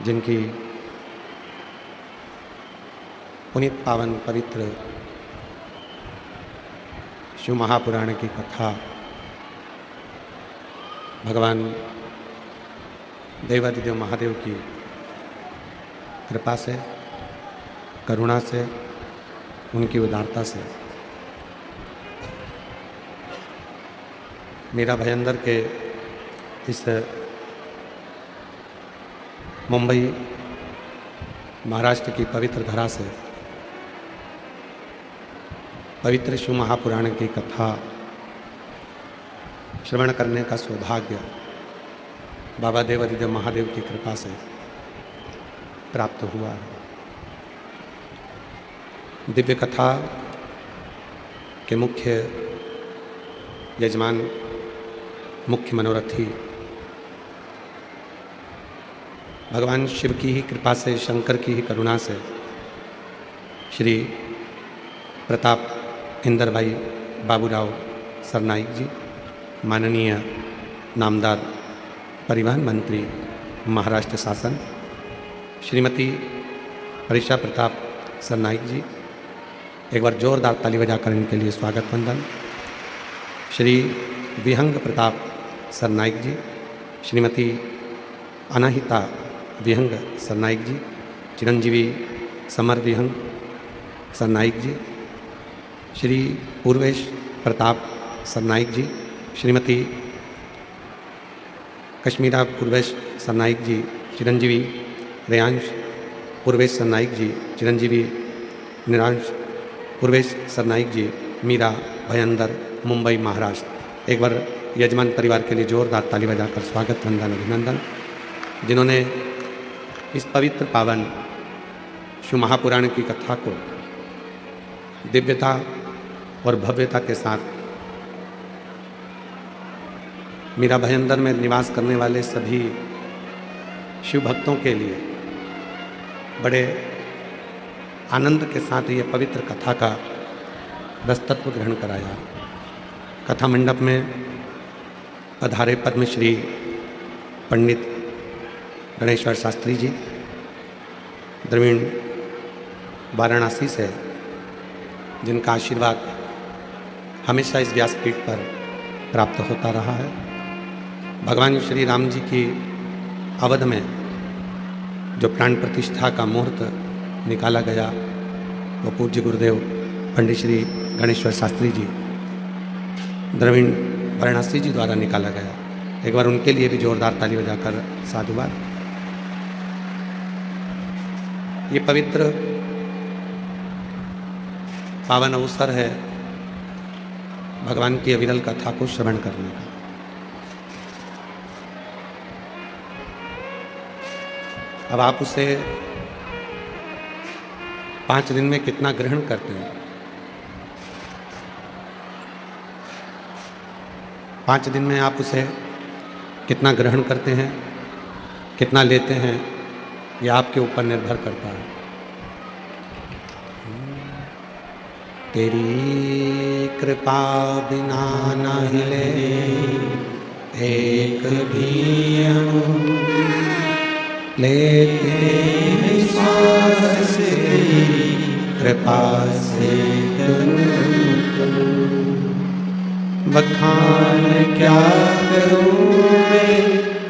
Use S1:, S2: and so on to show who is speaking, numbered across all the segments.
S1: जिनकी पुनीत पावन पवित्र शिव महापुराण की कथा भगवान देवादिदेव महादेव की कृपा से, करुणा से, उनकी उदारता से मीरा भयंदर के इस मुंबई महाराष्ट्र की पवित्र धरा से पवित्र शिव महापुराण की कथा श्रवण करने का सौभाग्य बाबा देवादिदेव महादेव की कृपा से प्राप्त हुआ है। दिव्य कथा के मुख्य यजमान, मुख्य मनोरथी भगवान शिव की ही कृपा से, शंकर की ही करुणा से श्री प्रताप इंदरभाई बाबूराव सरनाईक जी, माननीय नामदार परिवहन मंत्री महाराष्ट्र शासन, श्रीमती हरीशा प्रताप सरनाईक जी, एक बार जोरदार ताली बजाकर इनके लिए स्वागत वंदन। श्री विहंग प्रताप सरनाईक जी, श्रीमती अनाहिता विहंग सरनाईक जी, चिरंजीवी समर विहंग सरनाईक जी, श्री पूर्वेश प्रताप सरनाईक जी, श्रीमती कश्मीरा पूर्वेश सरनाईक जी, चिरंजीवी रेयांश पूर्वेश सरनाईक जी, चिरंजीवी निरांश पूर्वेश सरनाईक जी, मीरा भयंदर, मुंबई महाराष्ट्र। एक बार यजमान परिवार के लिए जोरदार ताली बजाकर स्वागत वंदन अभिनंदन, जिन्होंने इस पवित्र पावन शिव महापुराण की कथा को दिव्यता और भव्यता के साथ मीरा भयंदर में निवास करने वाले सभी शिव भक्तों के लिए बड़े आनंद के साथ ये पवित्र कथा का रसतत्व ग्रहण कराया। कथा मंडप में पधारे पद्मश्री पंडित गणेश्वर शास्त्री जी, द्रविड़ वाराणसी से, जिनका आशीर्वाद हमेशा इस व्यासपीठ पर प्राप्त होता रहा है। भगवान श्री राम जी की अवध में जो प्राण प्रतिष्ठा का मुहूर्त निकाला गया, वो पूज्य गुरुदेव पंडित श्री गणेश्वर शास्त्री जी, द्रविड़ वाराणसी जी द्वारा निकाला गया। एक बार उनके लिए भी जोरदार ताली बजाकर साधुवाद। ये पवित्र पावन अवसर है भगवान की अविरल कथा को श्रवण करने का। अब आप उसे 5 दिन में कितना ग्रहण करते हैं, 5 दिन में आप उसे कितना ग्रहण करते हैं, कितना लेते हैं, यह आपके ऊपर निर्भर करता है। तेरी कृपा बिना न हिले एक भी अणु, लेते विश्वास तेरी कृपा से करूं। बखान क्या करूं मैं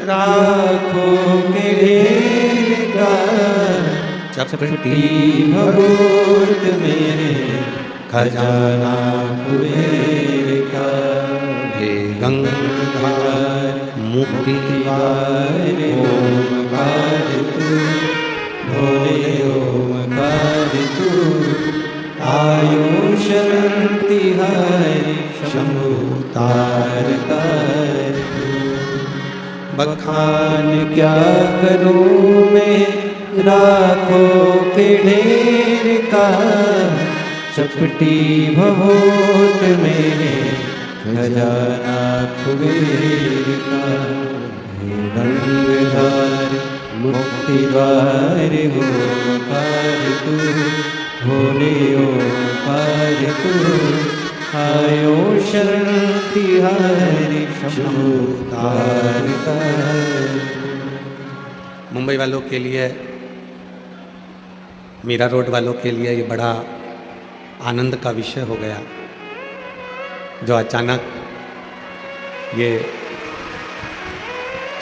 S1: राखोगे ढेर का, चपटी भगोट मेरे खजाना कुबेर का। हे गंगाधर मुक्तिवार ओमकार तू, भोले ओमकार तू, आयो शरण तिहारी शंभु तार तार तू। बखान क्या करूं मैं राखो के ढेर का, चपटी भवोट मेरे खजाना कुबेर का। हे गंगाधर मुक्तिद्वार ओमकार तू, भोले ओमकार तू, आयो शरण तिहारी शंभु तार तार। मुंबई वालों के लिए, मीरा रोड वालों के लिए ये बड़ा आनंद का विषय हो गया, जो अचानक ये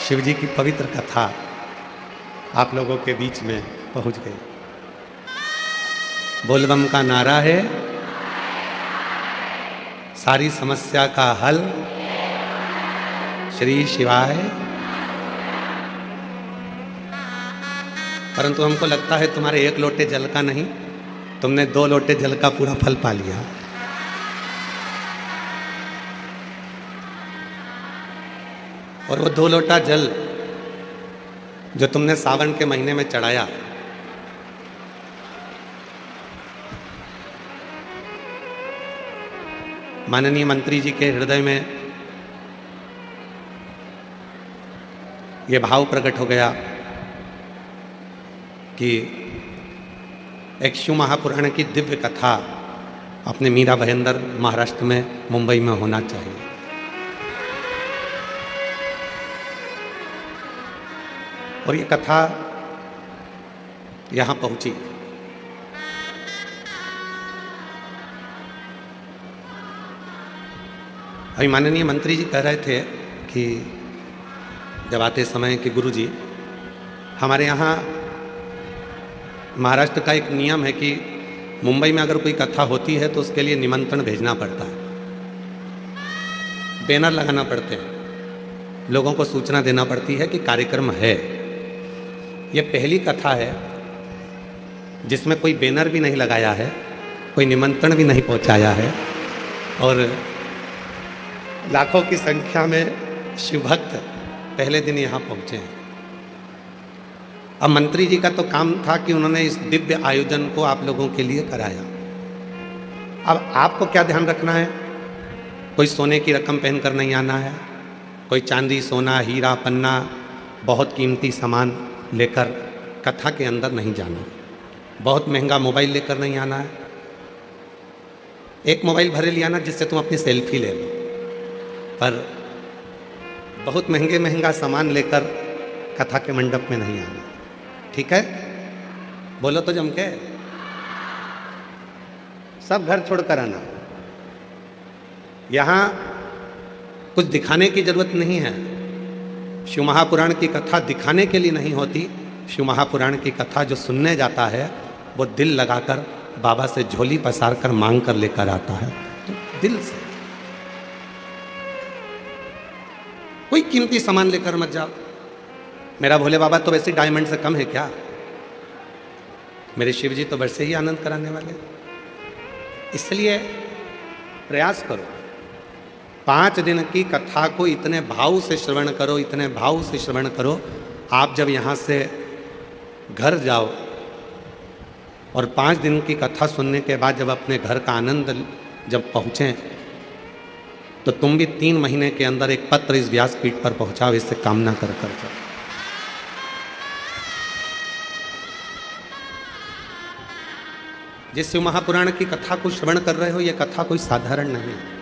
S1: शिव जी की पवित्र कथा आप लोगों के बीच में पहुंच गई। बोलबम का नारा है, सारी समस्या का हल श्री शिवाय। परंतु हमको लगता है तुम्हारे एक लोटे जल का नहीं, तुमने 2 लोटे जल का पूरा फल पा लिया। और वो 2 लोटा जल जो तुमने सावन के महीने में चढ़ाया, माननीय मंत्री जी के हृदय में ये भाव प्रकट हो गया कि एक शिव महापुराण की दिव्य कथा अपने मीरा भयंदर महाराष्ट्र में, मुंबई में होना चाहिए। और ये कथा यहाँ पहुंची। अभी माननीय मंत्री जी कह रहे थे कि जब आते समय कि गुरु जी, हमारे यहाँ महाराष्ट्र का एक नियम है कि मुंबई में अगर कोई कथा होती है तो उसके लिए निमंत्रण भेजना पड़ता है, बैनर लगाना पड़ते हैं, लोगों को सूचना देना पड़ती है कि कार्यक्रम है। ये पहली कथा है जिसमें कोई बैनर भी नहीं लगाया है, कोई निमंत्रण भी नहीं पहुंचाया है, और लाखों की संख्या में शिव भक्त पहले दिन यहाँ पहुँचे हैं। अब मंत्री जी का तो काम था कि उन्होंने इस दिव्य आयोजन को आप लोगों के लिए कराया। अब आपको क्या ध्यान रखना है, कोई सोने की रकम पहनकर नहीं आना है, कोई चांदी सोना हीरा पन्ना बहुत कीमती सामान लेकर कथा के अंदर नहीं जाना, बहुत महंगा मोबाइल लेकर नहीं आना है। एक मोबाइल भरे लिया ना जिससे तुम अपनी सेल्फी ले लो, पर बहुत महंगा सामान लेकर कथा के मंडप में नहीं आना, ठीक है? बोलो तो जम के, सब घर छोड़कर आना। यहाँ कुछ दिखाने की जरूरत नहीं है। शिव महापुराण की कथा दिखाने के लिए नहीं होती। शिव महापुराण की कथा जो सुनने जाता है वो दिल लगाकर बाबा से झोली पसार कर मांग कर लेकर आता है, तो दिल से। कोई कीमती सामान लेकर मत जाओ। मेरा भोले बाबा तो वैसे डायमंड से कम है क्या? मेरे शिव जी तो वैसे ही आनंद कराने वाले। इसलिए प्रयास करो, 5 दिन की कथा को इतने भाव से श्रवण करो, इतने भाव से श्रवण करो। आप जब यहाँ से घर जाओ और 5 दिन की कथा सुनने के बाद जब अपने घर का आनंद जब पहुँचें, तो तुम भी 3 महीने के अंदर एक पत्र इस व्यासपीठ पर पहुँचाओ, इससे कामना कर जाओ। जिस शिव महापुराण की कथा को श्रवण कर रहे हो, यह कथा कोई साधारण नहीं है।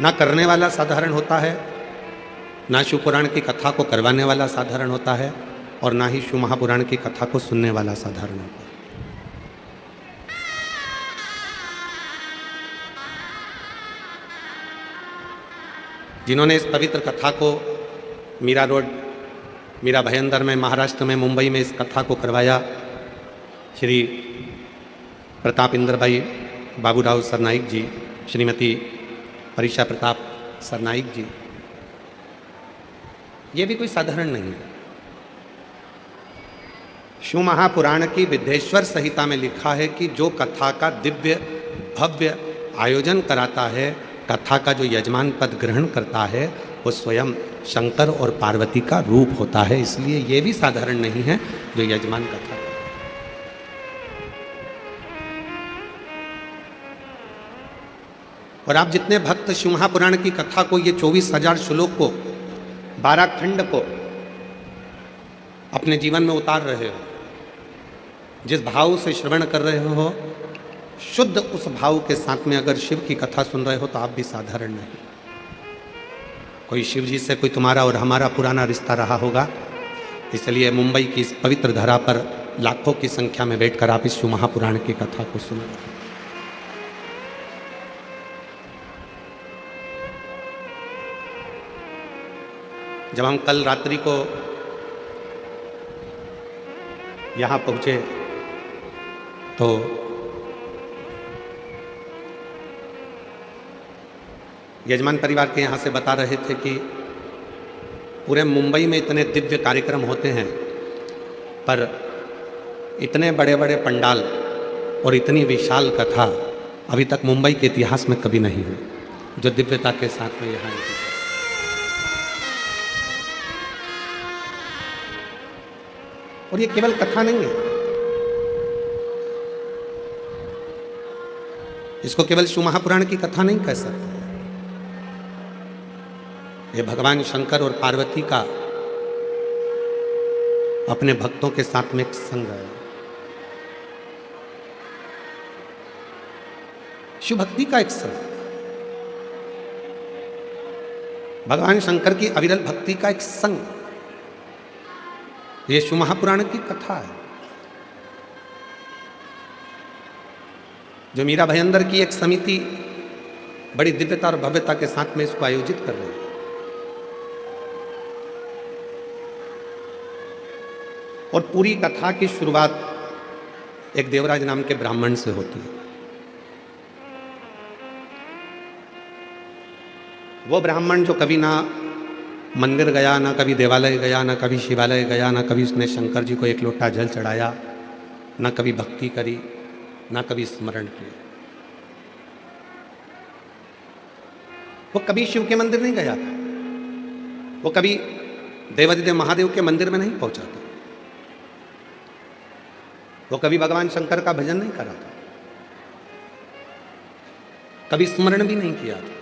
S1: ना करने वाला साधारण होता है, ना शिव पुराण की कथा को करवाने वाला साधारण होता है, और ना ही शिव महापुराण की कथा को सुनने वाला साधारण होता है। जिन्होंने इस पवित्र कथा को मीरा रोड, मीरा भयंदर में, महाराष्ट्र में, मुंबई में इस कथा को करवाया, श्री प्रताप इंद्र भाई बाबूराव सरनाइक जी, श्रीमती परीक्षा प्रताप सरनाइक जी, ये भी कोई साधारण नहीं है। शिव महापुराण की विद्येश्वर संहिता में लिखा है कि जो कथा का दिव्य भव्य आयोजन कराता है, कथा का जो यजमान पद ग्रहण करता है, वो स्वयं शंकर और पार्वती का रूप होता है। इसलिए ये भी साधारण नहीं है जो यजमान कथा। और आप जितने भक्त शिव महापुराण की कथा को, ये 24,000 श्लोक को, 12 खंड को अपने जीवन में उतार रहे हो, जिस भाव से श्रवण कर रहे हो, शुद्ध उस भाव के साथ में अगर शिव की कथा सुन रहे हो, तो आप भी साधारण नहीं। कोई शिव जी से कोई तुम्हारा और हमारा पुराना रिश्ता रहा होगा, इसलिए मुंबई की इस पवित्र धरा पर लाखों की संख्या में बैठकर आप इस शिव महापुराण की कथा को सुन रहे हैं। जब हम कल रात्रि को यहाँ पहुँचे तो यजमान परिवार के यहाँ से बता रहे थे कि पूरे मुंबई में इतने दिव्य कार्यक्रम होते हैं, पर इतने बड़े बड़े पंडाल और इतनी विशाल कथा अभी तक मुंबई के इतिहास में कभी नहीं हुई, जो दिव्यता के साथ में यहाँ है। और ये केवल कथा नहीं है, इसको केवल शिव महापुराण की कथा नहीं कह सकते। ये भगवान शंकर और पार्वती का अपने भक्तों के साथ में एक संग है। शिव भक्ति का एक संग, भगवान शंकर की अविरल भक्ति का एक संग, ये शिव महापुराण की कथा है। जो मीरा भयंदर की एक समिति बड़ी दिव्यता और भव्यता के साथ में इसको आयोजित कर रही है। और पूरी कथा की शुरुआत एक देवराज नाम के ब्राह्मण से होती है। वो ब्राह्मण जो कभी ना मंदिर गया, ना कभी देवालय गया, ना कभी शिवालय गया, ना कभी उसने शंकर जी को एक लोटा जल चढ़ाया, ना कभी भक्ति करी, ना कभी स्मरण किया। वो कभी शिव के मंदिर नहीं गया था, वो कभी देवादिदेव महादेव के मंदिर में नहीं पहुंचा था, वो कभी भगवान शंकर का भजन नहीं करा था, कभी स्मरण भी नहीं किया था।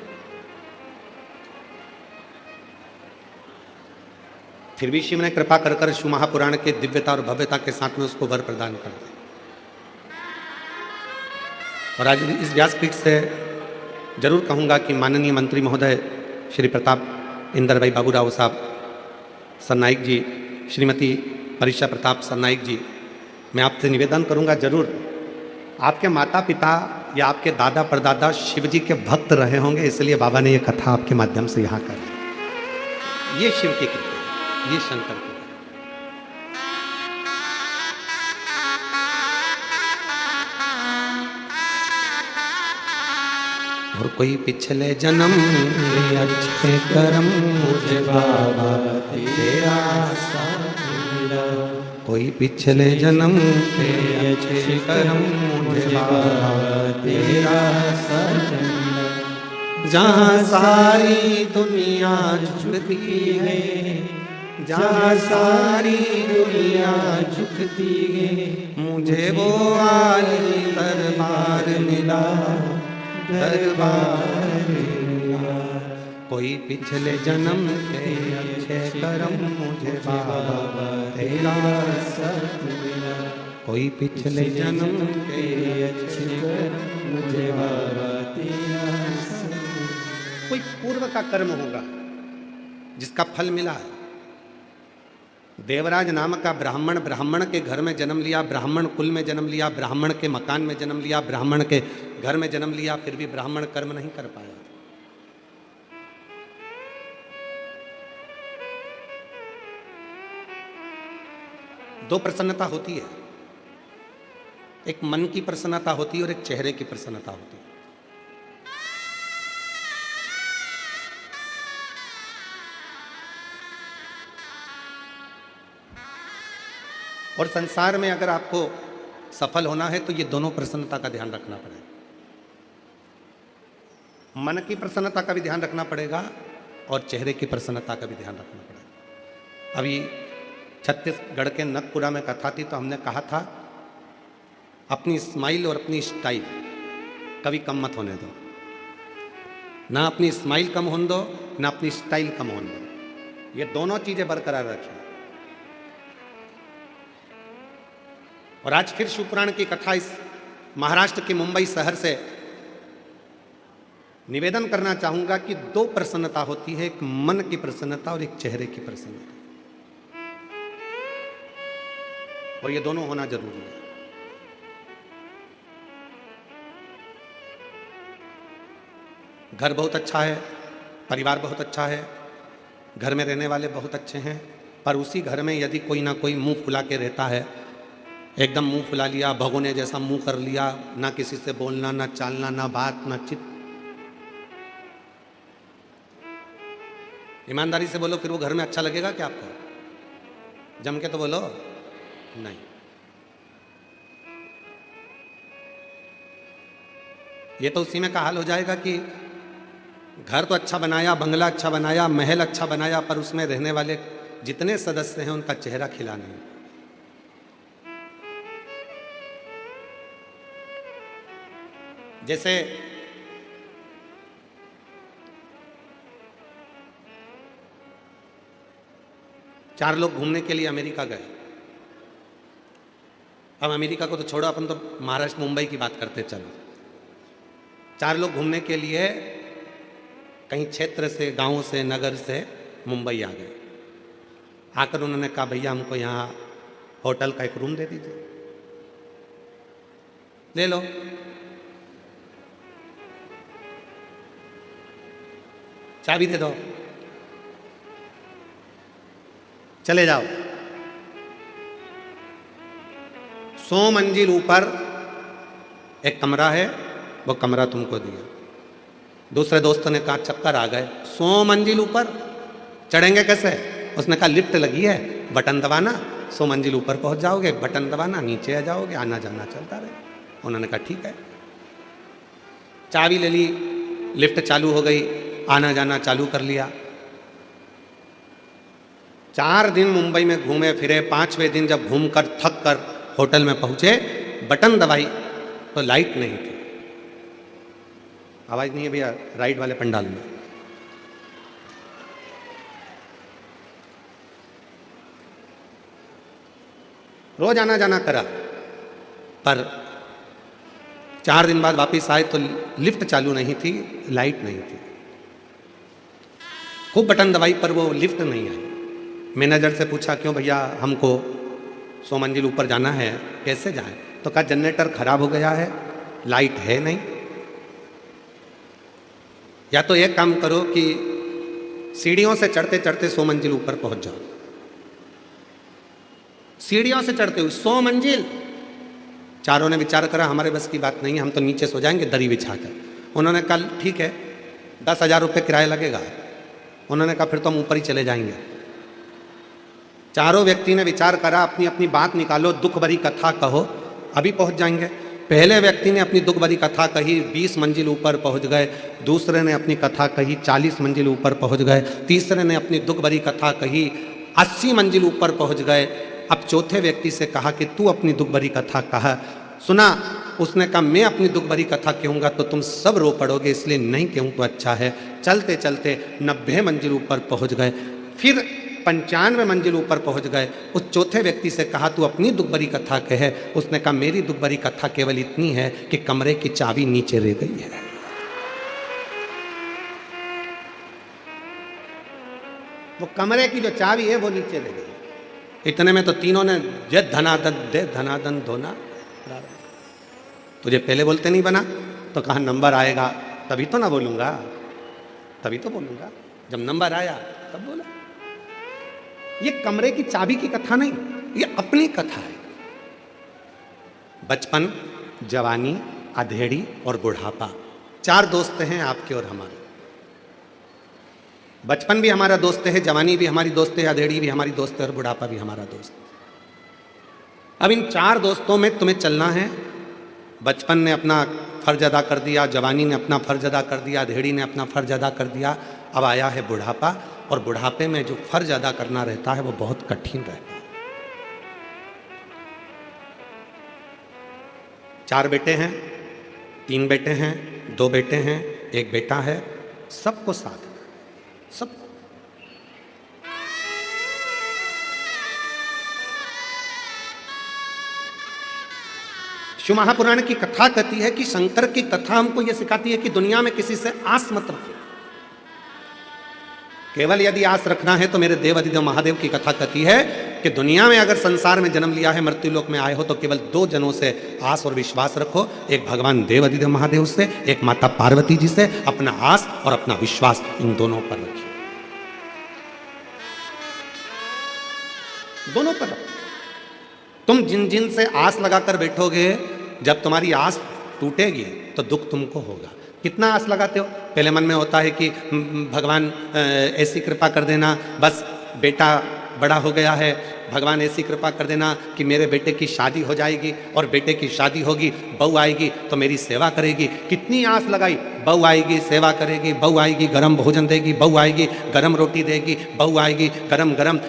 S1: फिर भी शिव ने कृपा कर कर शिव महापुराण के दिव्यता और भव्यता के साथ में उसको वर प्रदान कर दिया। और आज इस व्यासपीठ से जरूर कहूंगा कि माननीय मंत्री महोदय श्री प्रताप इंदर भाई बाबू राव साहब सरनाइक जी, श्रीमती परीक्षा प्रताप सरनाइक जी, मैं आपसे निवेदन करूंगा, जरूर आपके माता पिता या आपके दादा परदादा शिव जी के भक्त रहे होंगे, इसलिए बाबा ने ये कथा आपके माध्यम से यहाँ कर। ये शिव की कृपा, ये शंकर की। और कोई पिछले जन्म के अच्छे कर्म मुझे बाबा तेरा साथ मिला, कोई पिछले जन्म के अच्छे कर्म मुझे बाबा तेरा साथ मिला। जहाँ सारी दुनिया झुकती है, जहाँ सारी दुनिया झुकती है, मुझे वो आली दरबार मिला, दरबार मिला। कोई पिछले जन्म के अच्छे कर्म मुझे बाबा तेरा साथ मिला, कोई पिछले जन्म के अच्छे कर्म मुझे बाबा तेरा साथ मिला। कोई पूर्व का कर्म होगा जिसका फल मिला है। देवराज नाम का ब्राह्मण, ब्राह्मण के घर में जन्म लिया, ब्राह्मण कुल में जन्म लिया, ब्राह्मण के मकान में जन्म लिया, ब्राह्मण के घर में जन्म लिया, फिर भी ब्राह्मण कर्म नहीं कर पाया। दो प्रसन्नता होती है, एक मन की प्रसन्नता होती है और एक चेहरे की प्रसन्नता होती है। और संसार में अगर आपको सफल होना है तो ये दोनों प्रसन्नता का ध्यान रखना पड़ेगा। मन की प्रसन्नता का भी ध्यान रखना पड़ेगा और चेहरे की प्रसन्नता का भी ध्यान रखना पड़ेगा। अभी छत्तीसगढ़ के नगपुरा में कथा थी तो हमने कहा था अपनी स्माइल और अपनी स्टाइल कभी कम मत होने दो। ना अपनी स्माइल कम होने दो, ना अपनी स्टाइल कम होने दो। ये दोनों चीजें बरकरार रखें। और आज फिर शिवपुराण की कथा इस महाराष्ट्र के मुंबई शहर से निवेदन करना चाहूंगा कि दो प्रसन्नता होती है, एक मन की प्रसन्नता और एक चेहरे की प्रसन्नता, और ये दोनों होना जरूरी है। घर बहुत अच्छा है, परिवार बहुत अच्छा है, घर में रहने वाले बहुत अच्छे हैं, पर उसी घर में यदि कोई ना कोई मुंह फुला के रहता है, एकदम मुंह फुला लिया, भगोने जैसा मुंह कर लिया, ना किसी से बोलना, ना चालना, ना बात, ना चित, ईमानदारी से बोलो, फिर वो घर में अच्छा लगेगा क्या आपको? जम के तो बोलो, नहीं। ये तो उसी में का हाल हो जाएगा कि घर तो अच्छा बनाया, बंगला अच्छा बनाया, महल अच्छा बनाया, पर उसमें रहने वाले जितने सदस्य हैं उनका चेहरा खिला नहीं। जैसे चार लोग घूमने के लिए अमेरिका गए। अब अमेरिका को तो छोड़ो, अपन तो महाराष्ट्र मुंबई की बात करते चलो। चार लोग घूमने के लिए कहीं क्षेत्र से, गांव से, नगर से मुंबई आ गए। आकर उन्होंने कहा, भैया हमको यहाँ होटल का एक रूम दे दीजिए। ले लो। चाबी दे दो, चले जाओ। 100 मंजिल ऊपर एक कमरा है, वो कमरा तुमको दिया। दूसरे दोस्तों ने कहा, चक्कर आ गए, 100 मंजिल ऊपर चढ़ेंगे कैसे? उसने कहा, लिफ्ट लगी है, बटन दबाना, 100 मंजिल ऊपर पहुंच जाओगे, बटन दबाना, नीचे आ जाओगे, आना जाना चलता रहे। उन्होंने कहा, ठीक है। चाबी ले ली, लिफ्ट चालू हो गई, आना जाना चालू कर लिया। 4 दिन मुंबई में घूमे फिरे। 5वें दिन जब घूमकर थक कर होटल में पहुंचे, बटन दबाई तो लाइट नहीं थी। आवाज नहीं है भैया, राइट वाले पंडाल में। रोज आना जाना करा, पर 4 दिन बाद वापिस आए तो लिफ्ट चालू नहीं थी, लाइट नहीं थी। खूब बटन दबाई पर वो लिफ्ट नहीं आई। मैनेजर से पूछा, क्यों भैया, हमको 100 मंजिल ऊपर जाना है, कैसे जाएं? तो कहा, जनरेटर खराब हो गया है, लाइट है नहीं। या तो एक काम करो कि सीढ़ियों से चढ़ते चढ़ते 100 मंजिल ऊपर पहुंच जाओ। सीढ़ियों से चढ़ते हुए 100 मंजिल। चारों ने विचार करा, हमारे बस की बात नहीं है, हम तो नीचे सो जाएंगे दरी बिछाकर। उन्होंने कहा, ठीक है, 10,000 रुपये किराया लगेगा। उन्होंने कहा, फिर तो हम ऊपर ही चले जाएंगे। चारों व्यक्ति ने विचार करा, अपनी अपनी बात निकालो, दुख भरी कथा कहो, अभी पहुंच जाएंगे। पहले व्यक्ति ने अपनी दुख भरी कथा कही, 20 मंजिल ऊपर पहुंच गए। दूसरे ने अपनी कथा कही, 40 मंजिल ऊपर पहुंच गए। तीसरे ने अपनी दुख भरी कथा कही, 80 मंजिल ऊपर पहुंच गए। अब चौथे व्यक्ति से कहा कि तू अपनी दुख भरी कथा कहा। सुना, उसने कहा, मैं अपनी दुख भरी कथा कहूँगा तो तुम सब रो पड़ोगे, इसलिए नहीं कहूँ तो अच्छा है। चलते चलते 90 मंजिल ऊपर पहुँच गए। फिर 95 मंजिल ऊपर पहुंच गए। उस चौथे व्यक्ति से कहा, तू अपनी दुख भरी कथा कहे। उसने कहा, मेरी दुख भरी कथा केवल इतनी है कि कमरे की चाबी नीचे रह गई है। वो कमरे की जो चाबी है वो नीचे रह गई। इतने में तो तीनों ने दे धनादन, दे धनादन धोना। तुझे पहले बोलते नहीं बना? तो कहा, नंबर आएगा तभी तो ना बोलूंगा, तभी तो बोलूंगा। जब नंबर आया तब बोला। ये कमरे की चाबी की कथा नहीं, ये अपनी कथा है। बचपन, जवानी, अधेड़ी और बुढ़ापा, 4 दोस्त हैं आपके और हमारे। बचपन भी हमारा दोस्त है, जवानी भी हमारी दोस्त है, अधेड़ी भी हमारी दोस्त है और बुढ़ापा भी हमारा दोस्त। अब इन 4 दोस्तों में तुम्हें चलना है। बचपन ने अपना फर्ज अदा कर दिया, जवानी ने अपना फर्ज अदा कर दिया, अधेड़ी ने अपना फर्ज अदा कर दिया। अब आया है बुढ़ापा, और बुढ़ापे में जो फर्ज अदा करना रहता है वो बहुत कठिन रहता है। 4 बेटे हैं, 3 बेटे हैं, 2 बेटे हैं, 1 बेटा है, सबको साथ, सब शिव महापुराण की कथा कहती है कि शंकर की कथा हमको यह सिखाती है कि दुनिया में किसी से आस मत रखो। केवल यदि आस रखना है तो मेरे देव अधिदेव महादेव की कथा कहती है कि दुनिया में अगर संसार में जन्म लिया है, मृत्यु लोक में आए हो, तो केवल दो जनों से आस और विश्वास रखो। एक भगवान देव अधिदेव महादेव से, एक माता पार्वती जी से। अपना आस और अपना विश्वास इन दोनों पर रखिए, दोनों पर रखो। तुम जिन जिन से आस लगाकर बैठोगे, जब तुम्हारी आस टूटेगी तो दुख तुमको होगा। कितना आस लगाते हो? पहले मन में होता है कि भगवान ऐसी कृपा कर देना, बस बेटा बड़ा हो गया है, भगवान ऐसी कृपा कर देना कि मेरे बेटे की शादी हो जाएगी, और बेटे की शादी होगी, बहू आएगी तो मेरी सेवा करेगी। कितनी आस लगाई, बहू आएगी सेवा करेगी, बहू आएगी गरम भोजन देगी, बहू आएगी गरम रोटी देगी, बहू आएगी गरम गरम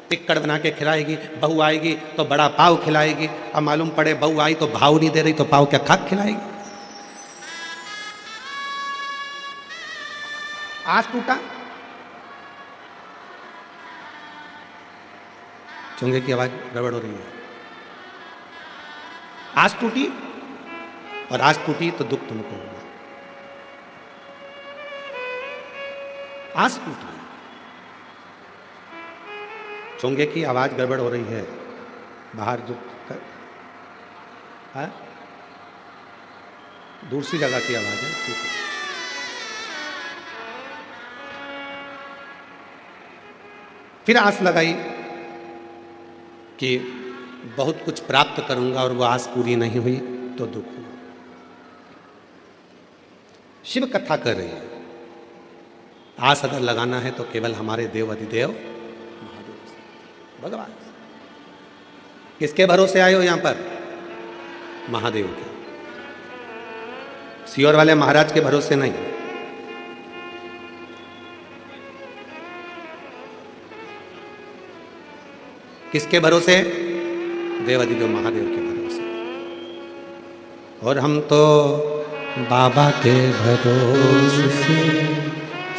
S1: टिक्कड़ बना के खिलाएगी, बहू आएगी तो बड़ा पाव खिलाएगी। अब मालूम पड़े बहू आई तो भाव नहीं दे रही, तो पाव क्या खाक खिलाएगी? आस टूटा। चोंगे की आवाज गड़बड़ हो रही है। आस टूटी, और आस टूटी तो दुख तुमको होगा। आस टूटी। चोंगे की आवाज गड़बड़ हो रही है, बाहर जो है दूसरी जगह की आवाज है। ठीक है, फिर आस लगाई कि बहुत कुछ प्राप्त करूंगा, और वो आस पूरी नहीं हुई तो दुख हुआ। शिव कथा कर रही है। आस अगर लगाना है तो केवल हमारे देव अधिदेव महादेव भगवान। किसके भरोसे आए हो यहां पर? महादेव के। सियोर वाले महाराज के भरोसे नहीं। किसके भरोसे? देव अधिदेव महादेव के भरोसे। और हम तो बाबा के भरोसे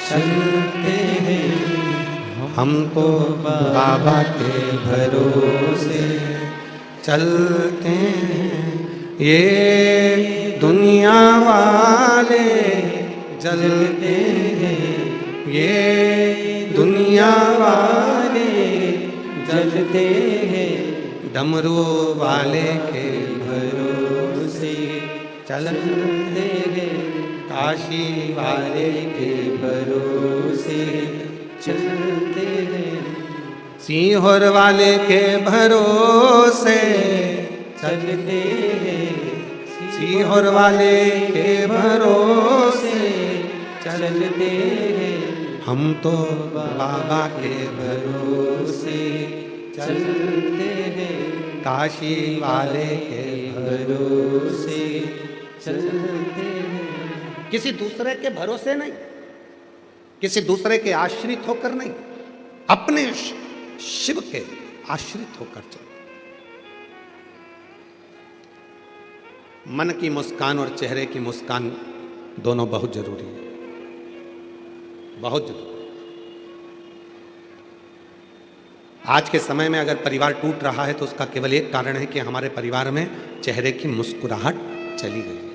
S1: चलते हैं, हम तो बाबा के भरोसे चलते हैं। ये दुनिया वाले जलते हैं, ये दुनिया वाले जलते हैं। डमरू वाले के भरोसे चलते हैं, काशी वाले के भरोसे चलते हैं। सीहोर वाले के भरोसे चलते हैं, सीहोर वाले के भरोसे चलते हैं। हम तो बाबा के भरोसे चलते हैं, काशी वाले के भरोसे चलते हैं। किसी दूसरे के भरोसे नहीं, किसी दूसरे के आश्रित होकर नहीं, अपने शिव के आश्रित होकर चलो। मन की मुस्कान और चेहरे की मुस्कान दोनों बहुत जरूरी है, बहुत जरूरी। आज के समय में अगर परिवार टूट रहा है तो उसका केवल एक कारण है कि हमारे परिवार में चेहरे की मुस्कुराहट चली गई है।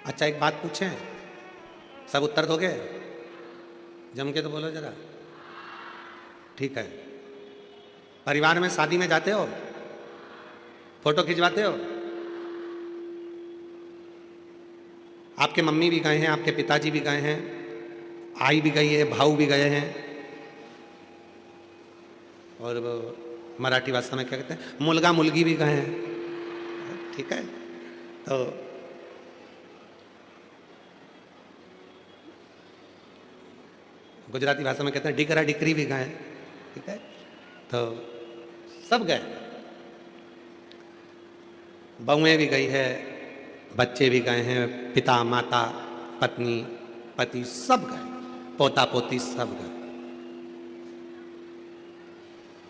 S1: अच्छा, एक बात पूछें, सब उत्तर दोगे? जम के तो बोलो जरा। ठीक है, परिवार में शादी में जाते हो, फोटो खिंचवाते हो? आपके मम्मी भी गए हैं, आपके पिताजी भी गए हैं, आई भी गई है, भाऊ भी गए हैं, और मराठी भाषा में क्या कहते हैं, मुलगा मुलगी भी गए हैं। ठीक है, तो गुजराती भाषा में कहते हैं डिकरा डिकरी भी गए। ठीक है, तो सब गए, बहुएं भी गई है, बच्चे भी गए हैं, पिता माता पत्नी पति सब गए, पोता पोती सब गए।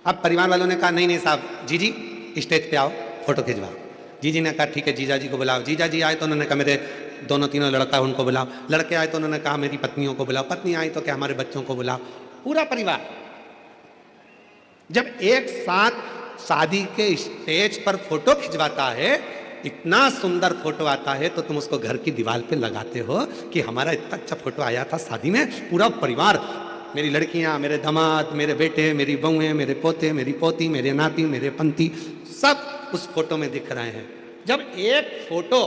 S1: अब परिवार वालों ने कहा नहीं नहीं साहब, जीजी स्टेज पे आओ, फोटो खिंचवाओ। जीजी ने कहा ठीक है, जीजा जी को बुलाओ। जीजा जी आए तो उन्होंने कहा मेरे दोनों तीनों लड़का उनको बुलाओ। लड़के आए तो उन्होंने कहा मेरी पत्नियों को बुलाओ। पत्नी आई तो क्या हमारे बच्चों को बुलाओ। पूरा परिवार जब एक साथ शादी के स्टेज पर फोटो खिंचवाता है, इतना सुंदर फोटो आता है, तो तुम उसको घर की दीवार पे लगाते हो कि हमारा इतना अच्छा फोटो आया था शादी में, पूरा परिवार, मेरी लड़कियां, मेरे दामाद, मेरे बेटे, मेरी बहुएं, मेरे पोते, मेरी पोती, मेरे नाती, मेरे पंती, सब उस फोटो में दिख रहे हैं। जब एक फोटो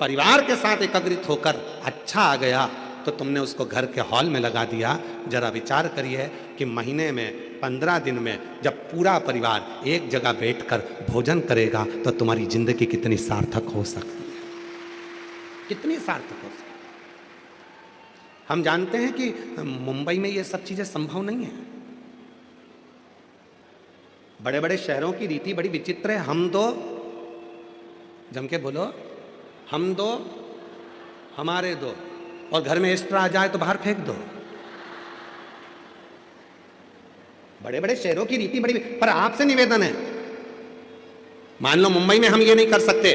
S1: परिवार के साथ एकत्रित होकर अच्छा आ गया, तो तुमने उसको घर के हॉल में लगा दिया। जरा विचार करिए कि महीने में 15 दिन में जब पूरा परिवार एक जगह बैठकर भोजन करेगा, तो तुम्हारी जिंदगी कितनी सार्थक हो सकती है, कितनी सार्थक हो सकती है। हम जानते हैं कि मुंबई में ये सब चीजें संभव नहीं है। बड़े बड़े शहरों की रीति बड़ी विचित्र है। हम दो, जम के बोलो, हम दो, हमारे दो, और घर में एक्स्ट्रा आ जाए तो बाहर फेंक दो। बड़े बड़े शहरों की रीति बड़ी, पर आपसे निवेदन है, मान लो मुंबई में हम ये नहीं कर सकते,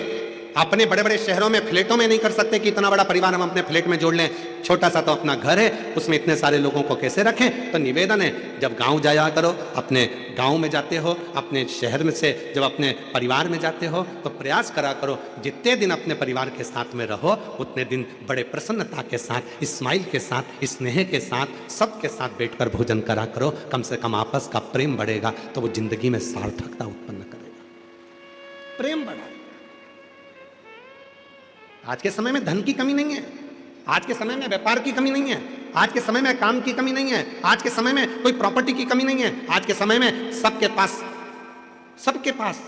S1: अपने बड़े बड़े शहरों में फ्लैटों में नहीं कर सकते कि इतना बड़ा परिवार हम अपने फ्लैट में जोड़ लें। छोटा सा तो अपना घर है, उसमें इतने सारे लोगों को कैसे रखें। तो निवेदन है, जब गांव जाया करो, अपने गांव में जाते हो, अपने शहर में से जब अपने परिवार में जाते हो, तो प्रयास करा करो जितने दिन अपने परिवार के साथ में रहो, उतने दिन बड़े प्रसन्नता के साथ, स्माइल के साथ, स्नेह के साथ, सबके साथ बैठकर भोजन करा करो। कम से कम आपस का प्रेम बढ़ेगा, तो वो जिंदगी में सार्थकता उत्पन्न करेगा, प्रेम बढ़ा। आज के समय में धन की कमी नहीं है, आज के समय में व्यापार की कमी नहीं है, आज के समय में काम की कमी नहीं है, आज के समय में कोई प्रॉपर्टी की कमी नहीं है। आज के समय में सबके पास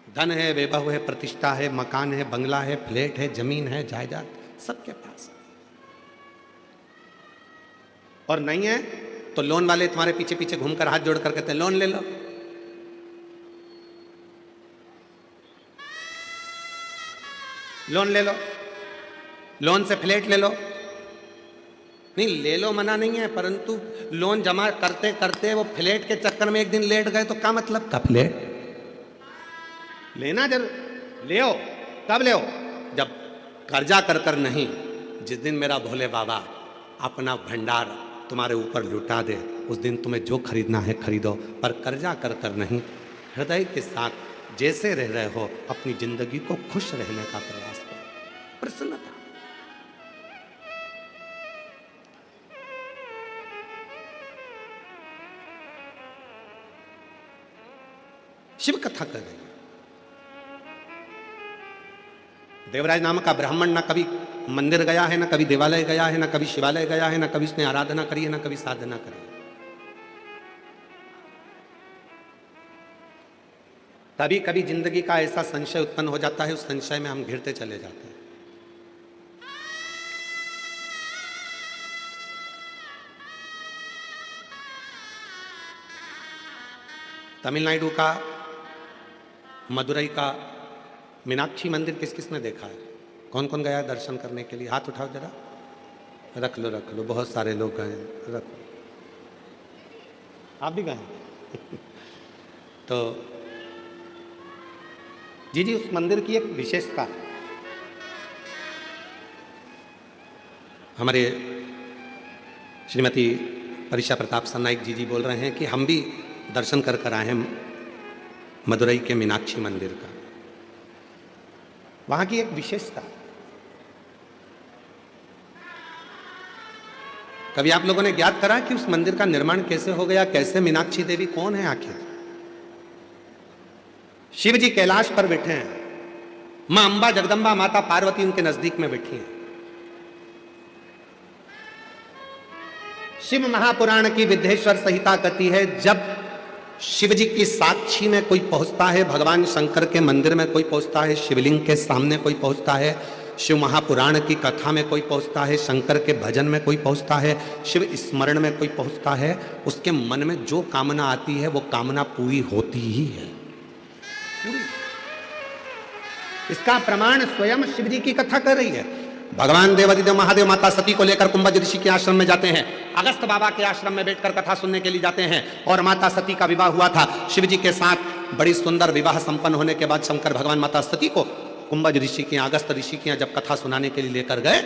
S1: धन है, वैभव है, प्रतिष्ठा है, मकान है, बंगला है, फ्लैट है, जमीन है, जायदाद, सबके पास। और नहीं है तो लोन वाले तुम्हारे पीछे पीछे घूमकर हाथ जोड़ कर कहते हैं लोन ले लो। लोन ले लो, लोन से फ्लैट ले लो। नहीं, ले लो मना नहीं है, परंतु लोन जमा करते करते वो फ्लैट के चक्कर में एक दिन लेट गए तो क्या मतलब का फ्लैट लेना। जरूर ले आओ, कब ले आओ, जब कर्जा कर कर नहीं। जिस दिन मेरा भोले बाबा अपना भंडार तुम्हारे ऊपर लुटा दे, उस दिन तुम्हें जो खरीदना है खरीदो, पर कर्जा कर कर नहीं। हृदय के साथ जैसे रह रहे हो, अपनी जिंदगी को खुश रहने का प्रयास करो, प्रसन्नता। शिव कथा कर रहे हैं। देवराज नाम का ब्राह्मण न कभी मंदिर गया है, न कभी देवालय गया है, न कभी शिवालय गया है, न कभी उसने आराधना करी है, न कभी साधना करी है। कभी कभी जिंदगी का ऐसा संशय उत्पन्न हो जाता है, उस संशय में हम घिरते चले जाते हैं। तमिलनाडु का, मदुरई का मीनाक्षी मंदिर किस किसने देखा है? कौन कौन गया है दर्शन करने के लिए? हाथ उठाओ जरा। रख लो रख लो, बहुत सारे लोग गए, रख लो। आप भी गए? तो जी, उस मंदिर की एक विशेषता, हमारे श्रीमती परिषा प्रताप सरनाइक जी बोल रहे हैं कि हम भी दर्शन कर कर आए हैं मदुरई के मीनाक्षी मंदिर का। वहां की एक विशेषता, कभी आप लोगों ने ज्ञात करा कि उस मंदिर का निर्माण कैसे हो गया? कैसे? मीनाक्षी देवी कौन है आखिर? शिव जी कैलाश पर बैठे हैं, मां अंबा जगदंबा माता पार्वती उनके नजदीक में बैठी हैं। शिव महापुराण की विद्येश्वर संहिता कहती है, जब शिव जी की साक्षी में कोई पहुंचता है, भगवान शंकर के मंदिर में कोई पहुंचता है, शिवलिंग के सामने कोई पहुंचता है, शिव महापुराण की कथा में कोई पहुंचता है, शंकर के भजन में कोई पहुंचता है, शिव स्मरण में कोई पहुंचता है, उसके मन में जो कामना आती है वो कामना पूरी होती ही है। इसका प्रमाण स्वयं शिव जी की कथा कर रही है। भगवान देवादिदेव महादेव माता सती को लेकर कुंभज ऋषि के आश्रम में जाते हैं, अगस्त बाबा के आश्रम में बैठकर कथा सुनने के लिए जाते हैं। और माता सती का विवाह हुआ था शिव जी के साथ। बड़ी सुंदर विवाह संपन्न होने के बाद शंकर भगवान माता सती को कुंभज ऋषि के, अगस्त ऋषि के जब कथा सुनाने के लिए लेकर गए,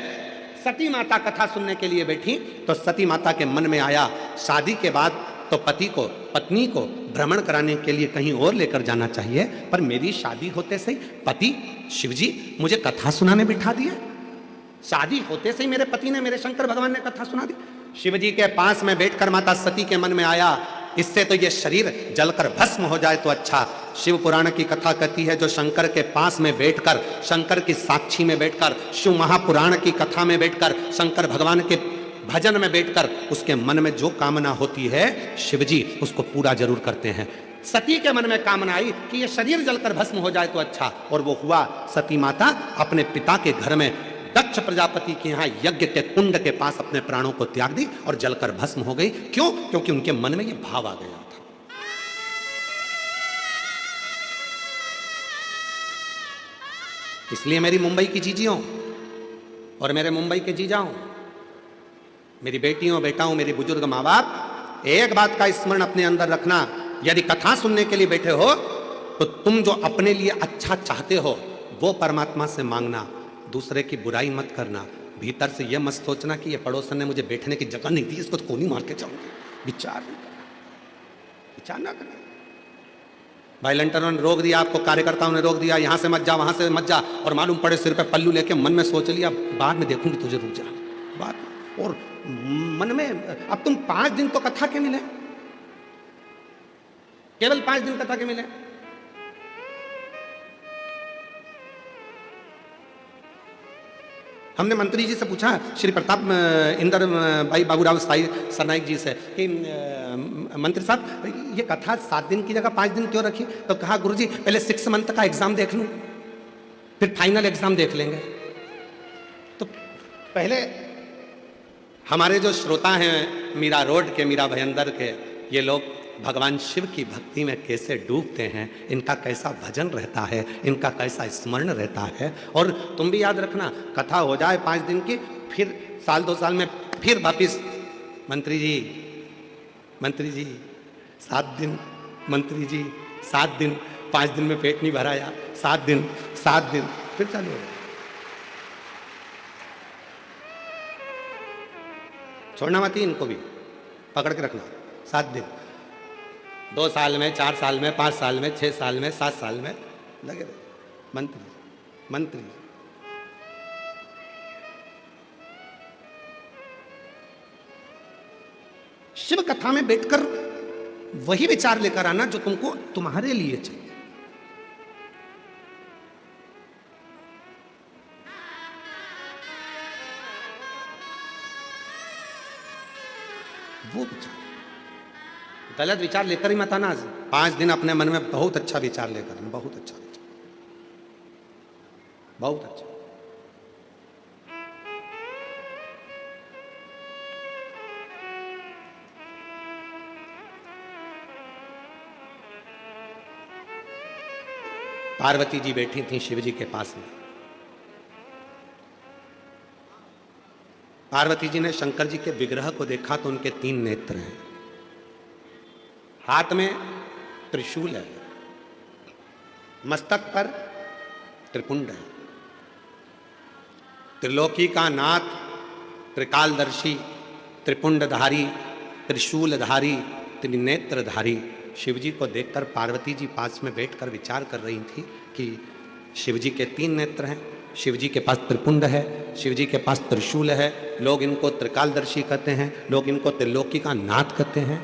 S1: सती माता कथा सुनने के लिए बैठी तो सती माता के मन में आया, शादी के बाद तो पति को, पत्नी को भ्रमण कराने के लिए कहीं और लेकर जाना चाहिए, पर मेरी शादी होते से ही पति शिवजी मुझे कथा सुनाने बिठा दिए। शादी होते से ही मेरे पति ने, मेरे शंकर भगवान ने कथा सुना दी। शिवजी के पास में बैठकर माता सती के मन में आया, इससे तो ये शरीर जलकर भस्म हो जाए तो अच्छा। शिव पुराण की कथा कहती है, जो शंकर के पास में बैठकर, शंकर की साक्षी में बैठकर, शिव महापुराण की कथा में बैठकर, शंकर भगवान के भजन में बैठकर उसके मन में जो कामना होती है शिवजी उसको पूरा जरूर करते हैं। सती के मन में कामना आई कि ये शरीर जलकर भस्म हो जाए तो अच्छा, और वो हुआ। सती माता अपने पिता के घर में दक्ष प्रजापति के यहाँ यज्ञ के कुंड के पास अपने प्राणों को त्याग दी और जलकर भस्म हो गई। क्यों? क्योंकि उनके मन में ये भाव आ गया था। इसलिए मेरी मुंबई की जीजियों और मेरे मुंबई के जीजाओं, मेरी बेटियों बेटाओं, मेरी बुजुर्ग माँ बाप, एक बात का स्मरण अपने अंदर रखना, यदि कथा सुनने के लिए बैठे हो तो तुम जो अपने लिए अच्छा चाहते हो वो परमात्मा से मांगना, दूसरे की बुराई मत करना। भीतर से यह मत सोचना कि ये पड़ोसन ने मुझे बैठने की जगह नहीं दी, इसको तो कोनी मार के जाऊंगी। विचार नहीं करना, विचार ना करना। भाई लंटनों ने रोक दिया, आपको कार्यकर्ताओं ने रोक दिया, यहां से मत जा, वहां से मत जा, और मालूम पड़े सिर पे पल्लू लेके मन में सोच लिया बाद में देखूंगी तुझे, रुक जा बाद में। और मन में अब तुम 5 दिन तो कथा के मिले, केवल 5 दिन कथा के मिले। हमने मंत्री जी से पूछा, श्री प्रताप इंदर भाई बाबूराव सरनाइक जी से, कि मंत्री साहब ये कथा 7 दिन की जगह 5 दिन क्यों रखी? तो कहा गुरुजी पहले 6 मंथ का एग्जाम देख लूं, फिर फाइनल एग्जाम देख लेंगे। तो पहले हमारे जो श्रोता हैं मीरा रोड के, मीरा भयंदर के, ये लोग भगवान शिव की भक्ति में कैसे डूबते हैं, इनका कैसा भजन रहता है, इनका कैसा स्मरण रहता है। और तुम भी याद रखना, कथा हो जाए 5 दिन की, फिर साल 2 साल में फिर वापिस मंत्री जी 7 दिन, मंत्री जी 7 दिन, 5 दिन में पेट नहीं भराया, 7 दिन फिर चालू हो गया। छोड़ना मत ही इनको भी, पकड़ के रखना। 7 दिन, 2 साल में, 4 साल में, 5 साल में, 6 साल में, 7 साल में लगे रहे मंत्री। शिव कथा में बैठकर वही विचार लेकर आना जो तुमको तुम्हारे लिए चाहिए। वो विचार, गलत विचार लेकर ही मत आना। 5 दिन अपने मन में बहुत अच्छा विचार लेकर, बहुत अच्छा विचार, बहुत अच्छा। पार्वती जी बैठी थी शिव जी के पास में। पार्वती जी ने शंकर जी के विग्रह को देखा तो उनके 3 नेत्र हैं, हाथ में त्रिशूल है, मस्तक पर त्रिपुंड है। त्रिलोकी का नाथ, त्रिकालदर्शी, त्रिपुंडधारी, त्रिशूलधारी, त्रिनेत्रधारी शिवजी को देखकर पार्वती जी पास में बैठकर विचार कर रही थी कि शिवजी के 3 नेत्र हैं, शिवजी के पास त्रिपुंड है, शिवजी के पास त्रिशूल है। लोग इनको त्रिकालदर्शी कहते हैं, लोग इनको त्रिलोकी का नाथ कहते हैं।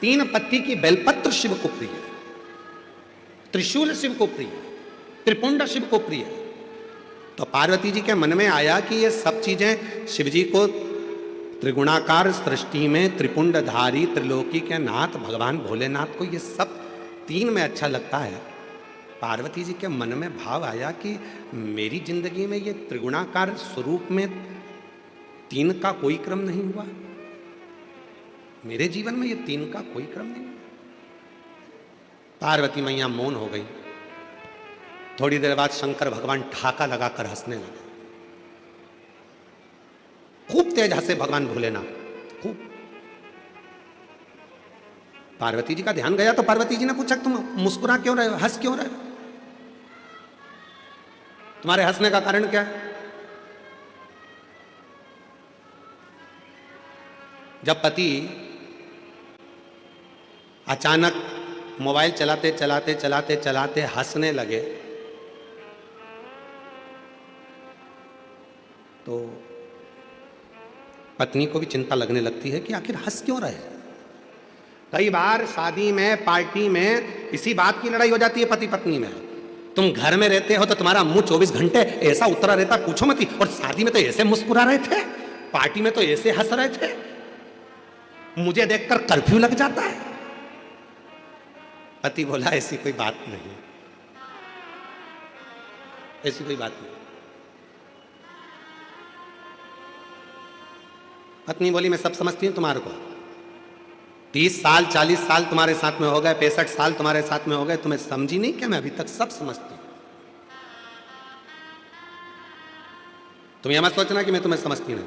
S1: 3 पत्ती की बेलपत्र शिव को प्रिय है, त्रिशूल शिव को प्रिय है, त्रिपुंड शिव को प्रिय है। तो पार्वती जी के मन में आया कि ये सब चीजें शिवजी को त्रिगुणाकार सृष्टि में त्रिपुंडधारी त्रिलोकी के नाथ भगवान भोलेनाथ को ये सब 3 में अच्छा लगता है। पार्वती जी के मन में भाव आया कि मेरी जिंदगी में ये त्रिगुणाकार स्वरूप में 3 का कोई क्रम नहीं हुआ, मेरे जीवन में ये 3 का कोई क्रम नहीं हुआ। पार्वती मैया मौन हो गई। थोड़ी देर बाद शंकर भगवान ठाका लगाकर हंसने लगे, खूब तेज हंसे भगवान भोलेनाथ, खूब। पार्वती जी का ध्यान गया तो पार्वती जी ने पूछा तुम मुस्कुरा क्यों रहे हो, हंस क्यों रहे हो, तुम्हारे हंसने का कारण क्या है? जब पति अचानक मोबाइल चलाते चलाते चलाते चलाते हंसने लगे तो पत्नी को भी चिंता लगने लगती है कि आखिर हंस क्यों रहे। कई बार शादी में, पार्टी में इसी बात की लड़ाई हो जाती है पति पत्नी में। तुम घर में रहते हो तो तुम्हारा मुंह 24 घंटे ऐसा उतरा रहता, पूछो मत। और शादी में तो ऐसे मुस्कुरा रहे थे, पार्टी में तो ऐसे हंस रहे थे, मुझे देखकर कर्फ्यू लग जाता है। पति बोला ऐसी कोई बात नहीं, ऐसी कोई बात नहीं। पत्नी बोली मैं सब समझती हूं तुम्हारे को, 30 साल 40 साल तुम्हारे साथ में हो गए, 65 साल तुम्हारे साथ में हो गए, तुम्हें समझी नहीं क्या? मैं अभी तक सब समझती हूं। तुम यह मत सोचना कि मैं तुम्हें समझती नहीं।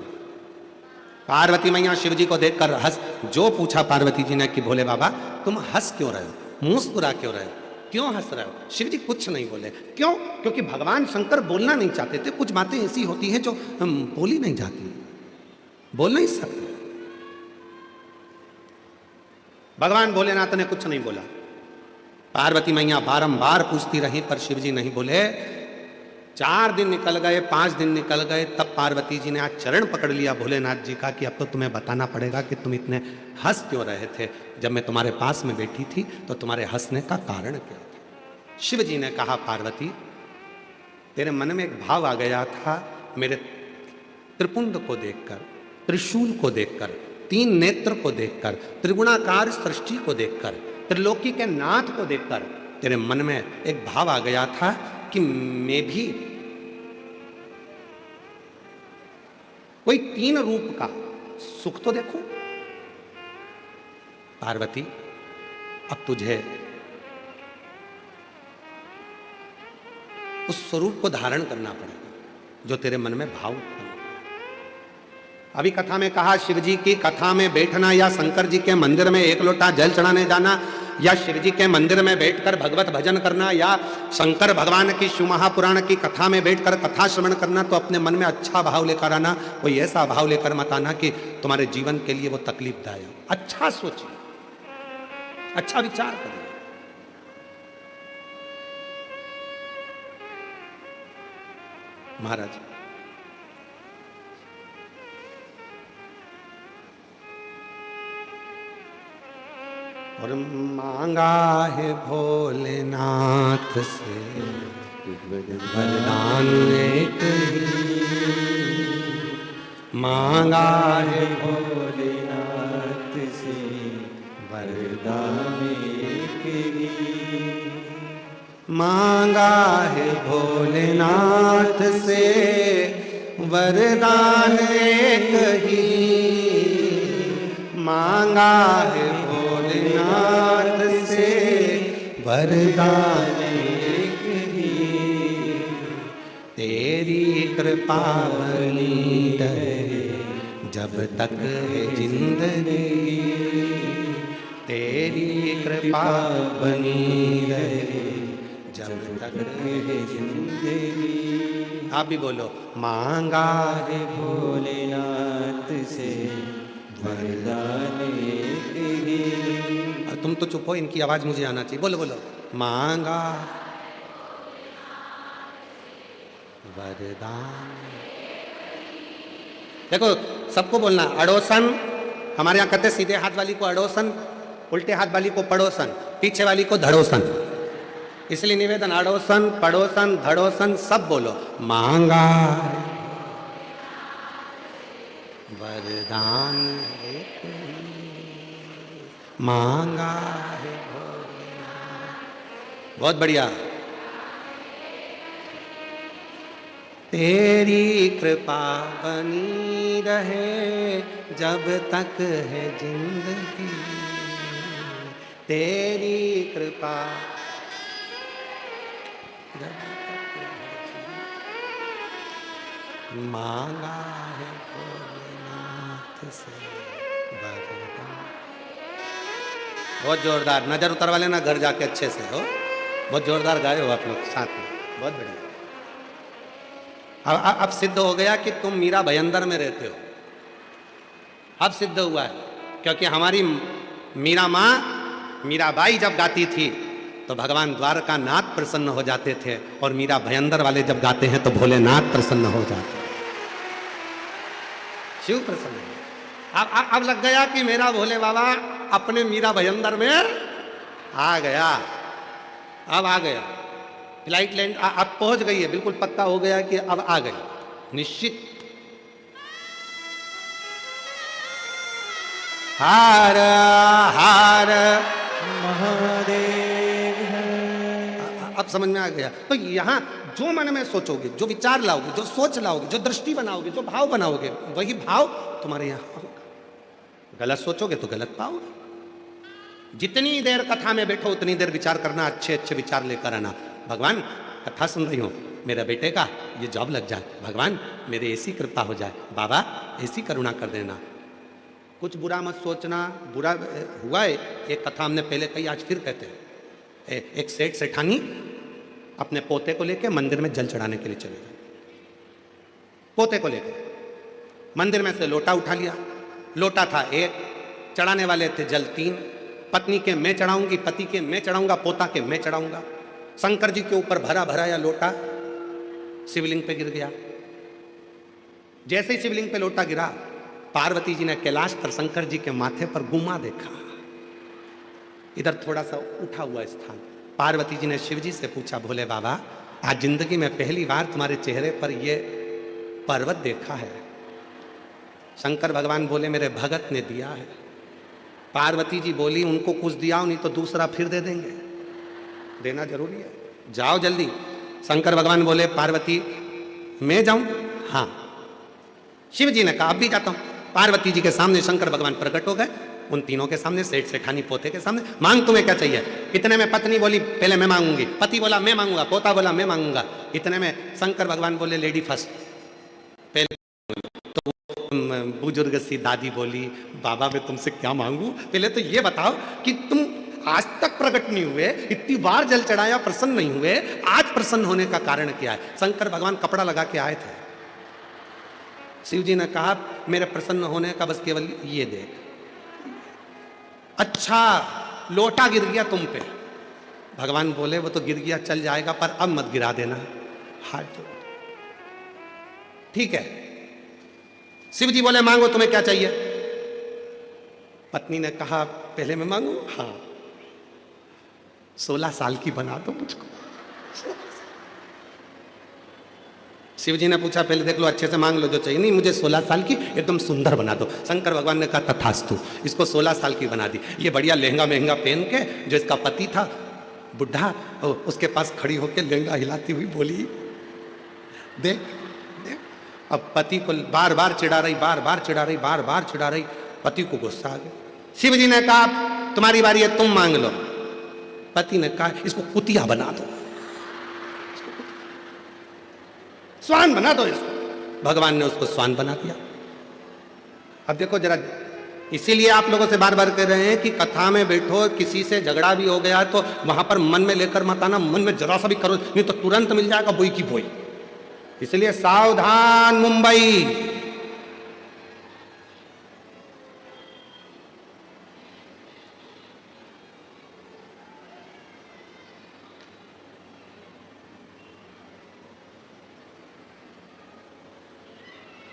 S1: पार्वती मैया शिव जी को देखकर हंस, जो पूछा पार्वती जी ने कि भोले बाबा तुम हंस क्यों रहे हो, मुस्कुरा क्यों रहे हो, क्यों हंस रहे हो? शिव जी कुछ नहीं बोले। क्यों? क्योंकि भगवान शंकर बोलना नहीं चाहते थे। कुछ बातें ऐसी होती हैं जो बोली नहीं जाती, बोल नहीं सकते। भगवान भोलेनाथ ने कुछ नहीं बोला। पार्वती मैया बारंबार पूछती रही पर शिव जी नहीं बोले। 4 दिन निकल गए, 5 दिन निकल गए, तब पार्वती जी ने आज चरण पकड़ लिया भोलेनाथ जी का कि अब तो तुम्हें बताना पड़ेगा कि तुम इतने हंस क्यों रहे थे। जब मैं तुम्हारे पास में बैठी थी तो तुम्हारे हंसने का कारण क्या था? शिव जी ने कहा पार्वती तेरे मन में एक भाव आ गया था मेरे त्रिपुंड को देखकर, त्रिशूल को देखकर, 3 नेत्र को देखकर, त्रिगुणाकार सृष्टि को देखकर, त्रिलोकी के नाथ को देखकर तेरे मन में एक भाव आ गया था कि मैं भी कोई 3 रूप का सुख तो देखूं। पार्वती अब तुझे उस स्वरूप को धारण करना पड़ेगा जो तेरे मन में भाव उत्पन्न। अभी कथा में कहा शिव जी की कथा में बैठना या शंकर जी के मंदिर में 1 लोटा जल चढ़ाने जाना या शिव जी के मंदिर में बैठकर भगवत भजन करना या शंकर भगवान की शिव महापुराण की कथा में बैठकर कथा श्रवण करना, तो अपने मन में अच्छा भाव लेकर आना। कोई ऐसा भाव लेकर मत आना कि तुम्हारे जीवन के लिए वो तकलीफदायक। अच्छा सोचिए, अच्छा विचार करिए। महाराज और मांगा है भोलेनाथ से वरदान एक ही, मांगा है भोलेनाथ से वरदान एक ही, मांगा है भोलेनाथ से वरदान एक ही, मांगा है भोलेनाथ से वरदान एक ही, तेरी कृपा बनी रहे जब तक है जिंदगी, तेरी कृपा बनी रहे जब तक है जिंदगी। आप भी बोलो मांगा है भोलेनाथ से वरदान एक ही। तुम तो चुप हो, इनकी आवाज मुझे आना चाहिए। बोलो बोलो मांगा वरदान। देखो सबको बोलना अड़ोसन। हमारे यहाँ कहते सीधे हाथ वाली को अड़ोसन, उल्टे हाथ वाली को पड़ोसन, पीछे वाली को धड़ोसन। इसलिए निवेदन अड़ोसन, पड़ोसन, धड़ोसन सब बोलो। मांगा वरदान एक ही, मांगा है भोलेनाथ। बहुत बढ़िया। तेरी कृपा बनी रहे जब तक है जिंदगी, तेरी कृपा जब तक है जिंदगी, मांगा है भोलेनाथ से वरदान। बहुत जोरदार। नजर उतर वाले ना घर जाके अच्छे से हो। बहुत जोरदार गाए हो आप लोग साथ में, बहुत बढ़िया। अब सिद्ध हो गया कि तुम मीरा भयंदर में रहते हो। अब सिद्ध हुआ है, क्योंकि हमारी मीरा माँ मीराबाई जब गाती थी तो भगवान द्वारका नाथ प्रसन्न हो जाते थे, और मीरा भयंदर वाले जब गाते हैं तो भोलेनाथ प्रसन्न हो जाते हैं, शिव प्रसन्न है। अब लग गया कि मेरा भोले बाबा अपने मीरा भयंदर में आ गया, अब आ गया, फ्लाइट लैंड अब पहुंच गई है, बिल्कुल पक्का हो गया कि अब आ गई निश्चित। हार हार महादेव। अब समझ में आ गया। तो यहां जो मन में सोचोगे, जो विचार लाओगे, जो सोच लाओगे, जो दृष्टि बनाओगे, जो भाव बनाओगे, वही भाव तुम्हारे यहां होगा। गलत सोचोगे तो गलत पाओगे। जितनी देर कथा में बैठो उतनी देर विचार करना, अच्छे अच्छे विचार लेकर आना। भगवान कथा सुन रही हूं, मेरे बेटे का ये जॉब लग जाए, भगवान मेरे ऐसी कृपा हो जाए, बाबा ऐसी करुणा कर देना। कुछ बुरा मत सोचना। बुरा हुआ है, एक कथा हमने पहले कही, आज फिर कहते हैं। एक सेठ सेठानी अपने पोते को लेके मंदिर में जल चढ़ाने के लिए चले गए। पोते को लेके मंदिर में से लोटा उठा लिया। लोटा था एक, चढ़ाने वाले थे जल तीन। पत्नी के मैं चढ़ाऊंगी, पति के मैं चढ़ाऊंगा, पोता के मैं चढ़ाऊंगा। शंकर जी के ऊपर भरा भरा या लोटा शिवलिंग पे गिर गया। जैसे ही शिवलिंग पे लोटा गिरा, पार्वती जी ने कैलाश पर शंकर जी के माथे पर गुम्मा देखा, इधर थोड़ा सा उठा हुआ स्थान। पार्वती जी ने शिव जी से पूछा, भोले बाबा आज जिंदगी में पहली बार तुम्हारे चेहरे पर ये पर्वत देखा है। शंकर भगवान बोले, मेरे भगत ने दिया है। पार्वती जी बोली, उनको कुछ दिया नहीं तो दूसरा फिर दे देंगे, देना जरूरी है, जाओ जल्दी। शंकर भगवान बोले, पार्वती मैं जाऊं? हाँ। शिव जी ने कहा, अब भी जाता हूं। पार्वती जी के सामने शंकर भगवान प्रकट हो गए, उन तीनों के सामने, सेठ सेठानी पोते के सामने। मांग तुम्हें क्या चाहिए? इतने में पत्नी बोली, पहले मैं मांगूंगी। पति बोला मैं मांगूंगा। पोता बोला मैं मांगूंगा। इतने में शंकर भगवान बोले, लेडी फर्स्ट, पहले। तो बुजुर्ग सी दादी बोली, बाबा मैं तुमसे क्या मांगू? पहले तो ये बताओ कि तुम आज तक प्रकट नहीं हुए, इतनी बार जल चढ़ाया, प्रसन्न नहीं हुए, आज प्रसन्न होने का कारण क्या है? शंकर भगवान कपड़ा लगा के आए थे। शिव जी ने कहा, मेरे प्रसन्न होने का बस केवल ये देख। अच्छा लोटा गिर गया तुम पे। भगवान बोले, वो तो गिर गया, चल जाएगा, पर अब मत गिरा देना, हाथ जोड़। ठीक है। शिव जी बोले, मांगो तुम्हें क्या चाहिए? पत्नी ने कहा, पहले मैं मांगू? हाँ। 16 साल की बना दो मुझको। शिव जी ने पूछा, पहले देख लो, अच्छे से मांग लो जो चाहिए। नहीं, मुझे 16 साल की एकदम सुंदर बना दो। शंकर भगवान ने कहा, तथास्तु। इसको 16 साल की बना दी। ये बढ़िया लहंगा महंगा पहन के, जो इसका पति था बुढ़ा, उसके पास खड़ी होकर लहंगा हिलाती हुई बोली, देख देख। अब पति को बार बार चिढ़ा रही, बार बार चिढ़ा रही, बार बार चिढ़ा रही। पति को गुस्सा आ गया। शिव जी ने कहा, तुम्हारी बारी है, तुम मांग लो। पति ने कहा, इसको कुतिया बना दो, स्वान बना दो इसको। भगवान ने उसको स्वान बना दिया। अब देखो जरा, इसीलिए आप लोगों से बार बार कह रहे हैं कि कथा में बैठो, किसी से झगड़ा भी हो गया तो वहां पर मन में लेकर मत आना, मन में जरा सा भी करो, नहीं तो तुरंत मिल जाएगा बोई की बोई। इसलिए सावधान मुंबई।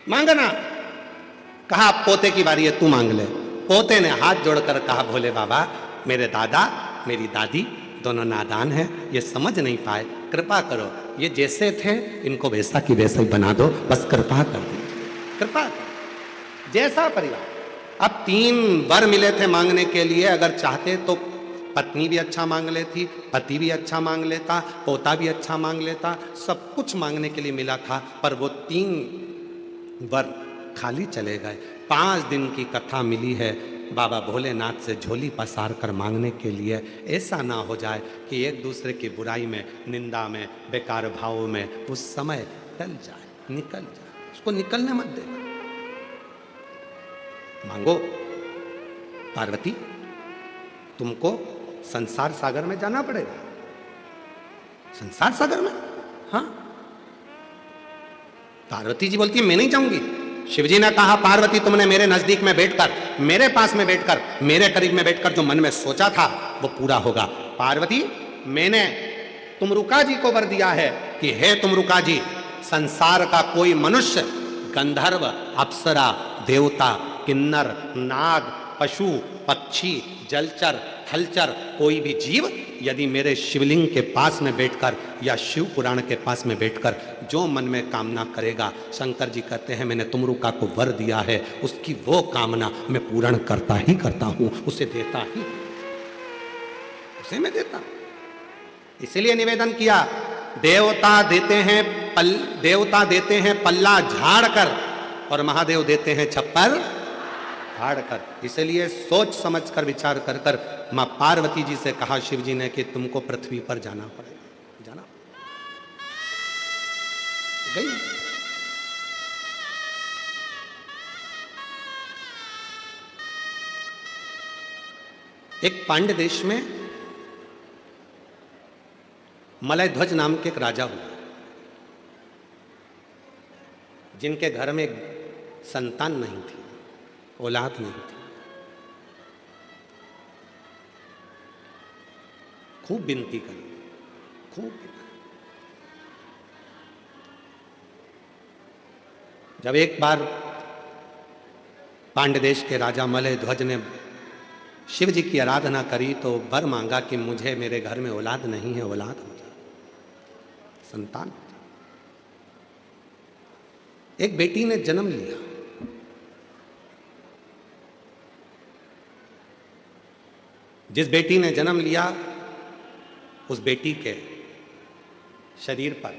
S1: मांगना। कहा, पोते की बारी है, तू मांग ले। पोते ने हाथ जोड़कर कहा, भोले बाबा मेरे दादा मेरी दादी दोनों नादान हैं, ये समझ नहीं पाए, कृपा करो, ये जैसे थे इनको वैसा की वैसा ही बना दो, बस कृपा कर दो, कृपा कर। जैसा परिवार। अब 3 वर मिले थे मांगने के लिए। अगर चाहते तो पत्नी भी अच्छा मांग लेती, पति भी अच्छा मांग लेता, पोता भी अच्छा मांग लेता, सब कुछ मांगने के लिए मिला था, पर वो 3 वर खाली चले गए। 5 दिन की कथा मिली है बाबा भोलेनाथ से झोली पसार कर मांगने के लिए। ऐसा ना हो जाए कि एक दूसरे की बुराई में, निंदा में, बेकार भावों में उस समय टल जाए, निकल जाए। उसको निकलने मत देना। मांगो। पार्वती तुमको संसार सागर में जाना पड़ेगा। संसार सागर में? हाँ। पार्वती जी बोलती है, मैं नहीं जाऊंगी। शिवजी ने कहा पार्वती तुमने मेरे नजदीक में बैठकर, मेरे पास में बैठकर, मेरे करीब में बैठकर जो मन में सोचा था वो पूरा होगा। पार्वती मैंने तुमरुका जी को वर दिया है कि हे तुमरुका जी, संसार का कोई मनुष्य, गंधर्व, अप्सरा, देवता, किन्नर, नाग, पशु, पक्षी, जलचर, थलचर, कोई भी जीव यदि मेरे शिवलिंग के पास में बैठकर या शिव पुराण के पास में बैठकर जो मन में कामना करेगा, शंकर जी कहते हैं मैंने तुमरुका को वर दिया है, उसकी वो कामना मैं पूर्ण करता ही करता हूं, उसे देता ही, उसे मैं देता हूं। इसीलिए निवेदन किया, देवता देवता देते हैं पल्ला झाड़ कर और महादेव देते हैं छप्पर फाड़ कर। इसलिए सोच समझ कर विचार कर कर मां पार्वती जी से कहा शिव जी ने कि तुमको पृथ्वी पर जाना पड़ेगा, जाना गई। एक पांड्य देश में मलय ध्वज नाम के एक राजा हुआ, जिनके घर में संतान नहीं थी, औलाद नहीं थी। खूब विनती करी, खूब। जब एक बार पांड्य देश के राजा मलय ध्वज ने शिव जी की आराधना करी तो वर मांगा कि मुझे मेरे घर में औलाद नहीं है, औलाद हो जाए, संतान हो जाए। एक बेटी ने जन्म लिया। जिस बेटी ने जन्म लिया उस बेटी के शरीर पर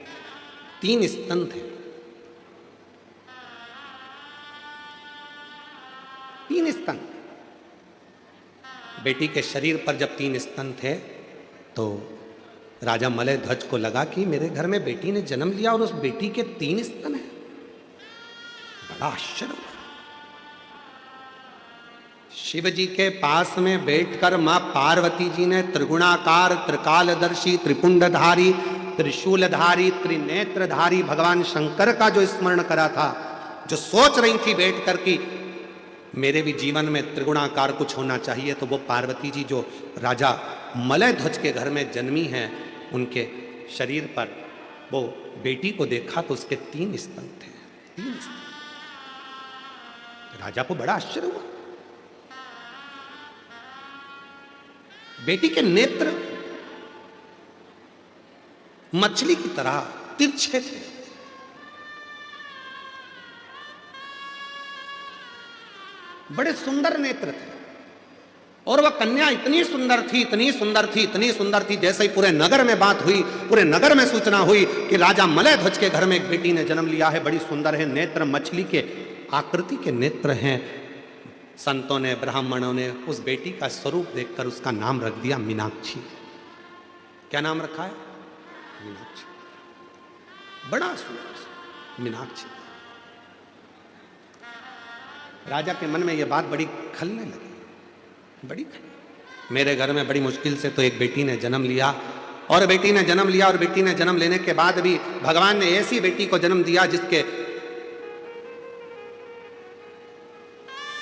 S1: 3 स्तन थे, 3 स्तन। बेटी के शरीर पर जब 3 स्तन थे तो राजा मलय ध्वज को लगा कि मेरे घर में बेटी ने जन्म लिया और उस बेटी के 3 स्तन हैं। बड़ा आश्चर्य हुआ। शिव जी के पास में बैठकर मां पार्वती जी ने त्रिगुणाकार, त्रिकालदर्शी, त्रिपुंडधारी, त्रिशूलधारी, त्रिनेत्रधारी भगवान शंकर का जो स्मरण करा था, जो सोच रही थी बैठकर कि मेरे भी जीवन में त्रिगुणाकार कुछ होना चाहिए, तो वो पार्वती जी जो राजा मलय ध्वज के घर में जन्मी हैं, उनके शरीर पर वो बेटी को देखा तो उसके 3 स्तन थे, 3 स्तन। राजा को बड़ा आश्चर्य हुआ। बेटी के नेत्र मछली की तरह तिरछे थे। बड़े सुंदर नेत्र थे और वह कन्या इतनी सुंदर थी, इतनी सुंदर थी, इतनी सुंदर थी, जैसे ही पूरे नगर में बात हुई, पूरे नगर में सूचना हुई कि राजा मलय ध्वज के घर में एक बेटी ने जन्म लिया है, बड़ी सुंदर है, नेत्र मछली के आकृति के नेत्र हैं। संतों ने, ब्राह्मणों ने उस बेटी का स्वरूप देखकर उसका नाम रख दिया मीनाक्षी। क्या नाम रखा है? मीनाक्षी। बड़ा सुंदर मीनाक्षी। राजा के मन में यह बात बड़ी खलने लगी, बड़ी खलने। मेरे घर में बड़ी मुश्किल से तो एक बेटी ने जन्म लिया और बेटी ने जन्म लिया और बेटी ने जन्म लेने के बाद भी भगवान ने ऐसी बेटी को जन्म दिया जिसके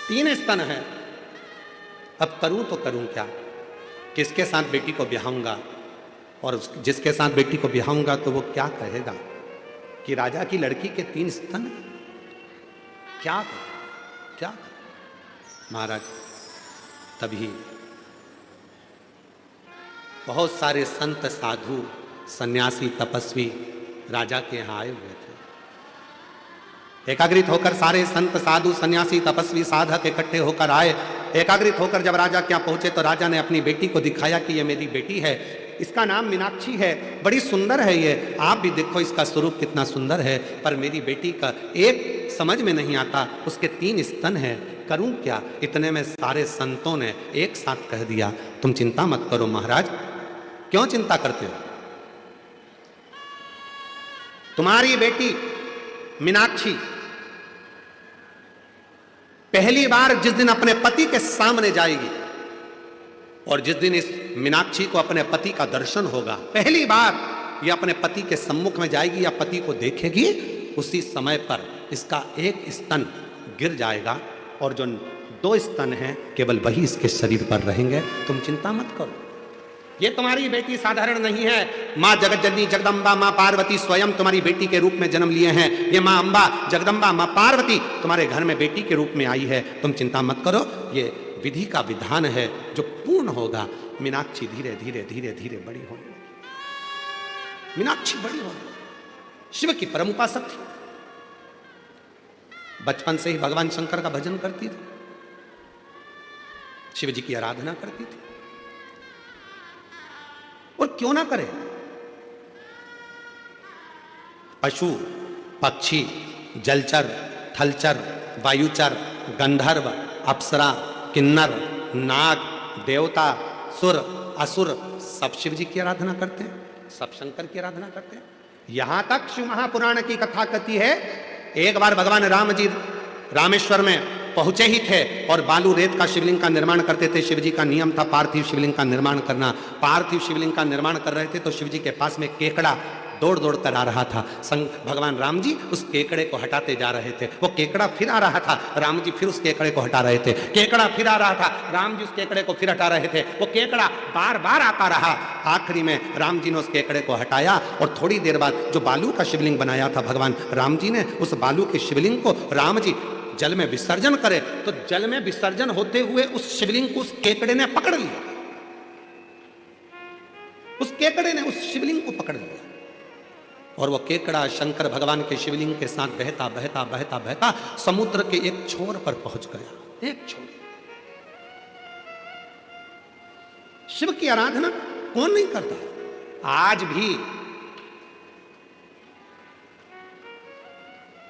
S1: 3 स्तन है। अब करूं तो करूं क्या? किसके साथ बेटी को ब्याहूंगा? और जिसके साथ बेटी को ब्याहूंगा तो वो क्या कहेगा कि राजा की लड़की के 3 स्तन है? क्या क्या महाराज, तभी बहुत सारे संत, साधु, सन्यासी, तपस्वी राजा के यहाँ आए हुए थे। एकाग्रित होकर सारे संत, साधु, सन्यासी, तपस्वी, साधक इकट्ठे होकर आए। एकाग्रित होकर जब राजा के यहाँ पहुंचे तो राजा ने अपनी बेटी को दिखाया कि ये मेरी बेटी है, इसका नाम मीनाक्षी है, बड़ी सुंदर है ये, आप भी देखो इसका स्वरूप कितना सुंदर है, पर मेरी बेटी का एक समझ में नहीं आता, उसके 3 स्तन हैं, करूं क्या? इतने में सारे संतों ने एक साथ कह दिया, तुम चिंता मत करो महाराज। क्यों चिंता करते हो? तुम्हारी बेटी मीनाक्षी पहली बार जिस दिन अपने पति के सामने जाएगी और जिस दिन इस मीनाक्षी को अपने पति का दर्शन होगा, पहली बार ये अपने पति के सम्मुख में जाएगी या पति को देखेगी, उसी समय पर इसका एक स्तन गिर जाएगा और जो 2 स्तन हैं केवल वही इसके शरीर पर रहेंगे। तुम चिंता मत करो, ये तुम्हारी बेटी साधारण नहीं है। माँ जगत जननी जगदम्बा माँ पार्वती स्वयं तुम्हारी बेटी के रूप में जन्म लिए हैं। ये माँ अम्बा जगदम्बा माँ पार्वती तुम्हारे घर में बेटी के रूप में आई है। तुम चिंता मत करो, ये विधि का विधान है जो पूर्ण होगा। मीनाक्षी धीरे धीरे धीरे धीरे बड़ी होने लगी। मीनाक्षी बड़ी होने लगी। शिव की परम उपासक थी, बचपन से ही भगवान शंकर का भजन करती थी, शिव जी की आराधना करती थी। और क्यों ना करे, पशु पक्षी जलचर थलचर वायुचर गंधर्व अप्सरा किन्नर नाग देवता सुर असुर सब शिव जी की आराधना करते हैं, सब शंकर की आराधना करते हैं। यहां तक शिव महापुराण की कथा कहती है, एक बार भगवान राम जी रामेश्वर में पहुंचे ही थे और बालू रेत का शिवलिंग का निर्माण करते थे। शिव जी का नियम था पार्थिव शिवलिंग का निर्माण करना। पार्थिव शिवलिंग का निर्माण कर रहे थे तो शिव जी के पास में केकड़ा दौड़ दौड़ कर आ रहा था। भगवान राम जी उस केकड़े को हटाते जा रहे थे। वो केकड़ा फिर आ रहा था, राम जी फिर उस केकड़े को हटा रहे थे। केकड़ा फिर आ रहा था, राम जी उस केकड़े को फिर हटा रहे थे। वो केकड़ा बार बार आता रहा। आखिरी में राम जी ने उस केकड़े को हटाया और थोड़ी देर बाद जो बालू का शिवलिंग बनाया था भगवान राम जी ने, उस बालू के शिवलिंग को राम जी जल में विसर्जन करे तो जल में विसर्जन होते हुए उस शिवलिंग को उस केकड़े ने पकड़ लिया। उस केकड़े ने उस शिवलिंग को पकड़ लिया और वो केकड़ा शंकर भगवान के शिवलिंग के साथ बहता बहता बहता बहता समुद्र के एक छोर पर पहुंच गया। एक छोर। शिव की आराधना कौन नहीं करता? आज भी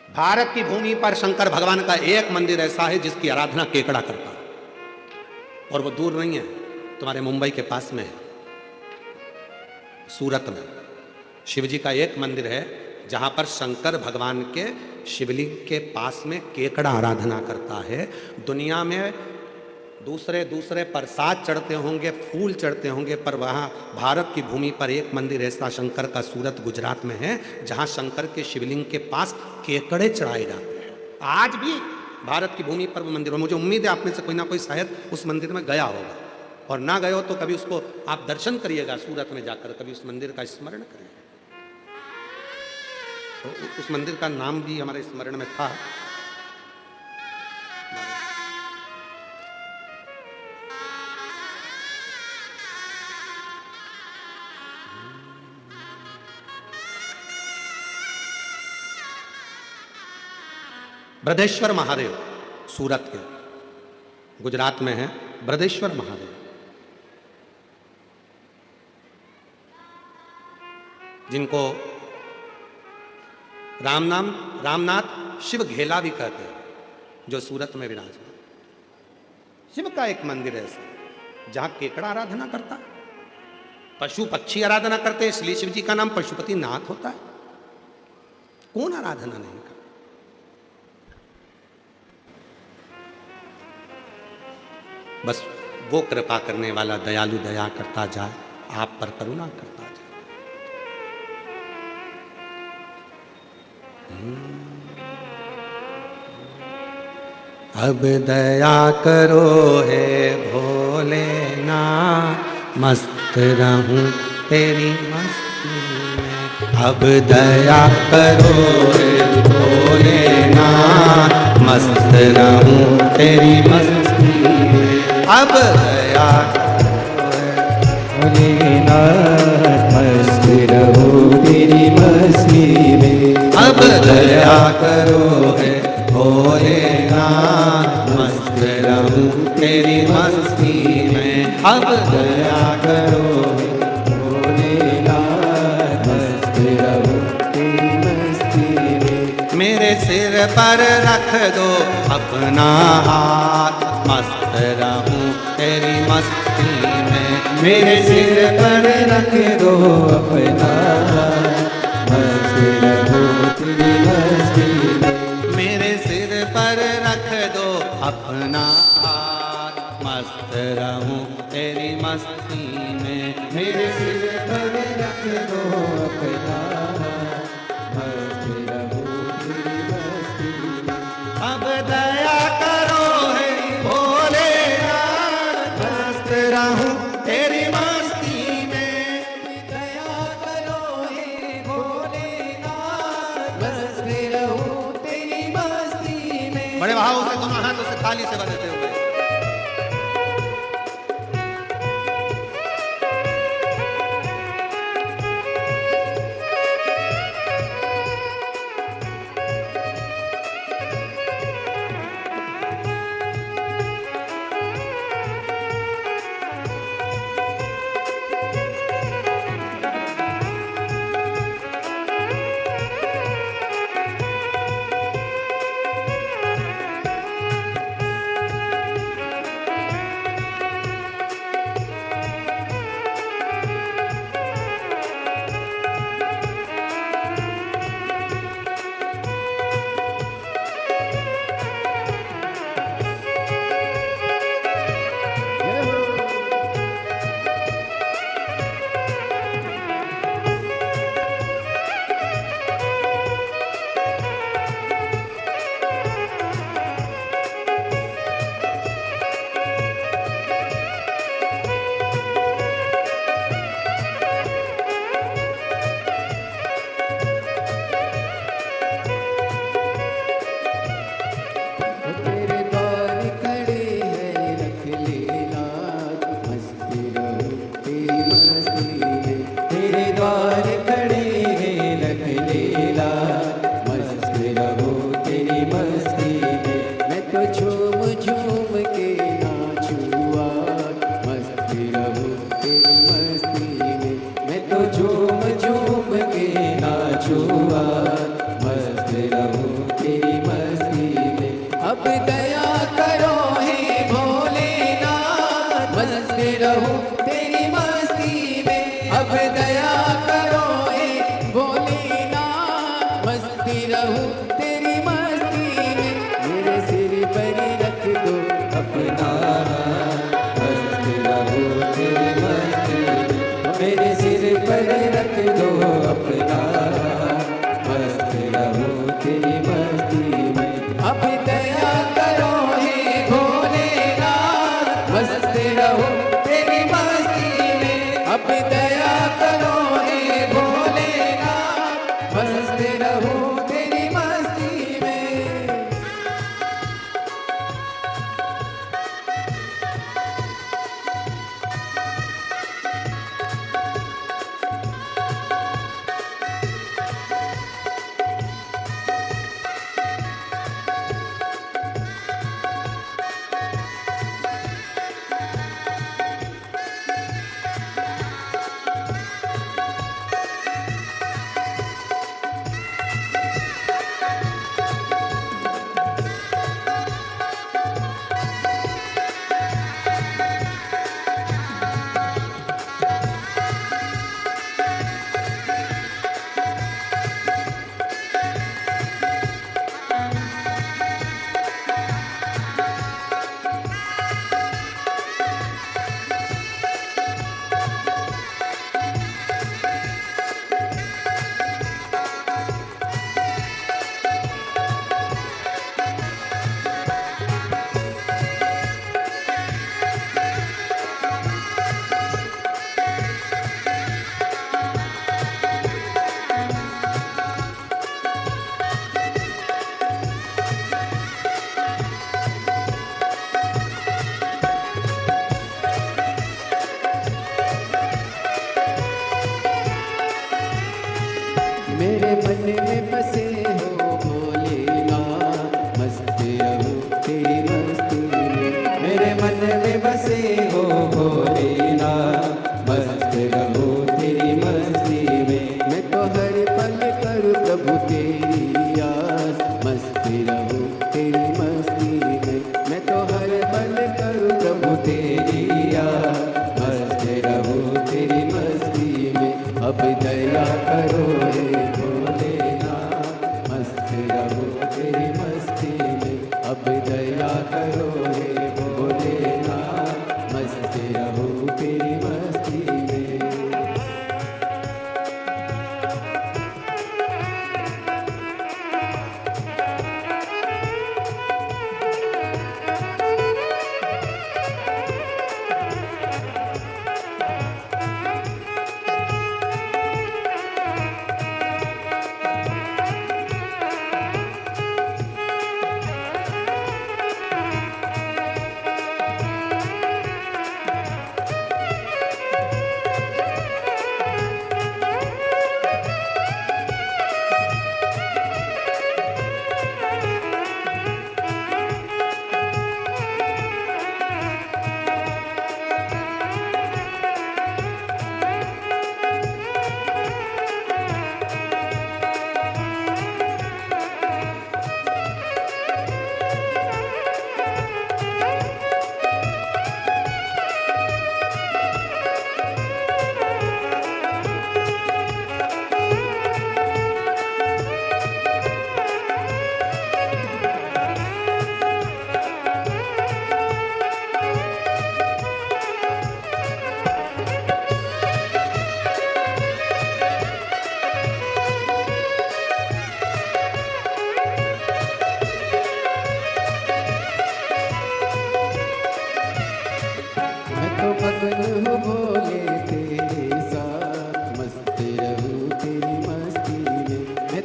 S1: भारत की भूमि पर शंकर भगवान का एक मंदिर ऐसा है जिसकी आराधना केकड़ा करता है और वो दूर नहीं है, तुम्हारे मुंबई के पास में है, सूरत में शिव जी का एक मंदिर है जहां पर शंकर भगवान के शिवलिंग के पास में केकड़ा आराधना करता है। दुनिया में दूसरे दूसरे प्रसाद चढ़ते होंगे, फूल चढ़ते होंगे, पर वहाँ भारत की भूमि पर एक मंदिर ऐसा शंकर का सूरत गुजरात में है जहाँ शंकर के शिवलिंग के पास केकड़े चढ़ाए जाते हैं। आज भी भारत की भूमि पर वो मंदिर है। मुझे उम्मीद है आप में से कोई ना कोई शायद उस मंदिर में गया होगा, और ना गए हो तो कभी उसको आप दर्शन करिएगा सूरत में जाकर, कभी उस मंदिर का स्मरण करिएगा। तो उस मंदिर का नाम भी हमारे स्मरण में था, ब्रजेश्वर महादेव। सूरत के गुजरात में है ब्रजेश्वर महादेव, जिनको रामनाथ शिव घेला भी कहते हैं, जो सूरत में विराजमान। शिव का एक मंदिर है ऐसा जहां केकड़ा आराधना करता है, पशु पक्षी आराधना करते हैं, इसलिए शिव जी का नाम पशुपति नाथ होता है। कौन आराधना नहीं करता? बस वो कृपा करने वाला दयालु दया करता जाए, आप पर करुणा करता जाए। अब दया करो हे भोलेनाथ, मस्त रहूं तेरी मस्ती में। अब दया करो हे भोलेनाथ, मस्त रहूं तेरी मस्ती में। अब दया भोलेनाथ, मस्त रहूं तेरी मस्ती में। अब दया करो हे भोलेनाथ, मस्त रहूं तेरी मस्ती में। अब दया करो हे भोलेनाथ, मस्त रहूं तेरी मस्ती में। मेरे सिर पर रख दो अपना हाथ, मस्त रहूं तेरी मस्ती में। मेरे सिर पर रख दो अपना हाथ, मस्त रहूं तेरी मस्ती में। मेरे सिर पर रख दो अपना हाथ, मस्त रहूं तेरी मस्ती में। मेरे सिर पर रख दो अपना हाथ, मस्त रहूं बड़े भाव से दोनों हाथों से थाली से बजाते हुए
S2: अब दया करो रे भोलेनाथ, मस्त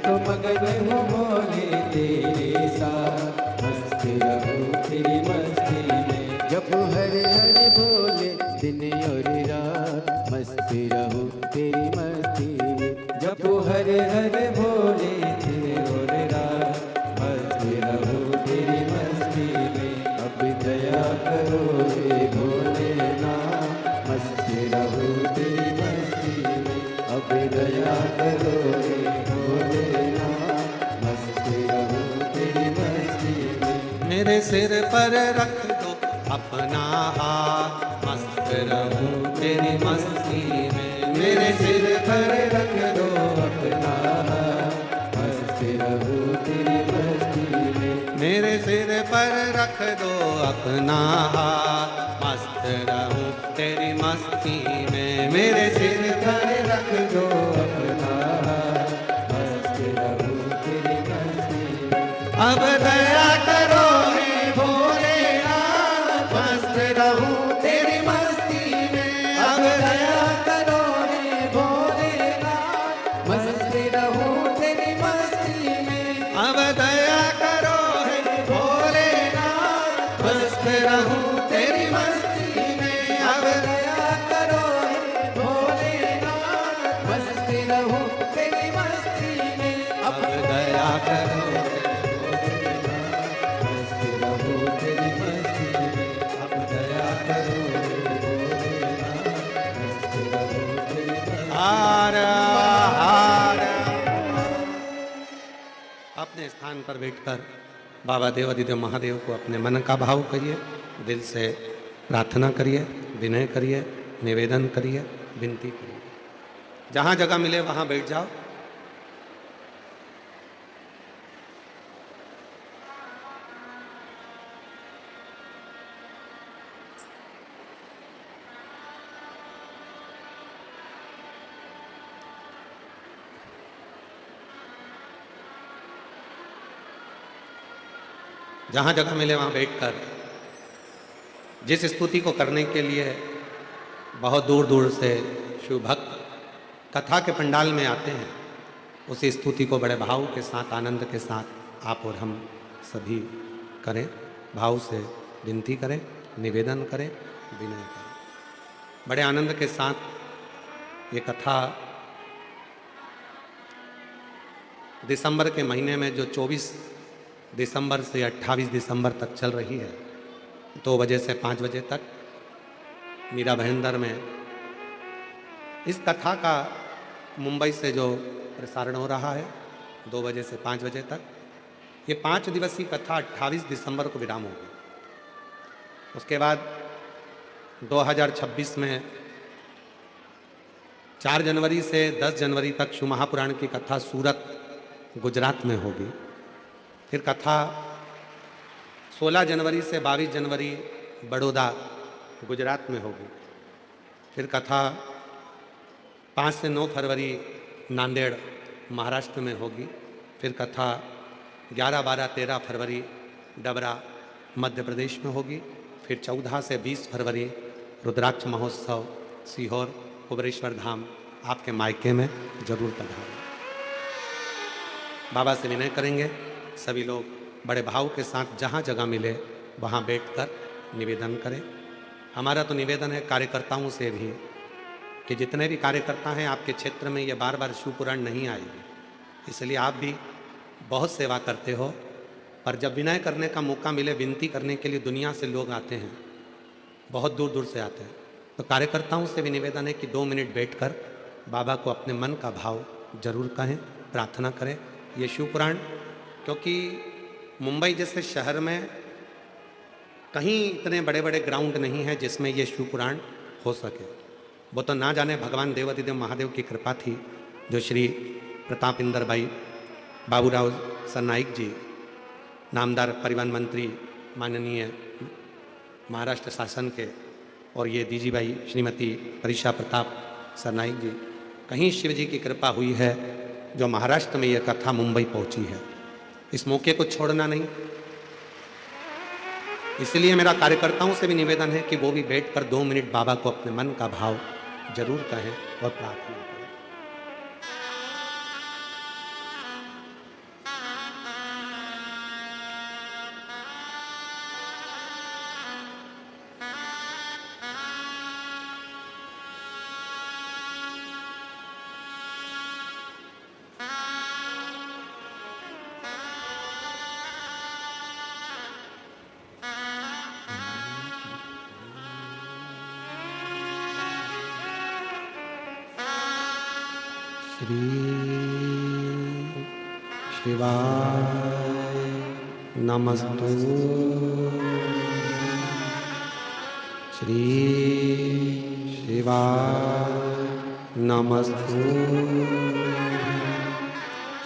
S2: तो मगन हूँ भोले तेरे साथ, मस्त रहूं तेरी मस्ती में। जपो हरे हरे भोले दिन और रात, मस्त रहूं तेरी मस्ती में। जपो हरे हरे भोले दिन और रात, मस्त रहूं तेरी मस्ती में। अब दया करो रे भोलेनाथ, मस्त रहूं तेरी मस्ती में। अब दया करो रे भोलेनाथ, मस्त रहूं तेरी मस्ती में।
S1: मेरे सिर पर रख दो अपना हाथ, मस्त रहूं तेरी मस्ती में। मेरे सिर पर रख दो
S2: अपना हाथ, मस्त रहूं तेरी मस्ती में।
S1: मेरे सिर पर रख दो अपना हाथ, मस्त रहूं तेरी मस्ती में। मेरे सिर पर रख दो
S2: अपना हाथ, मस्त रहूं तेरी मस्ती में।
S1: अब दया करो हे भोलेनाथ, मस्त रहूं तेरी मस्ती में। अब दया
S2: करो रे भोलेनाथ, मस्त रहूं तेरी मस्ती में।
S1: अब दया करो हे भोलेनाथ, मस्त रहूं तेरी मस्ती में। अब
S2: दया करो हे भोलेनाथ, मस्त रहूं तेरी मस्ती में।
S1: अब दया करो
S2: मस्त रहूं तेरी मस्ती में। अब दया करो रे भोलेनाथ, मस्त रहूं तेरी मस्ती में।
S1: हार हार। अपने स्थान पर बैठकर बाबा देवाधिदेव महादेव को अपने मन का भाव करिए, दिल से प्रार्थना करिए, विनय करिए, निवेदन करिए, विनती करिए। जहाँ जगह मिले वहाँ बैठ जाओ। जहाँ जगह मिले वहाँ बैठकर जिस स्तुति को करने के लिए बहुत दूर दूर से शिव भक्त कथा के पंडाल में आते हैं, उसी स्तुति को बड़े भाव के साथ, आनंद के साथ आप और हम सभी करें, भाव से विनती करें, निवेदन करें, विनय करें। बड़े आनंद के साथ ये कथा दिसंबर के महीने में जो 24 दिसंबर से 28 दिसंबर तक चल रही है, 2 बजे से 5 बजे तक मीरा भाईंदर में इस कथा का मुंबई से जो प्रसारण हो रहा है 2 बजे से 5 बजे तक, ये 5 दिवसीय कथा 28 दिसंबर को विराम होगी। उसके बाद 2026 में 4 जनवरी से 10 जनवरी तक शिव महापुराण की कथा सूरत गुजरात में होगी। फिर कथा 16 जनवरी से 22 जनवरी बड़ौदा गुजरात में होगी। फिर कथा 5 से 9 फरवरी नांदेड़ महाराष्ट्र में होगी। फिर कथा 11, 12, 13 फरवरी डबरा मध्य प्रदेश में होगी। फिर 14 से 20 फरवरी रुद्राक्ष महोत्सव सीहोर कुबरेश्वर धाम आपके मायके में जरूर पधारें। बाबा से विनय करेंगे सभी लोग बड़े भाव के साथ जहाँ जगह मिले वहाँ बैठकर निवेदन करें। हमारा तो निवेदन है कार्यकर्ताओं से भी कि जितने भी कार्यकर्ता हैं आपके क्षेत्र में ये बार बार शिव पुराण नहीं आएगी, इसलिए आप भी बहुत सेवा करते हो, पर जब विनय करने का मौका मिले, विनती करने के लिए दुनिया से लोग आते हैं, बहुत दूर दूर से आते हैं, तो कार्यकर्ताओं से भी निवेदन है कि 2 मिनट बैठकर बाबा को अपने मन का भाव जरूर कहें, प्रार्थना करें। ये शिव पुराण, क्योंकि मुंबई जैसे शहर में कहीं इतने बड़े बड़े ग्राउंड नहीं है जिसमें ये शिव पुराण हो सके। वो तो ना जाने भगवान देवाधिदेव महादेव की कृपा थी, जो श्री प्रताप इंदर भाई बाबूराव सरनाइक जी, नामदार परिवहन मंत्री माननीय महाराष्ट्र शासन के, और ये दीजी भाई श्रीमती परिषा प्रताप सरनाइक जी, कहीं शिव जी की कृपा हुई है जो महाराष्ट्र में यह कथा मुंबई पहुंची है। इस मौके को छोड़ना नहीं, इसलिए मेरा कार्यकर्ताओं से भी निवेदन है कि वो भी बैठकर 2 मिनट बाबा को अपने मन का भाव जरूर कहें और प्रार्थना करें। श्री शिवाय नमस्तु। श्री शिवाय नमस्तु।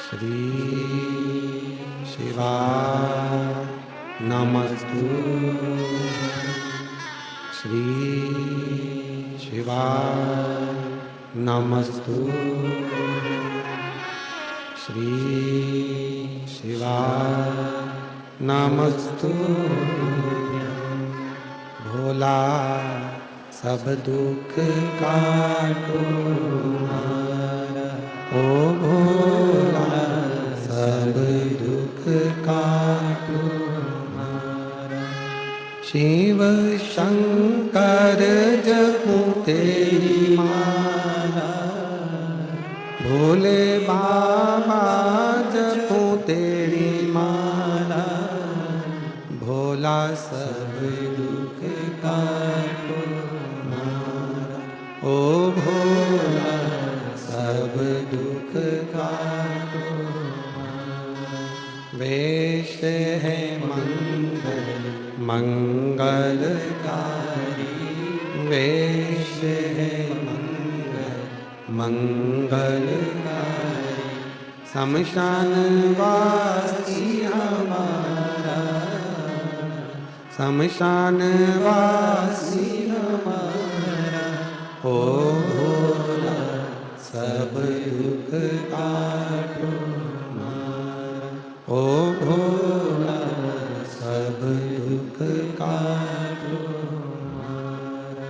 S1: श्री शिवाय नमस्तु। श्री शिवाय नमस्तु। श्री शिवाय नमस्तु। भोला सब दुख काटो हमारा, ओ भोला सब दुख काटो हमारा। शिव शंकर जपू तेरी माला, भोले बाबा जपू तेरी माला। भोला सब दुख काटो हमारा, ओ भोला सब दुख काटो हमारा। वेश है मंगल मंगलकारी, वेश है मंगल मंगलकारी। शमशान वासी हमारा, शमशान वासी हमारा। ओ भोला सब दुख काटो हमारा, ओ भोला सब दुख काटो हमारा।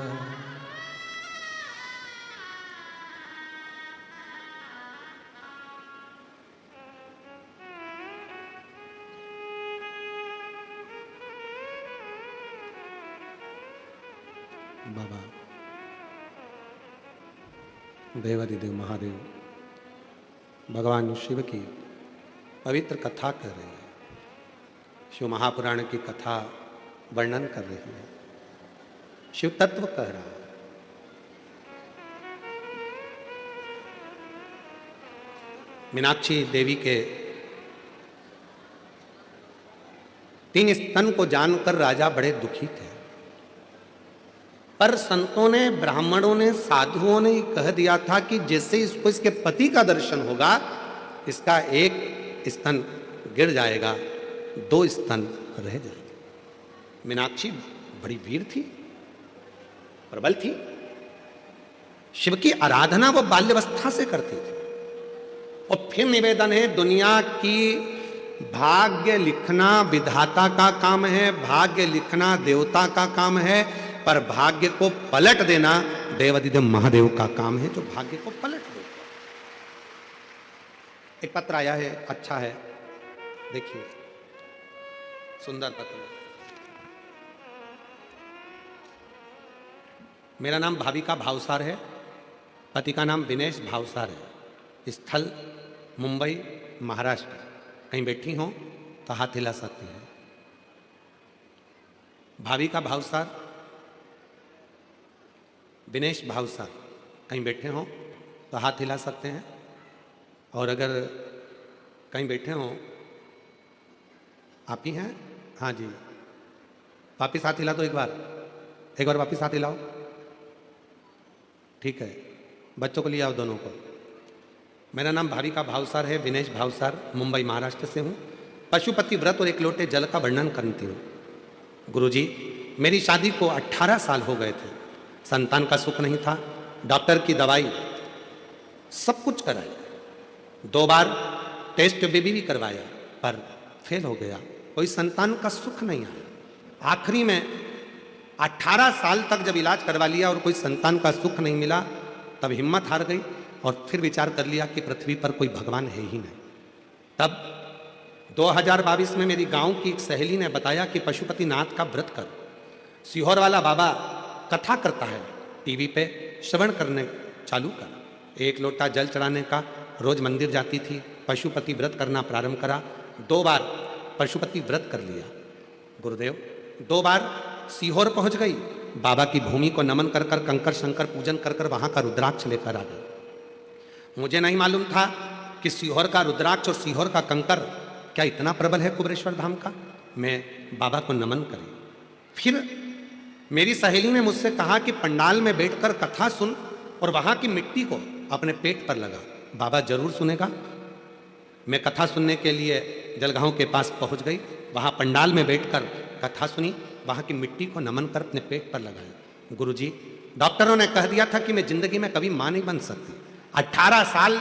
S1: बाबा देवाधिदेव महादेव भगवान शिव की पवित्र कथा कर रहे हैं। शिव महापुराण की कथा वर्णन कर रही है, शिव तत्व कह रहा है। मीनाक्षी देवी के 3 स्तन को जानकर राजा बड़े दुखी थे, पर संतों ने, ब्राह्मणों ने, साधुओं ने कह दिया था कि जैसे इसको इसके पति का दर्शन होगा, इसका एक स्तन गिर जाएगा, 2 स्तन रह जाएंगे। मीनाक्षी बड़ी वीर थी, प्रबल थी। शिव की आराधना वो बाल्यावस्था से करती थी। और फिर निवेदन है, दुनिया की भाग्य लिखना विधाता का काम है, भाग्य लिखना देवता का काम है, पर भाग्य को पलट देना देवाधिदेव महादेव का काम है, जो भाग्य को पलट देता। एक पत्र आया है, अच्छा है, देखिए, सुंदर पत्र। मेरा नाम भाविका भावसार है, पति का नाम विनेश भावसार है। स्थल मुंबई महाराष्ट्र। कहीं बैठी हो तो हाथ हिला सकती हैं। भाविका भावसार, विनेश भावसार, कहीं बैठे हो तो हाथ हिला सकते हैं। और अगर कहीं बैठे हो, आप ही हैं? हाँ जी, वापिस हाथ हिला दो एक बार वापिस हाथ हिलाओ। ठीक है, बच्चों को ले आओ, दोनों को। मेरा नाम भाविका भावसार है, विनेश भावसार, मुंबई महाराष्ट्र से हूँ। पशुपति व्रत और 1 लोटे जल का वर्णन करती हूँ। गुरुजी, मेरी शादी को 18 साल हो गए थे, संतान का सुख नहीं था, डॉक्टर की दवाई सब कुछ कराई, 2 बार टेस्ट बेबी भी करवाया, पर फेल हो गया, कोई संतान का सुख नहीं आया। आखिरी में 18 साल तक जब इलाज करवा लिया और कोई संतान का सुख नहीं मिला, तब हिम्मत हार गई और फिर विचार कर लिया कि पृथ्वी पर कोई भगवान है ही नहीं। तब 2022 में मेरी गांव की एक सहेली ने बताया कि पशुपतिनाथ का व्रत कर, सीहोर वाला बाबा कथा करता है, टीवी पे श्रवण करने चालू कर। 1 लोटा जल चढ़ाने का, रोज मंदिर जाती थी, पशुपति व्रत करना प्रारंभ करा, 2 बार पशुपति व्रत कर लिया। गुरुदेव 2 बार सीहोर पहुंच गई, बाबा की भूमि को नमन कर कर, कंकर शंकर पूजन कर कर वहां का रुद्राक्ष लेकर आ गई। मुझे नहीं मालूम था कि सीहोर का रुद्राक्ष और सीहोर का कंकर क्या इतना प्रबल है कुबेरेश्वर धाम का। मैं बाबा को नमन करी। फिर मेरी सहेली ने मुझसे कहा कि पंडाल में बैठकर कथा सुन और वहां की मिट्टी को अपने पेट पर लगा, बाबा जरूर सुनेगा। मैं कथा सुनने के लिए जलगांव के पास पहुंच गई। वहां पंडाल में बैठकर कथा सुनी, वहां की मिट्टी को नमन कर अपने पेट पर लगाया। गुरुजी, डॉक्टरों ने कह दिया था कि मैं जिंदगी में कभी मां नहीं बन सकती। 18 साल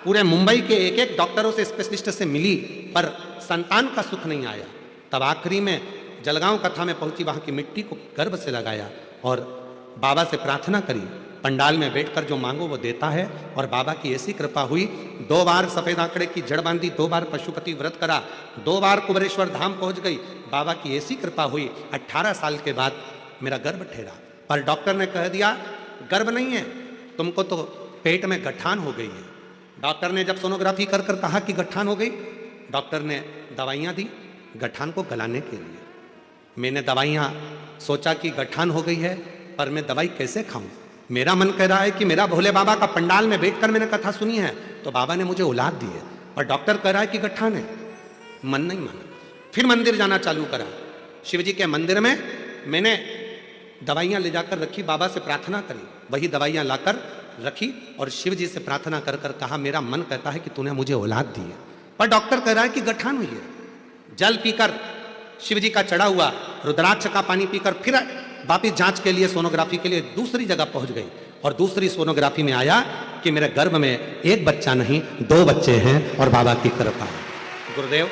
S1: पूरे मुंबई के एक एक डॉक्टरों से, स्पेशलिस्ट से मिली, पर संतान का सुख नहीं आया। तब आखिरी में जलगांव कथा में पहुंची, वहां की मिट्टी को गर्भ से लगाया और बाबा से प्रार्थना करी। पंडाल में बैठकर जो मांगो वो देता है। और बाबा की ऐसी कृपा हुई, 2 बार सफेद आंकड़े की जड़ बांधी, 2 बार पशुपति व्रत करा, 2 बार कुबेरेश्वर धाम पहुंच गई। बाबा की ऐसी कृपा हुई, 18 साल के बाद मेरा गर्भ ठहरा। पर डॉक्टर ने कह दिया गर्भ नहीं है, तुमको तो पेट में गठान हो गई है। डॉक्टर ने जब सोनोग्राफी कर कर कहा कि गठान हो गई, डॉक्टर ने दवाइयां दी गठान को गलाने के लिए। मैंने दवाइयां सोचा कि गठान हो गई है, पर मैं दवाई कैसे खाऊं। मेरा मन कह रहा है कि मेरा भोले बाबा का पंडाल में बैठकर मैंने कथा सुनी है तो बाबा ने मुझे औलाद दी है, और डॉक्टर कह रहा है कि गठान है। मन नहीं माना। फिर मंदिर जाना चालू करा। शिव जी के मंदिर में मैंने दवाइयां ले जाकर रखी, बाबा से प्रार्थना करी, वही दवाइयां लाकर रखी और शिव जी से प्रार्थना कर कर कहा मेरा मन कहता है कि तूने मुझे औलाद दी है, पर डॉक्टर कह रहा है कि गठान हुई है। जल पीकर शिव जी का चढ़ा हुआ रुद्राक्ष का पानी पीकर फिर वापिस जांच के लिए, सोनोग्राफी के लिए दूसरी जगह पहुंच गई। और दूसरी सोनोग्राफी में आया कि मेरे गर्भ में एक बच्चा नहीं 2 बच्चे हैं और बाबा की कृपा है। गुरुदेव,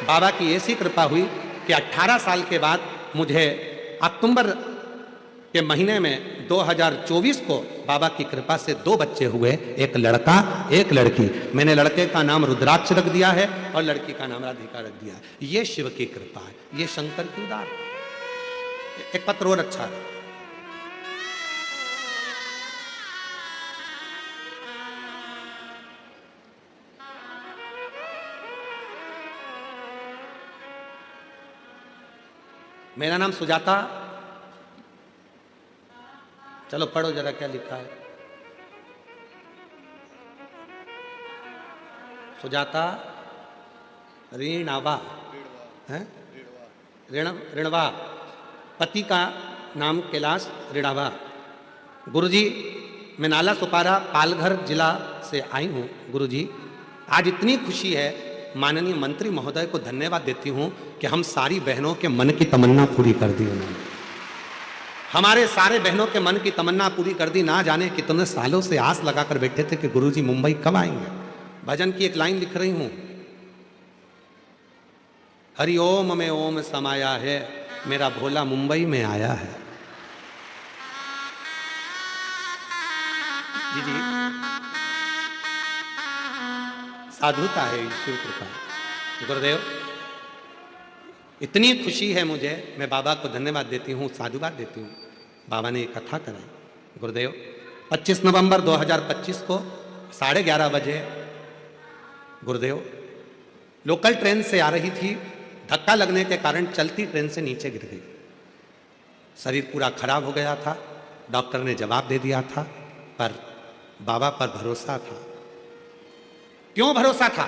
S1: बाबा की ऐसी कृपा हुई कि 18 साल के बाद मुझे अक्टूबर के महीने में 2024 को बाबा की कृपा से 2 बच्चे हुए, एक लड़का एक लड़की। मैंने लड़के का नाम रुद्राक्ष रख दिया है और लड़की का नाम राधिका रख दिया है। ये शिव की कृपा है, ये शंकर की उदार। एक पत्र और अच्छा है। मेरा नाम सुजाता, चलो पढ़ो जरा क्या लिखा है। सुजाता ऋणवा है, ऋणवा, पति का नाम कैलाश ऋणवा। गुरुजी, मैं नाला सुपारा पालघर जिला से आई हूँ। गुरुजी, आज इतनी खुशी है, माननीय मंत्री महोदय को धन्यवाद देती हूँ कि हम सारी बहनों के मन की तमन्ना पूरी कर दी उन्होंने। हमारे सारे बहनों के मन की तमन्ना पूरी कर दी। ना जाने कितने सालों से आस लगाकर बैठे थे कि गुरुजी मुंबई कब आएंगे। भजन की एक लाइन लिख रही हूं, हरि ओम में ओम समाया है, मेरा भोला मुंबई में आया है। जी जी, साधुता है ईश्वर कृपा। गुरुदेव, इतनी खुशी है मुझे, मैं बाबा को धन्यवाद देती हूँ, साधुवाद देती हूँ। बाबा ने एक कथा कराई। गुरुदेव, 25 नवंबर 2025 को 11:30 बजे गुरुदेव लोकल ट्रेन से आ रही थी, धक्का लगने के कारण चलती ट्रेन से नीचे गिर गई। शरीर पूरा खराब हो गया था। डॉक्टर ने जवाब दे दिया था, पर बाबा पर भरोसा था। क्यों भरोसा था?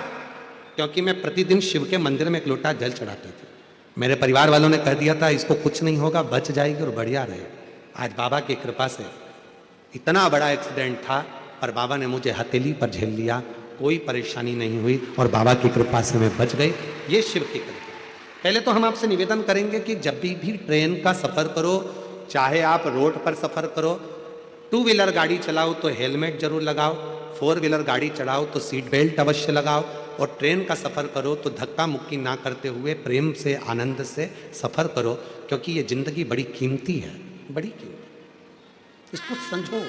S1: क्योंकि मैं प्रतिदिन शिव के मंदिर में 1 लोटा जल चढ़ाती थी। मेरे परिवार वालों ने कह दिया था इसको कुछ नहीं होगा, बच जाएगी और बढ़िया रहे। आज बाबा की कृपा से इतना बड़ा एक्सीडेंट था, पर बाबा ने मुझे हथेली पर झेल लिया, कोई परेशानी नहीं हुई और बाबा की कृपा से मैं बच गई। ये शिव की कृपा। पहले तो हम आपसे निवेदन करेंगे कि जब भी ट्रेन का सफ़र करो, चाहे आप रोड पर सफ़र करो, 2 व्हीलर गाड़ी चलाओ तो हेलमेट जरूर लगाओ, 4 व्हीलर गाड़ी चलाओ तो सीट बेल्ट अवश्य लगाओ, और ट्रेन का सफ़र करो तो धक्का मुक्की ना करते हुए प्रेम से, आनंद से सफ़र करो, क्योंकि ये ज़िंदगी बड़ी कीमती है, बड़ी कीमती। इसको समझो।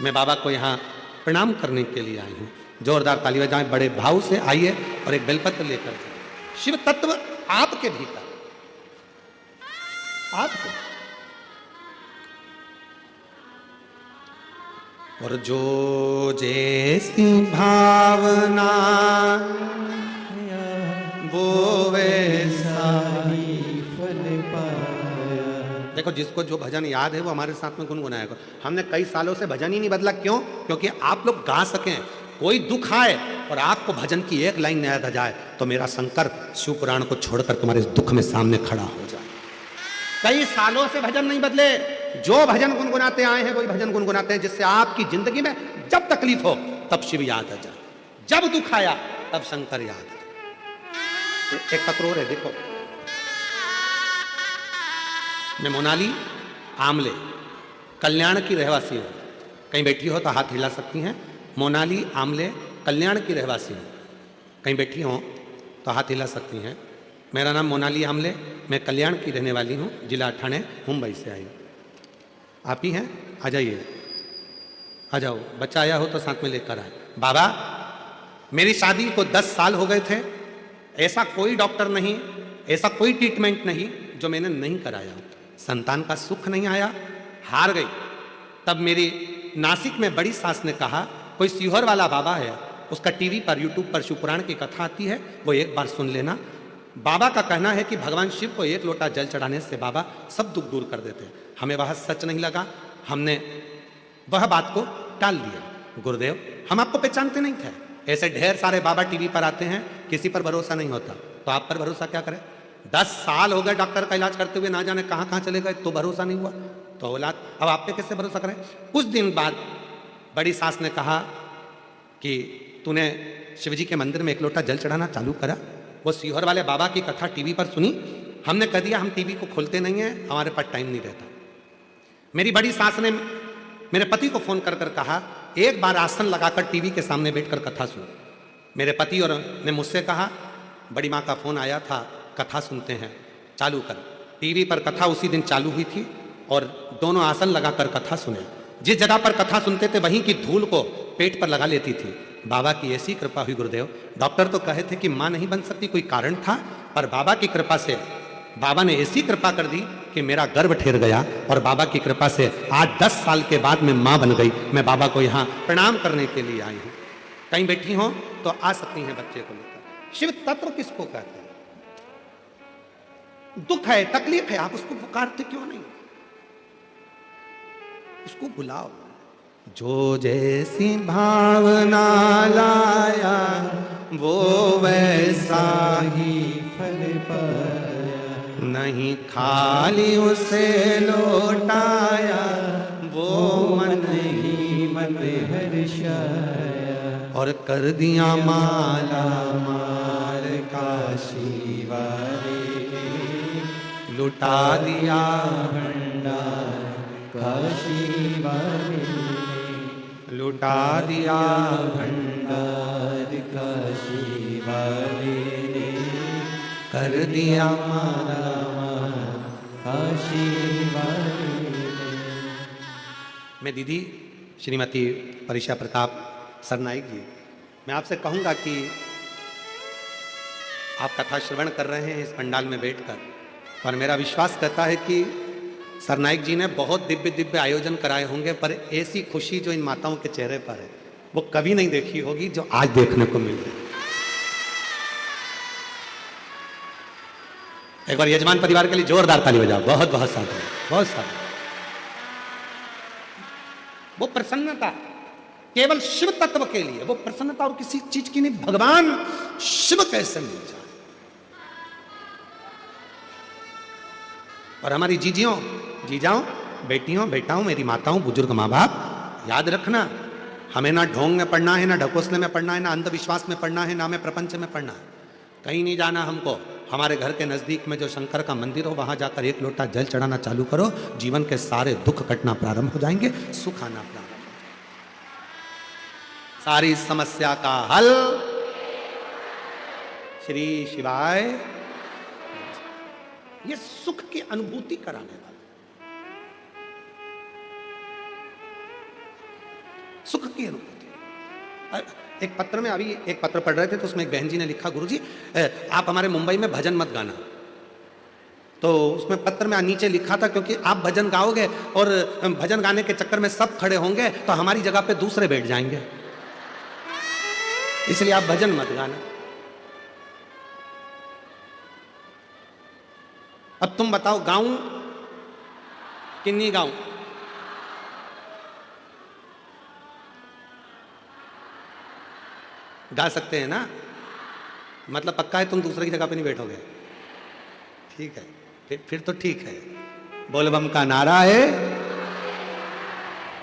S1: मैं बाबा को यहाँ प्रणाम करने के लिए आई हूँ। जोरदार ताली बजाएं, बड़े भाव से आइए और एक बेलपत्र लेकर जाइए। शिव तत्व आपके भीतर, आपको। और जो जैसी भावना वो वैसा
S2: ही फल पाया।
S1: देखो देखो जिसको जो भजन याद है वो हमारे साथ में गुनगुनाएगा। हमने कई सालों से भजन ही नहीं बदला, क्यों? क्योंकि आप लोग गा सकें। कोई दुख आए और आपको भजन की एक लाइन याद आ जाए तो मेरा शंकर शिव पुराण को छोड़कर तुम्हारे दुख में सामने खड़ा हो जाए। कई सालों से भजन नहीं बदले, जो भजन गुनगुनाते आए हैं वही भजन गुनगुनाते हैं, जिससे आपकी जिंदगी में जब तकलीफ हो तब शिव याद आ जाए, जब दुख आया तब शंकर याद आ जाए। एक तकरोर है, देखो। मैं मोनाली आमले कल्याण की रहवासी हूं, कहीं बैठी हो तो हाथ हिला सकती हैं। मोनाली आमले कल्याण की रहवासी हूं, कहीं बैठी हो तो हाथ हिला सकती हैं। मेरा नाम मोनाली आमले, मैं कल्याण की रहने वाली हूं, जिला ठाणे, मुंबई से आई हूं। आप ही हैं? आ जाइए, आ जाओ। बच्चा आया हो तो साथ में लेकर आए। बाबा, मेरी शादी को 10 साल हो गए थे, ऐसा कोई डॉक्टर नहीं, ऐसा कोई ट्रीटमेंट नहीं जो मैंने नहीं कराया। संतान का सुख नहीं आया, हार गई। तब मेरी नासिक में बड़ी सास ने कहा, कोई सीहोर वाला बाबा है, उसका टीवी पर यूट्यूब पर शिवपुराण की कथा आती है, वो एक बार सुन लेना। बाबा का कहना है कि भगवान शिव को एक लोटा जल चढ़ाने से बाबा सब दुख दूर कर देते हैं। हमें वह सच नहीं लगा, हमने वह बात को टाल दिया। गुरुदेव, हम आपको पहचानते नहीं थे, ऐसे ढेर सारे बाबा टीवी पर आते हैं, किसी पर भरोसा नहीं होता, तो आप पर भरोसा क्या करें? 10 साल हो गए डॉक्टर का इलाज करते हुए, ना जाने कहां कहां चले गए, तो भरोसा नहीं हुआ। तो औलाद, अब आप पे कैसे भरोसा करें? कुछ दिन बाद बड़ी सास ने कहा कि तूने शिवजी के मंदिर में एक लोटा जल चढ़ाना चालू करा। वो सीहोर वाले बाबा की कथा टीवी पर सुनी, हमने कह दिया हम टीवी को खोलते नहीं है, हमारे पास टाइम नहीं रहता। मेरी बड़ी सास ने मेरे पति को फोन कर कर कहा, एक बार आसन लगाकर टीवी के सामने बैठकर कथा सुन। मेरे पति और ने मुझसे कहा, बड़ी माँ का फोन आया था, कथा सुनते हैं, चालू कर। टीवी पर कथा उसी दिन चालू हुई थी और दोनों आसन लगाकर कथा सुने। जिस जगह पर कथा सुनते थे वहीं की धूल को पेट पर लगा लेती थी। बाबा की ऐसी कृपा हुई गुरुदेव, डॉक्टर तो कहे थे कि मां नहीं बन सकती, कोई कारण था, पर बाबा की कृपा से बाबा ने ऐसी कृपा कर दी कि मेरा गर्भ ठहर गया और बाबा की कृपा से आज 10 साल के बाद मैं मां बन गई। मैं बाबा को यहाँ प्रणाम करने के लिए आई हूँ। कहीं बैठी हो तो आ सकती हैं बच्चे को लेकर। शिव तत्व किसको कहते हैं? दुख है, तकलीफ है, आप उसको पुकारते क्यों नहीं? उसको बुलाओ। जो जैसी भावना लाया वो वैसा ही
S2: फल पाया,
S1: नहीं खाली उसे लौटाया वो मन
S2: ही मन हर्षाया,
S1: और कर दिया माला
S2: माल काशी वाले,
S1: लुटा दिया
S2: भंडार काशी वाले,
S1: लुटा दिया
S2: भंडार काशी वाले,
S1: कर दिया
S2: माला माल काशी वाले।
S1: मैं दीदी श्रीमती परिषा प्रताप सरनाईक जी, मैं आपसे कहूंगा कि आप कथा श्रवण कर रहे हैं इस पंडाल में बैठकर, और मेरा विश्वास कहता है कि सरनाईक जी ने बहुत दिव्य दिव्य आयोजन कराए होंगे, पर ऐसी खुशी जो इन माताओं के चेहरे पर है वो कभी नहीं देखी होगी जो आज देखने को मिल रही है। एक बार यजमान परिवार के लिए जोरदार ताली बजाओ। बहुत बहुत साधु, बहुत साधु। वो प्रसन्नता केवल शिव तत्व के लिए, वो प्रसन्नता और किसी चीज की नहीं, भगवान शिव कैसे मिल जाए। और हमारी जीजियों, जीजाओं, बेटियों, बेटाओं, मेरी माताओं, बुजुर्ग माँ बाप, याद रखना, हमें ना ढोंग में पढ़ना है, ना ढकोसले में पढ़ना है, ना अंधविश्वास में पढ़ना है, ना हमें प्रपंच में पढ़ना है। कहीं नहीं जाना हमको। हमारे घर के नजदीक में जो शंकर का मंदिर हो वहां जाकर एक लोटा जल चढ़ाना चालू करो, जीवन के सारे दुख कटना प्रारंभ हो जाएंगे, सुख आना प्रारंभ हो जाएगा। सारी समस्या का हल श्री शिवाय, ये सुख की अनुभूति कराने वाला, सुख की अनुभूति। एक पत्र में, अभी एक पत्र पढ़ रहे थे तो उसमें एक बहन जी ने लिखा, गुरुजी आप हमारे मुंबई में भजन मत गाना। तो उसमें पत्र में नीचे लिखा था, क्योंकि आप भजन गाओगे और भजन गाने के चक्कर में सब खड़े होंगे तो हमारी जगह पे दूसरे बैठ जाएंगे, इसलिए आप भजन मत गाना। अब तुम बताओ, गाऊं किन्नी गाऊं? गा सकते हैं ना? मतलब पक्का है तुम दूसरे की जगह पे नहीं बैठोगे? ठीक है, फिर तो ठीक है। बोलबम का नारा है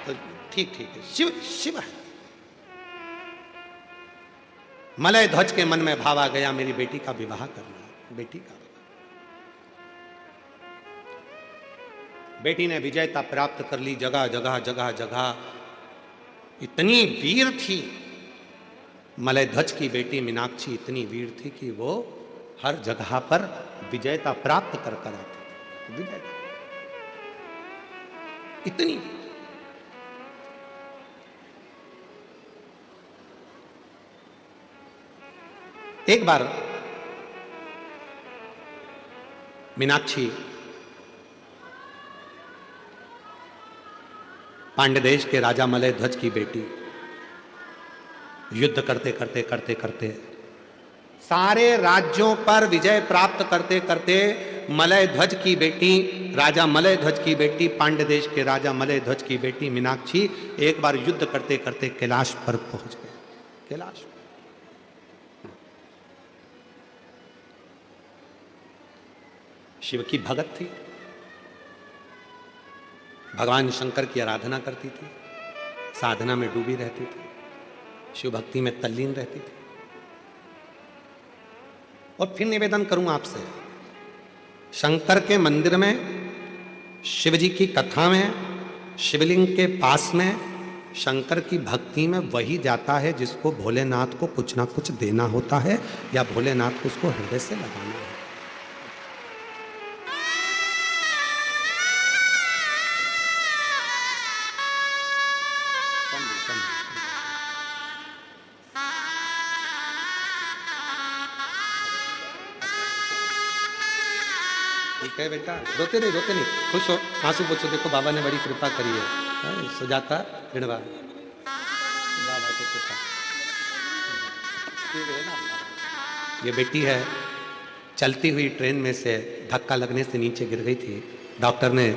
S1: तो ठीक है। शिव शिव है। मलय ध्वज के मन में भाव आ गया, मेरी बेटी का विवाह करना। बेटी का बेटी ने विजयता प्राप्त कर ली। जगह जगह जगह जगह इतनी वीर थी मलय ध्वज की बेटी मीनाक्षी, इतनी वीर थी कि वो हर जगह पर विजयता प्राप्त कर कर आती थी। विजयता इतनी वीर। एक बार मीनाक्षी पांड्य देश के राजा मलय ध्वज की बेटी युद्ध करते करते करते करते सारे राज्यों पर विजय प्राप्त करते करते मलय ध्वज की बेटी, राजा मलय ध्वज की बेटी, पांड्य देश के राजा मलय ध्वज की बेटी मीनाक्षी एक बार युद्ध करते करते कैलाश पर पहुंच गए। कैलाश शिव की भगत थी, भगवान शंकर की आराधना करती थी, साधना में डूबी रहती थी, शिव भक्ति में तल्लीन रहती थी। और फिर निवेदन करूं आपसे, शंकर के मंदिर में, शिव जी की कथा में, शिवलिंग के पास में, शंकर की भक्ति में वही जाता है जिसको भोलेनाथ को कुछ ना कुछ देना होता है या भोलेनाथ को उसको हृदय से लगाना है। ठीक है बेटा, रोते नहीं, खुश हो, आंसू पोछो। देखो बाबा ने बड़ी कृपा करी है। सुजाता ऋणवा बाबा की कृपा। ये बेटी है, चलती हुई ट्रेन में से धक्का लगने से नीचे गिर गई थी। डॉक्टर ने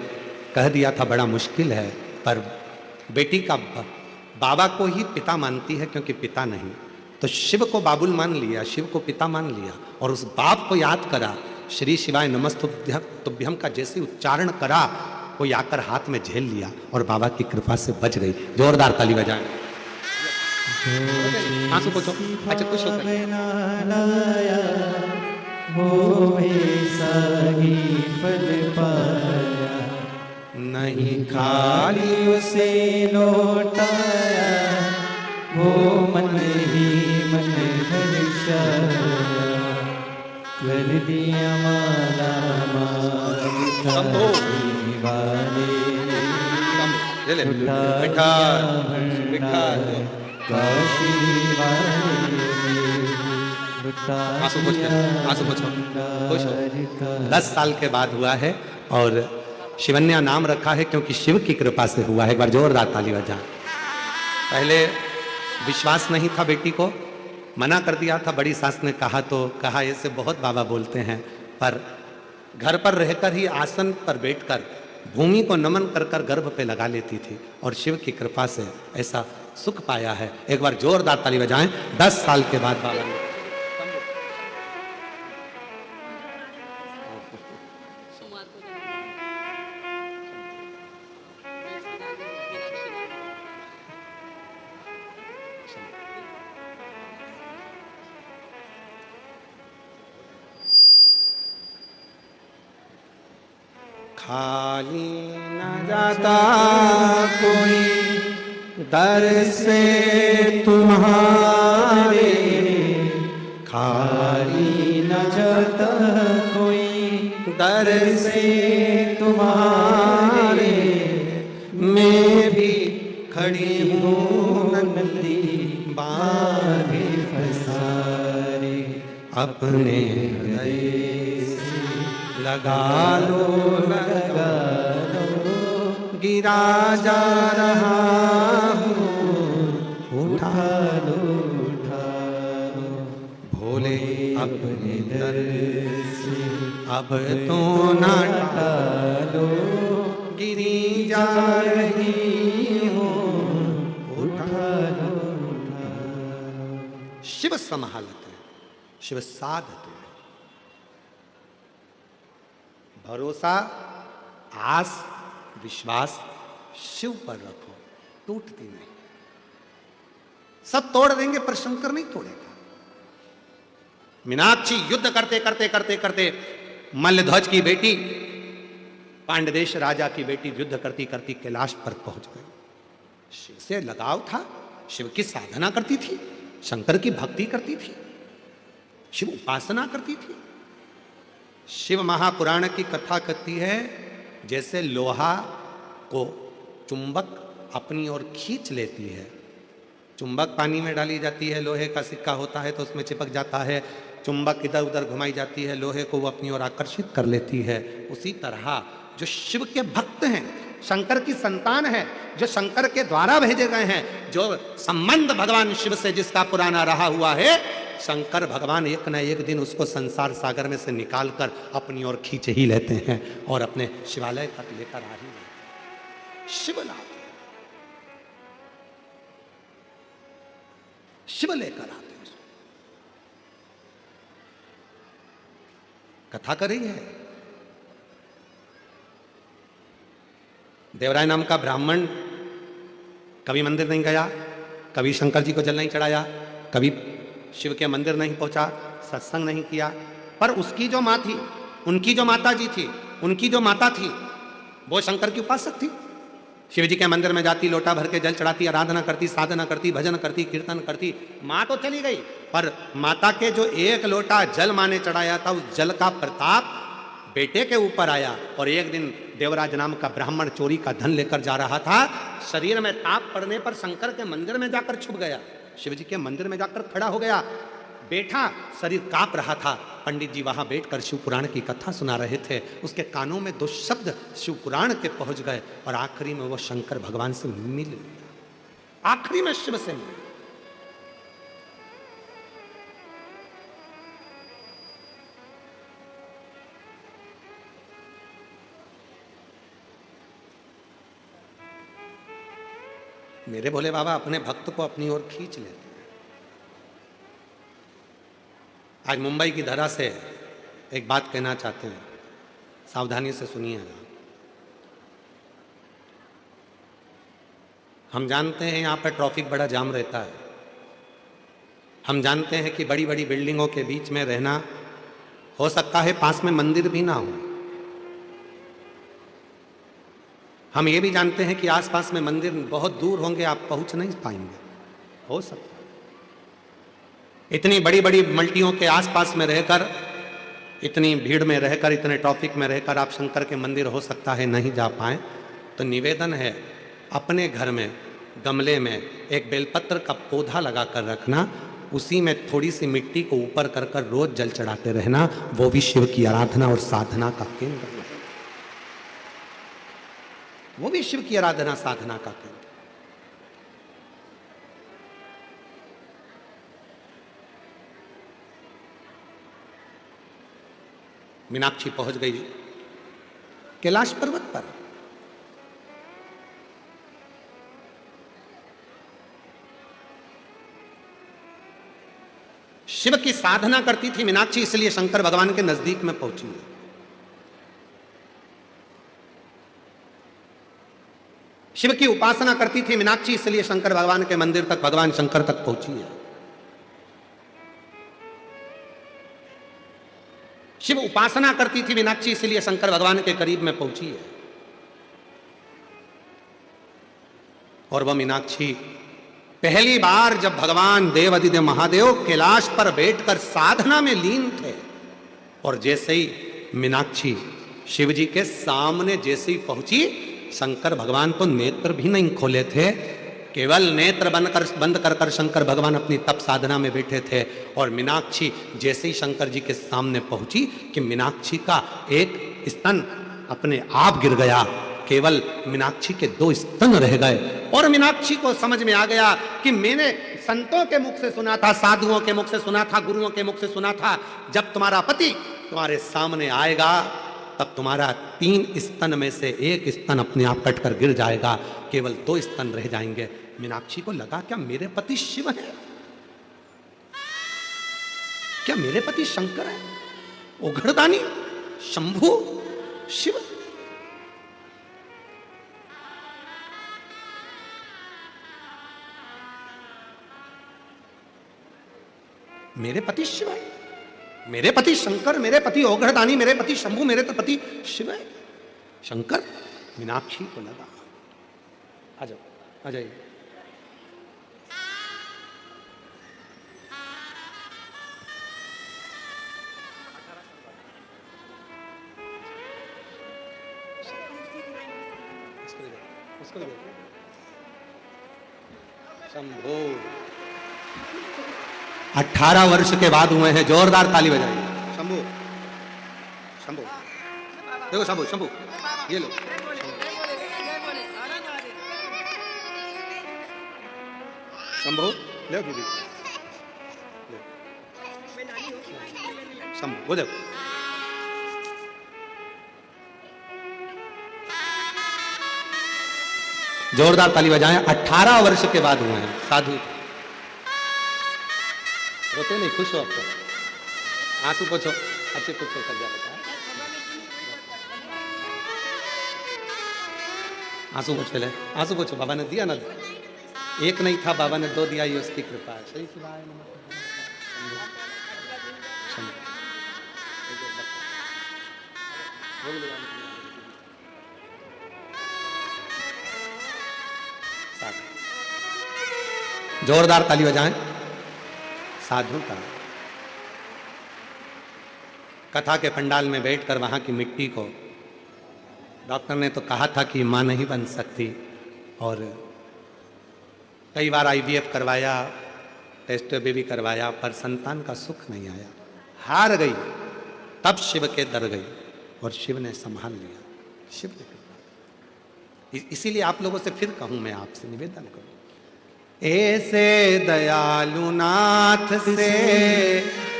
S1: कह दिया था बड़ा मुश्किल है, पर बेटी का बाबा को ही पिता मानती है क्योंकि पिता नहीं, तो शिव को बाबुल मान लिया, शिव को पिता मान लिया और उस बाप को याद करा। श्री शिवाय नमस्तुभ्यम का जैसे उच्चारण करा, कोई आकर हाथ में झेल लिया और बाबा की कृपा से बच गई। जोरदार ताली बजाएं। आंसू पोछो। अच्छा कुछ नहीं खाली
S2: उसे लौटाया, वो मन ही मन हर्षाया, कर दिया माला
S1: आंसू पोछो। 10 साल के बाद हुआ है और शिवन्या नाम रखा है क्योंकि शिव की कृपा से हुआ है। एक बार जोरदार ताली बजा। पहले विश्वास नहीं था, बेटी को मना कर दिया था। बड़ी सास ने कहा तो कहा, ऐसे बहुत बाबा बोलते हैं, पर घर पर रहकर ही आसन पर बैठकर भूमि को नमन कर कर गर्भ पे लगा लेती थी और शिव की कृपा से ऐसा सुख पाया है। एक बार जोरदार ताली बजाएं। 10 साल के बाद बाबा ने खाली न जाता कोई दर से तुम्हारे, खाली न जाता कोई दर से तुम्हारे, मैं भी खड़ी हूँ नंदी बांधे फसारे, अपने हृदय लगा लो गिरा जा रहा हूँ, उठा लो भोले अपने दर से अब तो ना टालो, गिरी जा रही हो, उठा लो, उठा लो। शिव संभालते, शिव साधते। भरोसा, आस, विश्वास शिव पर रखो, टूटती नहीं। सब तोड़ देंगे पर शंकर नहीं तोड़ेगा। मीनाक्षी युद्ध करते करते करते करते मल्लध्वज की बेटी, पांडदेश राजा की बेटी युद्ध करती करती कैलाश पर पहुंच गई। शिव से लगाव था, शिव की साधना करती थी, शंकर की भक्ति करती थी, शिव उपासना करती थी। शिव महापुराण की कथा कहती है जैसे लोहा को चुंबक अपनी ओर खींच लेती है। चुंबक पानी में डाली जाती है, लोहे का सिक्का होता है तो उसमें चिपक जाता है। चुंबक इधर उधर घुमाई जाती है, लोहे को वो अपनी ओर आकर्षित कर लेती है। उसी तरह जो शिव के भक्त हैं, शंकर की संतान है, जो शंकर के द्वारा भेजे गए हैं, जो संबंध भगवान शिव से जिसका पुराना रहा हुआ है, शंकर भगवान एक न एक दिन उसको संसार सागर में से निकालकर अपनी ओर खींच ही लेते हैं और अपने शिवालय तक लेकर आ ही जाते हैं। शिव लाते, शिव लेकर आते हैं उसको। कथा कर रही है, देवराय नाम का ब्राह्मण कभी मंदिर नहीं गया, कभी शंकर जी को जल नहीं चढ़ाया, कभी शिव के मंदिर नहीं पहुंचा, सत्संग नहीं किया। पर उसकी जो माँ थी, उनकी जो माता जी थी, उनकी जो माता थी, वो शंकर की उपासक थी। शिव जी के मंदिर में जाती, लोटा भर के जल चढ़ाती, आराधना करती, साधना करती, भजन करती, कीर्तन करती। माँ तो चली गई, पर माता के जो एक लोटा जल माँ ने चढ़ाया था, उस जल का प्रताप बेटे के ऊपर आया। और एक दिन देवराज नाम का ब्राह्मण चोरी का धन लेकर जा रहा था, शरीर में ताप पड़ने पर शंकर के मंदिर में जाकर छुप गया, शिव जी के मंदिर में जाकर खड़ा हो गया, बैठा, शरीर कांप रहा था। पंडित जी वहां बैठकर शिव पुराण की कथा सुना रहे थे, उसके कानों में 2 शब्द शिव पुराण के पहुंच गए और आखिरी में वो शंकर भगवान से मिल लिया, आखिरी में शिव से मिल। मेरे भोले बाबा अपने भक्त को अपनी ओर खींच लेते हैं। आज मुंबई की धरा से एक बात कहना चाहते हैं, सावधानी से सुनिएगा। हम जानते हैं यहाँ पर ट्रैफिक बड़ा जाम रहता है, हम जानते हैं कि बड़ी बड़ी बिल्डिंगों के बीच में रहना, हो सकता है पास में मंदिर भी ना हो। हम ये भी जानते हैं कि आसपास में मंदिर बहुत दूर होंगे, आप पहुंच नहीं पाएंगे, हो सकता है। इतनी बड़ी बड़ी मल्टियों के आसपास में रहकर, इतनी भीड़ में रहकर, इतने ट्रैफिक में रहकर आप शंकर के मंदिर हो सकता है नहीं जा पाए। तो निवेदन है, अपने घर में गमले में एक बेलपत्र का पौधा लगा कर रखना, उसी में थोड़ी सी मिट्टी को ऊपर कर कर रोज जल चढ़ाते रहना, वो भी शिव की आराधना और साधना का केंद्र है। वो भी शिव की आराधना साधना का केंद्र। मीनाक्षी पहुंच गई कैलाश पर्वत पर। शिव की साधना करती थी मीनाक्षी, इसलिए शंकर भगवान के नजदीक में पहुंची है। शिव की उपासना करती थी मीनाक्षी, इसलिए शंकर भगवान के मंदिर तक, भगवान शंकर तक पहुंची है। शिव उपासना करती थी मीनाक्षी, इसलिए शंकर भगवान के करीब में पहुंची है। और वह मीनाक्षी पहली बार जब भगवान देवादिदेव महादेव कैलाश पर बैठकर साधना में लीन थे, और जैसे ही मीनाक्षी शिव जी के सामने जैसे ही पहुंची, शंकर भगवान तो नेत्र भी नहीं खोले थे, केवल नेत्र बंद कर शंकर भगवान अपनी तप साधना में बैठे थे। और मीनाक्षी जैसे ही शंकर जी के सामने पहुंची कि मीनाक्षी का एक स्तन अपने आप गिर गया, केवल मीनाक्षी के 2 स्तन रह गए। और मीनाक्षी को समझ में आ गया कि मैंने संतों के मुख से सुना था, साधुओं के मुख से सुना था, गुरुओं के मुख से सुना था, जब तुम्हारा पति तुम्हारे सामने आएगा तब तुम्हारा 3 स्तन में से 1 स्तन अपने आप कटकर गिर जाएगा, केवल 2 स्तन रह जाएंगे। मीनाक्षी को लगा क्या मेरे पति शिव है, क्या मेरे पति शंकर है, ओघड़दानी, शंभु, शिव। मेरे पति शिव है, मेरे पति शंकर, मेरे पति ओघड़दानी, मेरे पति शंभु, मेरे तो पति शिव है, शंकर। मीनाक्षी को लगा, आ जाओ, आ जाइए। उसको शंभो 18 वर्ष के बाद हुए हैं, जोरदार ताली बजाइए। शंभू, शंभू, देखो शंभू, शंभू, ये लो। शंभू ले दीदी, शंभू वो देखो। जोरदार ताली बजाएं। 18 वर्ष के बाद हुए हैं, साधु। रोते नहीं, खुश हो? आपको आंसू पोछो, अच्छे खुश होकर जा बेटा, आंसू पोछ पहले, आंसू पोछो। बाबा ने दिया ना, एक नहीं था, बाबा ने 2 दिया, ये उसकी कृपा है। सही शिवाय नमः। जोरदार ताली बजाएं। साधु का कथा के पंडाल में बैठकर वहां की मिट्टी को डॉक्टर ने तो कहा था कि मां नहीं बन सकती, और कई बार IVF करवाया, टेस्ट बेबी करवाया, पर संतान का सुख नहीं आया, हार गई। तब शिव के दर गई और शिव ने संभाल लिया। शिव ने, इसीलिए आप लोगों से फिर कहूं, मैं आपसे निवेदन करूं, ऐसे दयालु नाथ से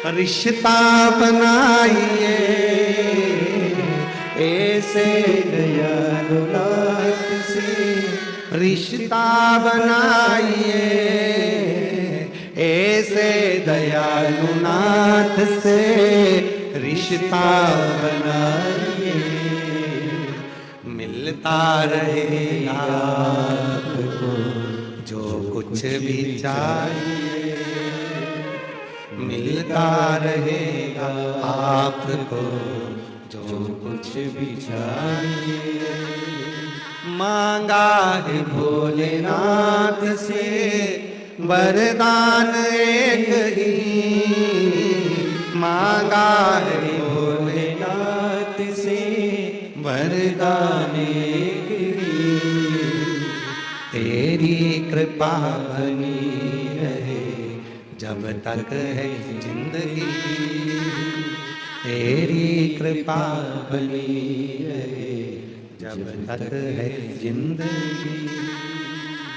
S1: रिश्ता बनाइए, ऐसे दयालु नाथ से रिश्ता बनाइए, ऐसे दयालु नाथ से रिश्ता बनाइए, मिलता रहेगा आपको जो कुछ भी चाहिए, मिलता रहेगा आपको जो कुछ भी चाहिए। मांगा है भोलेनाथ से वरदान एक ही, मांगा है भोलेनाथ से वरदान एक ही, तेरी कृपा बनी रहे जब तक है जिंदगी, तेरी कृपा बनी रहे जब तक है जिंदगी।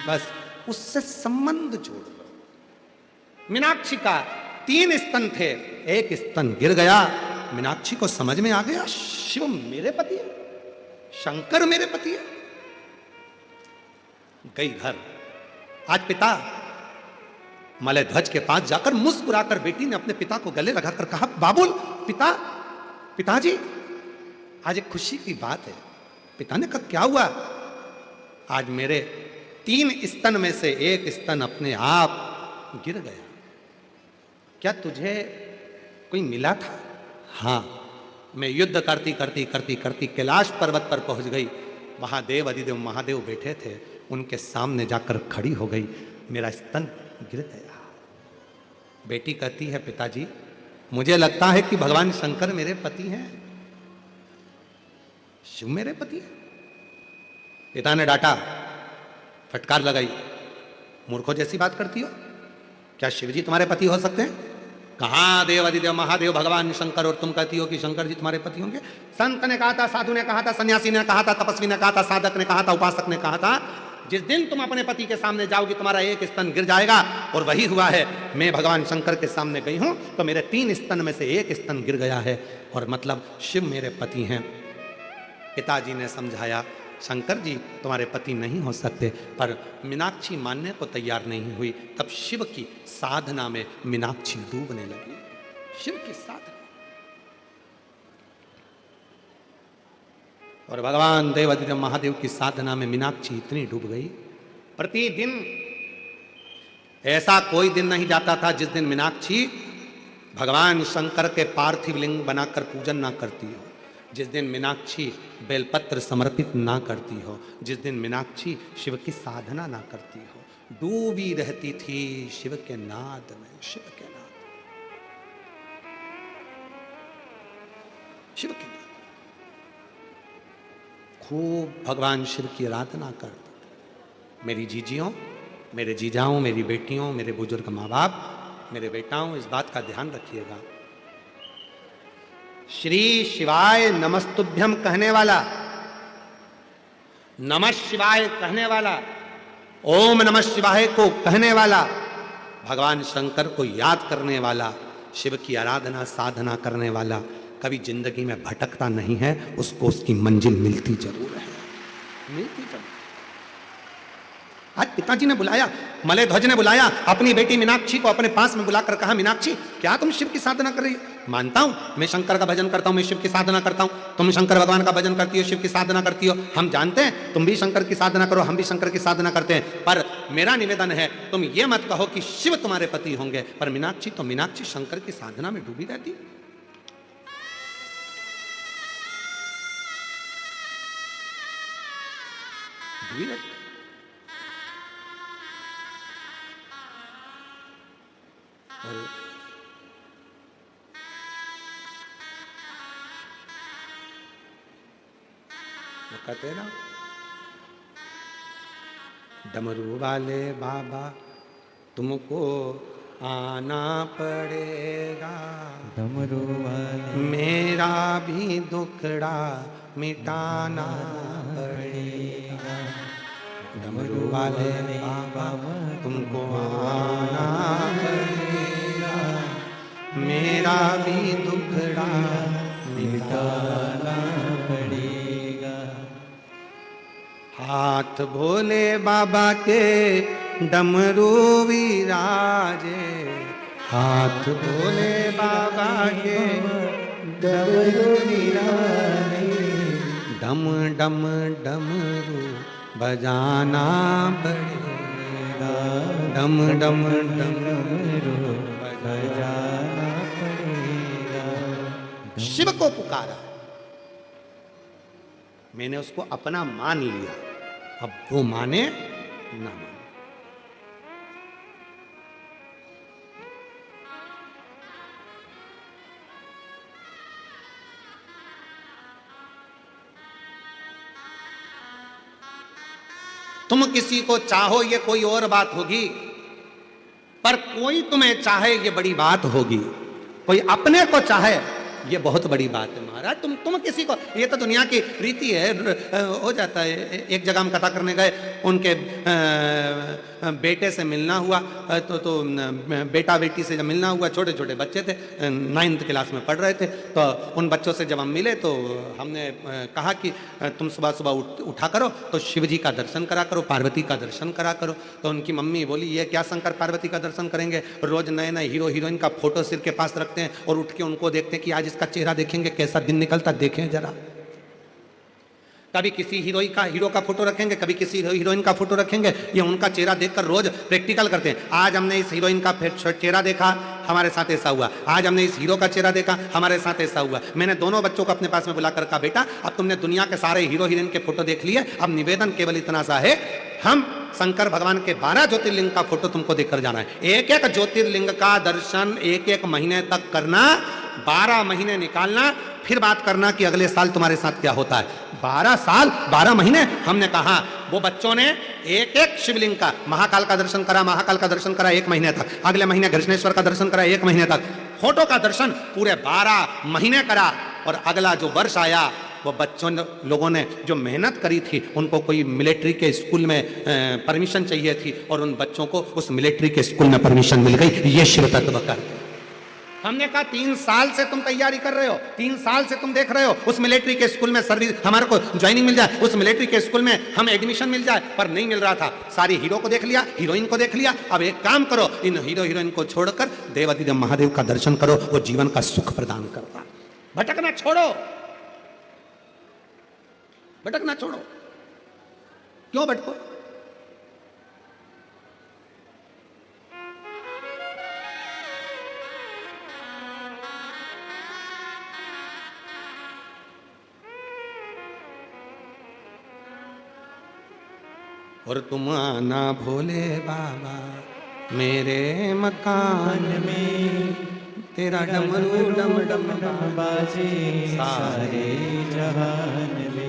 S1: बस उससे संबंध जोड़ लो। मीनाक्षी का 3 स्तन थे, 1 स्तन गिर गया। मीनाक्षी को समझ में आ गया, शिव मेरे पति है, शंकर मेरे पति है। गई घर। आज पिता मलय ध्वज के पास जाकर मुस्कुराकर बेटी ने अपने पिता को गले लगाकर कहा, बाबुल, पिताजी, आज एक खुशी की बात है। पिता ने कहा, क्या हुआ? आज मेरे 3 स्तन में से 1 स्तन अपने आप गिर गया। क्या तुझे कोई मिला था? हाँ, मैं युद्ध करती कैलाश पर्वत पर पहुंच गई। वहां देव अधिदेव महादेव बैठे थे, उनके सामने जाकर खड़ी हो गई, मेरा स्तन गिर गया। बेटी कहती है, पिताजी, मुझे लगता है कि भगवान शंकर मेरे पति हैं, शिव मेरे पति है। पिता ने डांटा, फटकार लगाई, मूर्खों जैसी बात करती हो, क्या शिवजी तुम्हारे पति हो सकते हैं? कहाँ देव अधिदेव महादेव भगवान शंकर, और तुम कहती हो कि शंकर जी तुम्हारे पति होंगे? संत ने कहा था, साधु ने कहा था, सन्यासी ने कहा था, तपस्वी ने कहा था, साधक ने कहा था, उपासक ने कहा था, जिस दिन तुम अपने पति के सामने जाओगी तुम्हारा 1 स्तन गिर जाएगा। और वही हुआ है। मैं भगवान शंकर के सामने गई हूं तो मेरे 3 स्तन में से 1 स्तन गिर गया है, और मतलब शिव मेरे पति हैं। पिताजी ने समझाया, शंकर जी तुम्हारे पति नहीं हो सकते, पर मीनाक्षी मानने को तैयार नहीं हुई। तब शिव की साधना में मीनाक्षी डूबने लगी। शिव की साधना। और भगवान देवादिदेव महादेव की साधना में मीनाक्षी इतनी डूब गई, प्रतिदिन ऐसा कोई दिन नहीं जाता था जिस दिन मीनाक्षी भगवान शंकर के पार्थिव लिंग बनाकर पूजन ना करती हो, जिस दिन मीनाक्षी बेलपत्र समर्पित ना करती हो, जिस दिन मीनाक्षी शिव की साधना ना करती हो। डूबी रहती थी शिव के नाद में, शिव के नाद, शिव के नाद। खूब भगवान शिव की आराधना करते। मेरी जीजियों, मेरे जीजाओं, मेरी बेटियों, मेरे बुजुर्ग माँ बाप, मेरे बेटाओं, इस बात का ध्यान रखिएगा। श्री शिवाय नमस्तुभ्यम कहने वाला, नमः शिवाय कहने वाला, ओम नमः शिवाय को कहने वाला, भगवान शंकर को याद करने वाला, शिव की आराधना साधना करने वाला कभी जिंदगी में भटकता नहीं है। उसको उसकी मंजिल मिलती जरूर है, मिलती जरूर। आज पिताजी ने बुलाया, मलय ध्वज ने बुलाया अपनी बेटी मीनाक्षी को अपने पास में बुलाकर कहा, मीनाक्षी क्या तुम शिव की साधना कर रही हो? मानता हूं मैं शंकर का भजन करता हूं, मैं शिव की साधना करता हूं। तुम शंकर भगवान का भजन करती हो, शिव की साधना करती हो, हम जानते हैं। तुम भी शंकर की साधना करो, हम भी शंकर की साधना करते हैं। पर मेरा निवेदन है, तुम ये मत कहो कि शिव तुम्हारे पति होंगे। पर मीनाक्षी तो मीनाक्षी शंकर की साधना में डूबी रहती। डूबी रहती। और वो कहते हैं ना, डमरू वाले बाबा तुमको आना पड़ेगा,
S2: डमरू वाले
S1: मेरा भी दुखड़ा मिटाना पड़ेगा। डमरू वाले बाबा तुमको आना पड़ेगा, मेरा भी दुखड़ा मिटाना पड़ेगा। हाथ भोले बाबा के डमरू विराजे, हाथ भोले बाबा के डमरू विराजे, डम डम डमरू बजाना पड़ेगा, डम डम डमरू बजाना पड़ेगा। शिव को पुकारा, मैंने उसको अपना मान लिया, अब वो माने ना माने। तुम किसी को चाहो ये कोई और बात होगी, पर कोई तुम्हें चाहे ये बड़ी बात होगी। कोई अपने को चाहे ये बहुत बड़ी बात है महाराज। तुम किसी को, ये तो दुनिया की रीति है, हो जाता है। एक जगह हम कथा करने गए, उनके बेटे से मिलना हुआ, तो बेटा बेटी से जब मिलना हुआ, छोटे छोटे बच्चे थे, 9th क्लास में पढ़ रहे थे। तो उन बच्चों से जब हम मिले तो हमने कहा कि तुम सुबह सुबह उठा करो तो शिव जी का दर्शन करा करो, पार्वती का दर्शन करा करो। तो उनकी मम्मी बोली, ये क्या शंकर पार्वती का दर्शन करेंगे? रोज नए नए हीरो हीरोइन का फोटो सिर के पास रखते हैं और उठ के उनको देखते हैं कि आज इसका चेहरा देखेंगे, कैसा दिन निकलता देखें जरा। कभी किसी हीरो का फोटो रखेंगे, कभी किसी हीरोइन का फोटो रखेंगे, ये उनका चेहरा देखकर रोज प्रैक्टिकल करते हैं। आज हमने इस हीरोइन का चेहरा देखा, हमारे साथ ऐसा हुआ। आज हमने इस हीरो का चेहरा देखा, हमारे साथ ऐसा हुआ। मैंने दोनों बच्चों को अपने पास में बुलाकर कहा, बेटा अब तुमने दुनिया के सारे हीरो हीरोइन के फोटो देख लिए, अब निवेदन केवल इतना सा है, हम शंकर भगवान के 12 ज्योतिर्लिंग का फोटो तुमको देखकर जाना है। एक एक ज्योतिर्लिंग का दर्शन एक एक महीने तक करना, 12 महीने निकालना, फिर बात करना कि अगले साल तुम्हारे साथ क्या होता है। 12 साल 12 महीने हमने कहा। वो बच्चों ने एक एक शिवलिंग का, महाकाल का दर्शन करा, महाकाल का दर्शन करा 1 महीने तक, अगले महीने घृष्णेश्वर का दर्शन करा 1 महीने तक, फोटो का दर्शन पूरे 12 महीने करा। और अगला जो वर्ष आया, वो बच्चों लोगों ने जो मेहनत करी थी, उनको कोई मिलिट्री के स्कूल में परमिशन चाहिए थी और उन बच्चों को उस मिलिट्री के स्कूल में परमिशन मिल गई। ये शिव तत्व का। हमने कहा 3 साल से तुम तैयारी कर रहे हो, 3 साल से तुम देख रहे हो उस मिलिट्री के स्कूल में सर्विस, हमारे को ज्वाइनिंग मिल जाए, उस मिलिट्री के स्कूल में हम एडमिशन मिल जाए, पर नहीं मिल रहा था। सारी हीरो को देख लिया, हीरोइन को देख लिया। अब एक काम करो, इन हीरो हीरोइन को छोड़कर देवाधिदेव महादेव का दर्शन करो, वो जीवन का सुख प्रदान करता। भटकना छोड़ो, भटकना छोड़ो। क्यों भटको? और तुम आना भोले बाबा मेरे मकान में, तेरा डमरू डम डम बाजे सारे जहान में।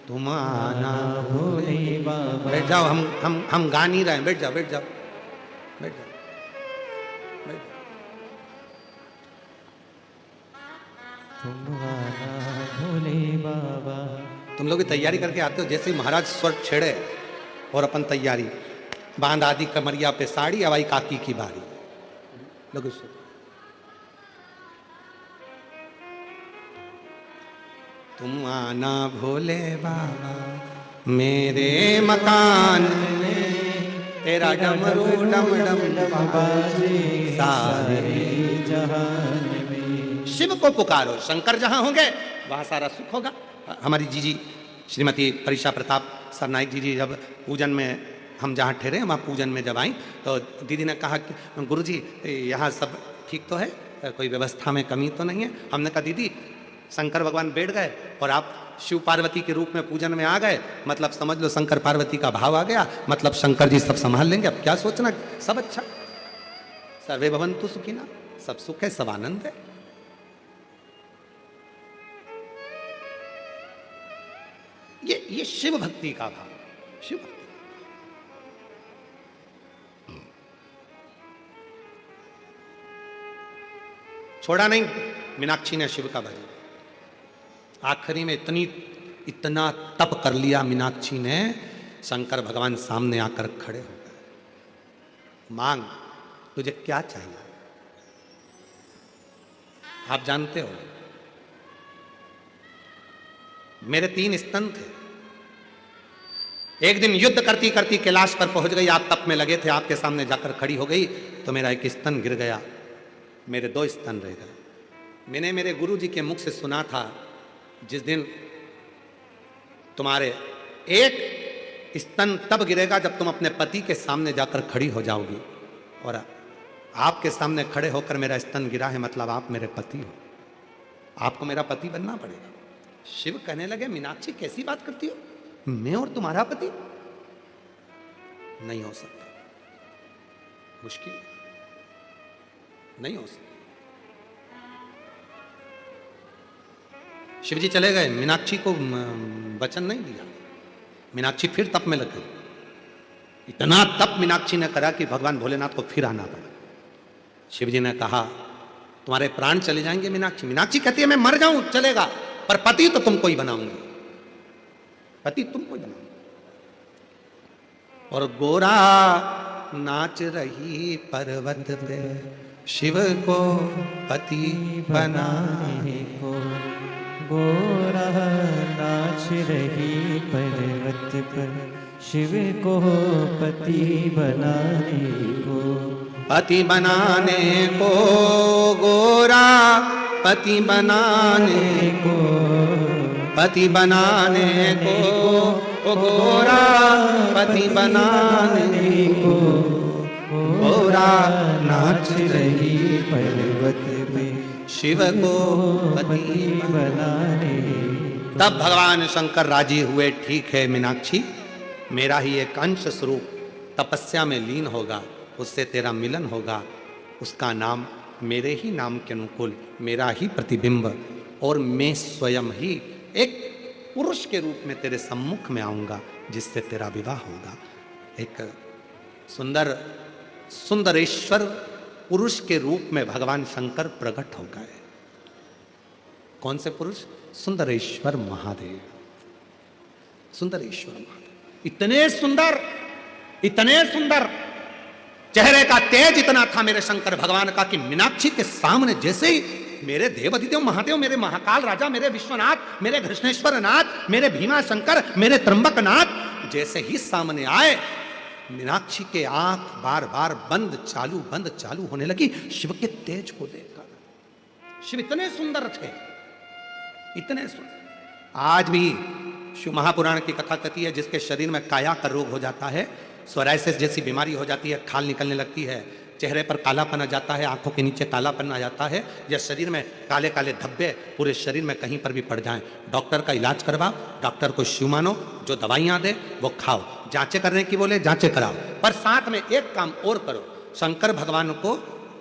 S1: तुम आना भोले बाबा। बैठ जाओ, हम गा नहीं रहे हैं, बैठ जाओ बैठ जाओ बैठ जाओ बैठ जाओ।
S2: तुम आना भोले बाबा।
S1: तुम लोग भी तैयारी करके आते हो, जैसे ही महाराज स्वर छेड़े और अपन तैयारी, बांध आदि कमरिया पे साड़ी, हवाई काकी की बारी। लोग तुम आना भोले बाबा मेरे मकान में, तेरा डमरू डम डम बाजे सारे
S2: जहान में।
S1: शिव को पुकारो, शंकर जहां होंगे वहां सारा सुख होगा। हमारी जीजी श्रीमती परीक्षा प्रताप सरनाइक जी जब पूजन में हम जहाँ ठहरे, वहाँ पूजन में जब आई तो दीदी ने कहा कि गुरुजी यहाँ सब ठीक तो है, कोई व्यवस्था में कमी तो नहीं है। हमने कहा दीदी शंकर भगवान बैठ गए और आप शिव पार्वती के रूप में पूजन में आ गए, मतलब समझ लो शंकर पार्वती का भाव आ गया, मतलब शंकर जी सब संभाल लेंगे। अब क्या सोचना, सब अच्छा, सर्वे भवन्तु सुखिनः, सब सुख है, सब आनंद है। ये शिव भक्ति का भाव, शिव भक्ति। छोड़ा नहीं मीनाक्षी ने शिव का भजन। आखिरी में इतना तप कर लिया मीनाक्षी ने, शंकर भगवान सामने आकर खड़े हो गए। मांग, तुझे क्या चाहिए? आप जानते हो मेरे 3 स्तन थे, एक दिन युद्ध करती करती कैलाश पर पहुंच गई, आप तप में लगे थे, आपके सामने जाकर खड़ी हो गई तो मेरा एक स्तन गिर गया, मेरे 2 स्तन रह गए। मैंने मेरे गुरु जी के मुख से सुना था, जिस दिन तुम्हारे एक स्तन तब गिरेगा जब तुम अपने पति के सामने जाकर खड़ी हो जाओगी, और आपके सामने खड़े होकर मेरा स्तन गिरा है, मतलब आप मेरे पति हो, आपको मेरा पति बनना पड़ेगा। शिव कहने लगे मीनाक्षी कैसी बात करती हो, मैं और तुम्हारा पति? नहीं हो सकता, मुश्किल, नहीं हो सकता। शिवजी चले गए, मीनाक्षी को वचन नहीं दिया। मीनाक्षी फिर तप में लग गई। इतना तप मीनाक्षी ने करा कि भगवान भोलेनाथ को फिर आना पड़ा। शिवजी ने कहा तुम्हारे प्राण चले जाएंगे मीनाक्षी। मीनाक्षी कहती है मैं मर जाऊं चलेगा, पर पति तो तुमको ही बनाऊंगी, पति तुमको ही बनाऊंगी। और गोरा नाच रही पर्वत पे, शिव को पति बनाने को।
S2: गोरा नाच रही पर्वत पर, शिव को पति बनाने को।
S1: पति बनाने को गोरा, पति बनाने को, पति बनाने को गोरा, पति बनाने को। गोरा नाच रही पर्वत पे, शिव को पति बनाने। तब भगवान शंकर राजी हुए, ठीक है मीनाक्षी, मेरा ही एक अंश स्वरूप तपस्या में लीन होगा, उससे तेरा मिलन होगा, उसका नाम मेरे ही नाम के अनुकूल, मेरा ही प्रतिबिंब, और मैं स्वयं ही एक पुरुष के रूप में तेरे सम्मुख में आऊंगा, जिससे तेरा विवाह होगा। एक सुंदर सुंदरेश्वर पुरुष के रूप में भगवान शंकर प्रकट हो गए। कौन से पुरुष? सुंदरेश्वर महादेव। सुंदरेश्वर महादेव इतने सुंदर, इतने सुंदर चेहरे का तेज इतना था मेरे शंकर भगवान का कि मीनाक्षी के सामने जैसे ही मेरे देव अधिदेव महादेव, मेरे महाकाल राजा, मेरे विश्वनाथ, मेरे कृष्णेश्वर नाथ, मेरे भीमा शंकर, मेरे त्र्यंबक नाथ जैसे ही सामने आए, मीनाक्षी के आंख बार बार बंद चालू होने लगी शिव के तेज को देखकर। शिव इतने सुंदर थे, इतने सुंदर। आज भी शिव महापुराण की कथा कहती है जिसके शरीर में काया का रोग हो जाता है, सोराइसिस जैसी बीमारी हो जाती है, खाल निकलने लगती है, चेहरे पर कालापन आ जाता है, आंखों के नीचे कालापन आ जाता है, या शरीर में काले काले धब्बे पूरे शरीर में कहीं पर भी पड़ जाएं, डॉक्टर का इलाज करवाओ, डॉक्टर को शिव मानो, जो दवाइयां दे वो खाओ, जांचें करने की बोले जांचें कराओ, पर साथ में एक काम और करो, शंकर भगवान को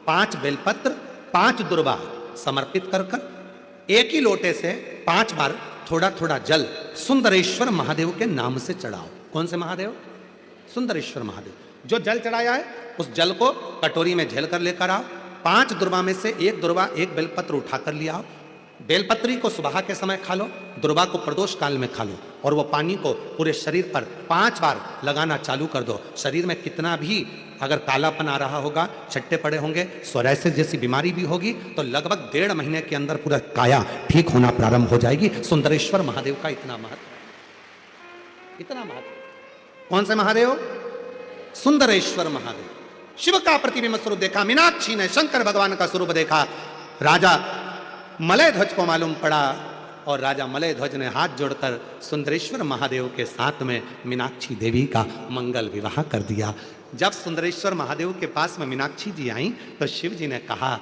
S1: 5 बेलपत्र 5 दुर्वा समर्पित कर कर एक ही लोटे से 5 बार थोड़ा थोड़ा जल सुंदरेश्वर महादेव के नाम से चढ़ाओ। कौन से महादेव? सुंदरेश्वर महादेव। जो जल चढ़ाया है उस जल को कटोरी में झेल कर लेकर आओ, 5 दुर्वा में से एक दुर्वा एक बेलपत्र उठाकर ले आओ, बेलपत्री को सुबह के समय खा लो, दुर्वा को प्रदोष काल में खा लो, और वो पानी को पूरे शरीर पर 5 बार लगाना चालू कर दो। शरीर में कितना भी अगर कालापन आ रहा होगा, छट्टे पड़े होंगे, सोराइसिस जैसी बीमारी भी होगी, तो लगभग 1.5 महीने के अंदर पूरा काया ठीक होना प्रारंभ हो जाएगी। सुंदरेश्वर महादेव का इतना महत्व, इतना महत्व। कौन से महादेव? सुंदरेश्वर महादेव। शिव का प्रतिबिंब स्वरूप देखा मीनाक्षी ने, शंकर भगवान का स्वरूप देखा, राजा मलय ध्वज को मालूम पड़ा, और राजा मलय ध्वज ने हाथ जोड़कर सुंदरेश्वर महादेव के साथ में मीनाक्षी देवी का मंगल विवाह कर दिया। जब सुंदरेश्वर महादेव के पास में मीनाक्षी जी आई तो शिव जी ने कहा,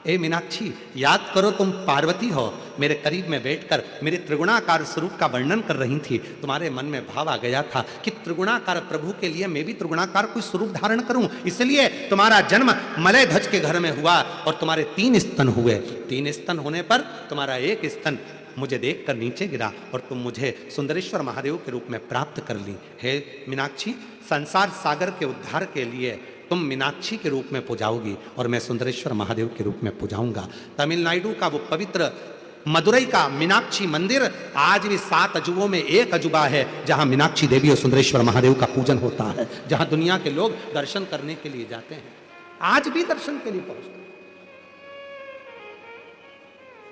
S1: ए मीनाक्षी, याद करो तुम पार्वती हो, मेरे करीब में बैठकर मेरे त्रिगुणाकार स्वरूप का वर्णन कर रही थी, तुम्हारे मन में भाव आ गया था कि त्रिगुणाकार प्रभु के लिए मैं भी त्रिगुणाकार कोई स्वरूप धारण करूं, इसलिए तुम्हारा जन्म मलय ध्वज के घर में हुआ और तुम्हारे 3 स्तन हुए। 3 स्तन होने पर तुम्हारा एक स्तन मुझे देखकर नीचे गिरा और तुम मुझे सुंदरेश्वर महादेव के रूप में प्राप्त कर ली। हे मीनाक्षी, संसार सागर के उद्धार के लिए तुम मीनाक्षी के रूप में पूजाओगी और मैं सुंदरेश्वर महादेव के रूप में पूजाऊंगा। तमिलनाडु का वो पवित्र मदुरई का मीनाक्षी मंदिर आज भी 7 अजूबों में एक अजूबा है, जहां मीनाक्षी देवी और सुंदरेश्वर महादेव का पूजन होता है, जहां दुनिया के लोग दर्शन करने के लिए जाते हैं, आज भी दर्शन के लिए पहुंचते हैं।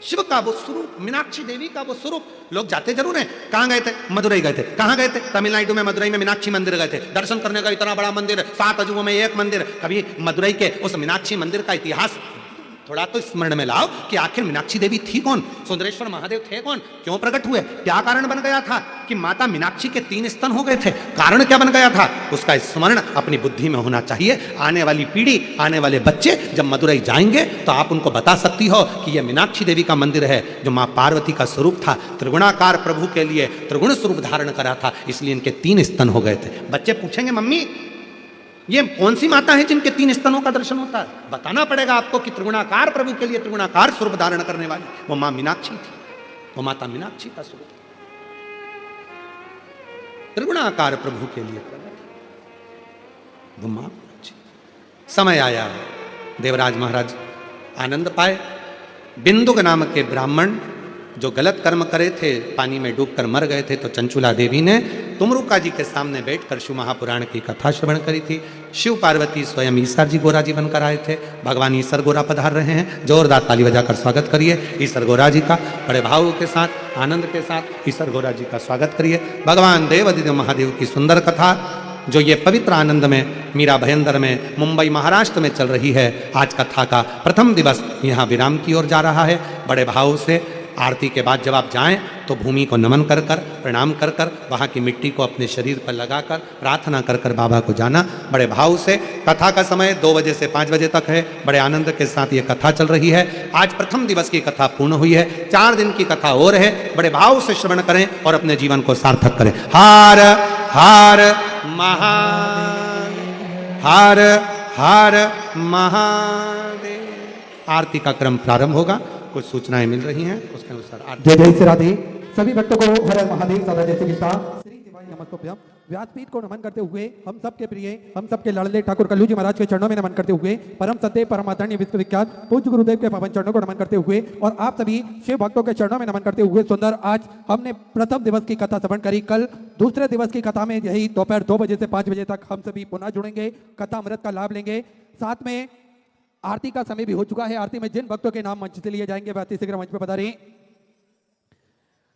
S1: शिव का वो स्वरूप, मीनाक्षी देवी का वो स्वरूप, लोग जाते जरूर हैं। कहां गए थे? मदुरई गए थे। कहां गए थे? तमिलनाडु में मदुरई में मीनाक्षी मंदिर गए थे दर्शन करने का। इतना बड़ा मंदिर, 7 अजूबों में एक मंदिर। कभी मदुरई के उस मीनाक्षी मंदिर का इतिहास थोड़ा तो स्मरण में लाओ कि आखिर मीनाक्षी देवी थी कौन, सुंदरेश्वर महादेव थे कौन, क्यों प्रकट हुए, क्या कारण बन गया था कि माता मीनाक्षी के 3 स्तन हो गए थे, कारण क्या बन गया था, उसका स्मरण अपनी बुद्धि में होना चाहिए। आने वाली पीढ़ी, आने वाले बच्चे जब मदुरई जाएंगे तो आप उनको बता सकती हो कि यह मीनाक्षी देवी का मंदिर है, जो माँ पार्वती का स्वरूप था, त्रिगुणाकार प्रभु के लिए त्रिगुण स्वरूप धारण करा था, इसलिए इनके 3 स्तन हो गए थे। बच्चे पूछेंगे, मम्मी ये कौन सी माता है जिनके 3 स्तनों का दर्शन होता है? बताना पड़ेगा आपको कि त्रिगुणाकार प्रभु के लिए त्रिगुणाकार स्वरूप धारण करने वाली वो मां मीनाक्षी थी, वो माता मीनाक्षी का स्वरूप त्रिगुणाकार प्रभु के लिए वो मां मीनाक्षी। समय आया, देवराज महाराज आनंद पाए। बिंदुक नाम के ब्राह्मण जो गलत कर्म करे थे, पानी में डूबकर मर गए थे, तो चंचुला देवी ने तुमरुका जी के सामने बैठकर शिव महापुराण की कथा श्रवण करी थी। शिव पार्वती स्वयं ईसर जी गोरा जी बनकर आए थे। भगवान ईसर गोरा पधार रहे हैं, जोरदार ताली बजाकर स्वागत करिए ईसर गोरा जी का, बड़े भाव के साथ, आनंद के साथ ईसर गोरा जी का स्वागत करिए। भगवान देव अधिदेव महादेव की सुंदर कथा जो ये पवित्र आनंद में मीरा भयंदर में मुंबई महाराष्ट्र में चल रही है, आज कथा का प्रथम दिवस यहाँ विराम की ओर जा रहा है। बड़े भाव से आरती के बाद जब आप जाएं तो भूमि को नमन कर कर, प्रणाम कर कर, वहाँ की मिट्टी को अपने शरीर पर लगाकर प्रार्थना कर कर बाबा को जाना। बड़े भाव से कथा का समय 2 बजे से 5 बजे तक है। बड़े आनंद के साथ ये कथा चल रही है। आज प्रथम दिवस की कथा पूर्ण हुई है, 4 दिन की कथा और है। बड़े भाव से श्रवण करें और अपने जीवन को सार्थक करें। हार हार महादेव, हार हार महादेव। आरती का क्रम प्रारंभ होगा, कुछ सूचनाएं मिल रही हैं, उसके अनुसार
S3: जय जय श्री राधे। सभी भक्तों को हर हर महादेव, सदा जय श्री कृष्ण। श्री शिवाय नमस्तुभ्यं। व्यासपीठ को नमन करते हुए हम सबके प्रिय हम सबके लाडले ठाकुर कल्लू जी महाराज के चरणों में नमन करते हुए परम सत्य परम आदरणीय विश्वविख्यात पूज्य गुरुदेव के पावन चरणों को नमन करते हुए और आप सभी शिव भक्तों के चरणों में नमन करते हुए सुंदर आज हमने प्रथम दिवस की कथा श्रवण करी। कल दूसरे दिवस की कथा में यही दोपहर 2 बजे से 5 बजे तक हम सभी पुनः जुड़ेंगे, कथा अमृत का लाभ लेंगे। साथ में आरती का समय भी हो चुका है। आरती में जिन भक्तों के नाम मंच से लिए जाएंगे वह अति शीघ्र मंच पर पधारें।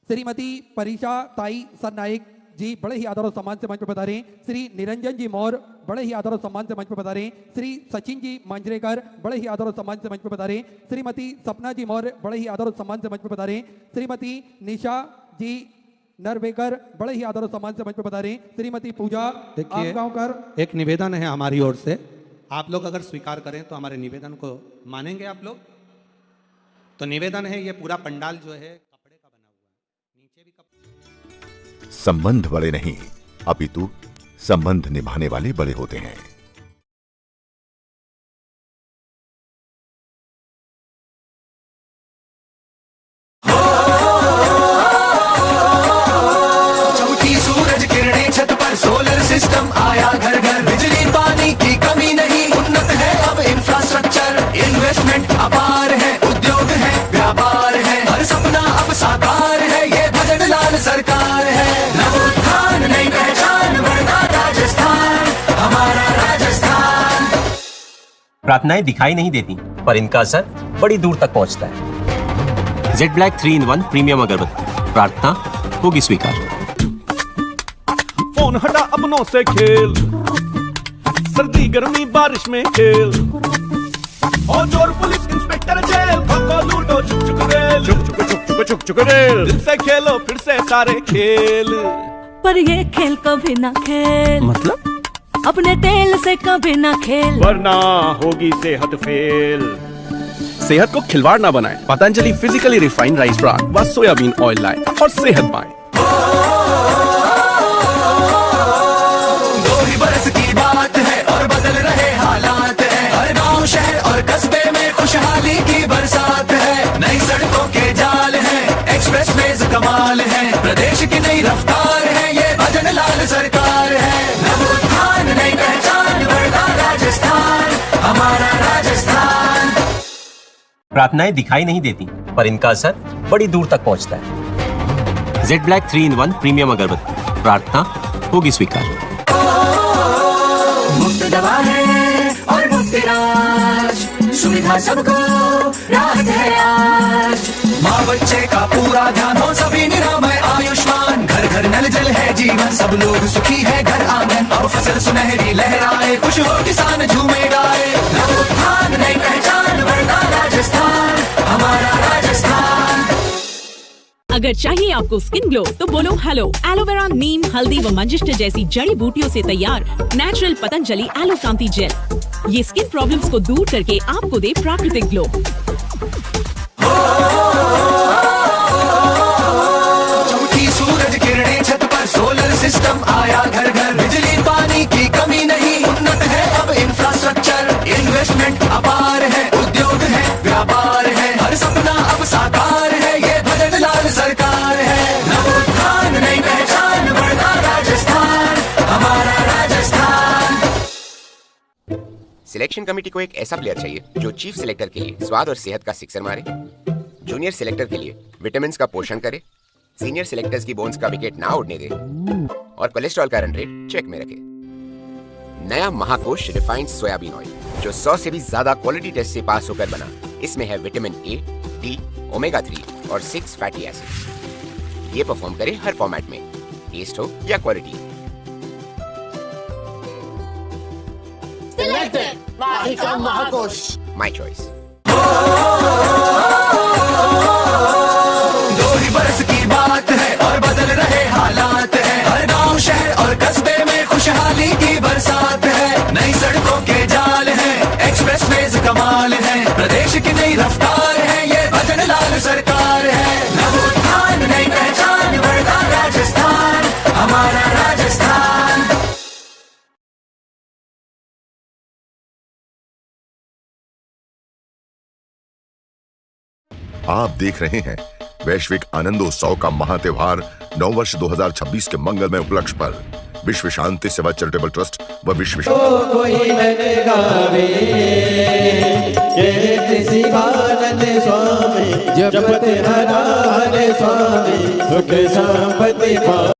S3: श्रीमती परीक्षा ताई सरनाइक जी बड़े ही आदर और सम्मान से मंच पर पधारें। श्री निरंजन जी मौर्य बड़े ही आदर और सम्मान से मंच पर पधारें। श्री सचिन जी मांजरेकर बड़े ही आदर और सम्मान से मंच पर पधारें। श्रीमती सपना जी मौर्य बड़े ही आदर और सम्मान से मंच पर पधारें। श्रीमती निशा जी नरवेकर बड़े ही आदर और सम्मान से मंच पर पधारें। श्रीमती पूजा आमगांवकर।
S1: एक निवेदन है हमारी ओर से, आप लोग अगर स्वीकार करें तो हमारे निवेदन को मानेंगे आप लोग? तो निवेदन है, ये पूरा पंडाल जो है कपड़े का बना हुआ है, नीचे भी कपड़े।
S4: संबंध बड़े नहीं अपितु संबंध निभाने वाले बड़े होते हैं।
S5: चमकी सूरज किरणें छत पर, सोलर सिस्टम आया घर घर, बिजली पानी की कमी नहीं, उन्नत है अब इंफ्रास्ट्रक्चर, इन्वेस्टमेंट अपार है, उद्योग है व्यापार है, हर सपना अब साकार है, ये भजन लाल सरकार है। नवोत्थान नई पहचान, बढ़ता राजस्थान, हमारा राजस्थान।
S6: प्रार्थनाएं दिखाई नहीं देती पर इनका असर बड़ी दूर तक पहुंचता है। जेड ब्लैक 3-in-1 प्रीमियम अगरबत्ती, प्रार्थना होगी स्वीकार।
S7: फोन हटा अपनों से खेल, सर्दी गर्मी बारिश में खेल, और जोर पुलिस इंस्पेक्टर जेल, खो लूटो चुक चुक रेल, चुक चुक चुक चुक चुक चुक रेल, दिल से खेलो फिर से सारे खेल।
S8: पर ये खेल कभी ना खेल,
S7: मतलब
S8: अपने तेल से कभी ना खेल,
S7: वरना होगी सेहत फेल। सेहत को खिलवाड़ ना बनाएं, Patanjali physically refined rice bran व सोयाबीन ऑयल लाएं और सेहत पाएं।
S5: 2 ही बरस की बात है और बदल रहे हालात है, हर गांव शहर और कस्बे में खुशहाली की बरसात है, नई सड़कों के जाल है, एक्सप्रेसवेज कमाल है, प्रदेश की नई रफ्तार है, ये भजन लाल सरकार है। नवोत्थान नई पहचान, बढ़ता राजस्थान, हमारा राजस्थान।
S6: प्रार्थनाएं दिखाई नहीं देती पर इनका असर बड़ी दूर तक पहुंचता है। जेड ब्लैक 3-in-1 प्रीमियम अगरबत्ती, प्रार्थना होगी स्वीकार।
S5: मुफ्त दवा है और मुफ्त इलाज, सुविधा सबको राहत है आज, माँ बच्चे का पूरा ध्यान हो, सभी निरामय आयुष्मान, घर घर नल जल है जीवन, सब लोग सुखी है घर आंगन, अब फसल सुनहरी लहराए, खुश हो किसान झूमे गाए। नवोत्थान नई पहचान, बढ़ता राजस्थान, हमारा राजस्थान।
S9: अगर चाहिए आपको स्किन ग्लो तो बोलो हेलो। एलोवेरा, नीम, हल्दी व मंजिष्ठ जैसी जड़ी बूटियों से तैयार नेचुरल पतंजलि एलो कांति जेल, ये स्किन प्रॉब्लम्स को दूर करके आपको दे प्राकृतिक ग्लो।
S5: चमकी सूरज किरणें छत पर, सोलर सिस्टम आया घर घर, बिजली पानी की कमी नहीं, उन्नत है अब इंफ्रास्ट्रक्चर, इन्वेस्टमेंट अपार है, उद्योग है व्यापार है, हर सपना अब साकार है, ये भजन लाल सरकार है। नवोत्थान नई पहचान, बढ़ता राजस्थान, हमारा राजस्थान।
S10: सिलेक्शन कमेटी को एक ऐसा प्लेयर चाहिए जो चीफ सिलेक्टर के लिए स्वाद और सेहत का सिक्सर मारे, जूनियर सिलेक्टर के लिए विटामिन्स का पोषण करे, सीनियर सिलेक्टर्स की बोन्स का विकेट ना उड़ने दे और कोलेस्ट्रॉल का रन रेट चेक में रखे। नया महाकोश रिफाइंड सोयाबीन ऑयल जो 100 से भी ज्यादा क्वालिटी टेस्ट से पास होकर बना, इसमें है विटामिन ए, डी, ओमेगा 3 और 6 फैटी एसिड। ये परफॉर्म करे हर फॉर्मेट में, टेस्ट हो या क्वालिटी। Mahakosh, my choice.
S5: 2 ही बरस की बात है और बदल रहे हालात है, हर गांव शहर और कस्बे में खुशहाली की बरसात है, नई सड़कों के जाल है, एक्सप्रेसवेज कमाल है, प्रदेश की नई रफ्तार है, ये भजन लाल सरकार है। नवोत्थान नई पहचान, बढ़ता राजस्थान, हमारा राजस्थान।
S4: आप देख रहे हैं वैश्विक आनंदोत्सव का महात्योहार नववर्ष 2026 के मंगलमय उपलक्ष्य पर विश्व शांति सेवा चैरिटेबल ट्रस्ट व विश्व
S2: कोई मन गावे शिवानंद स्वामी जपत हरा हरे स्वामी सुख संपत्ति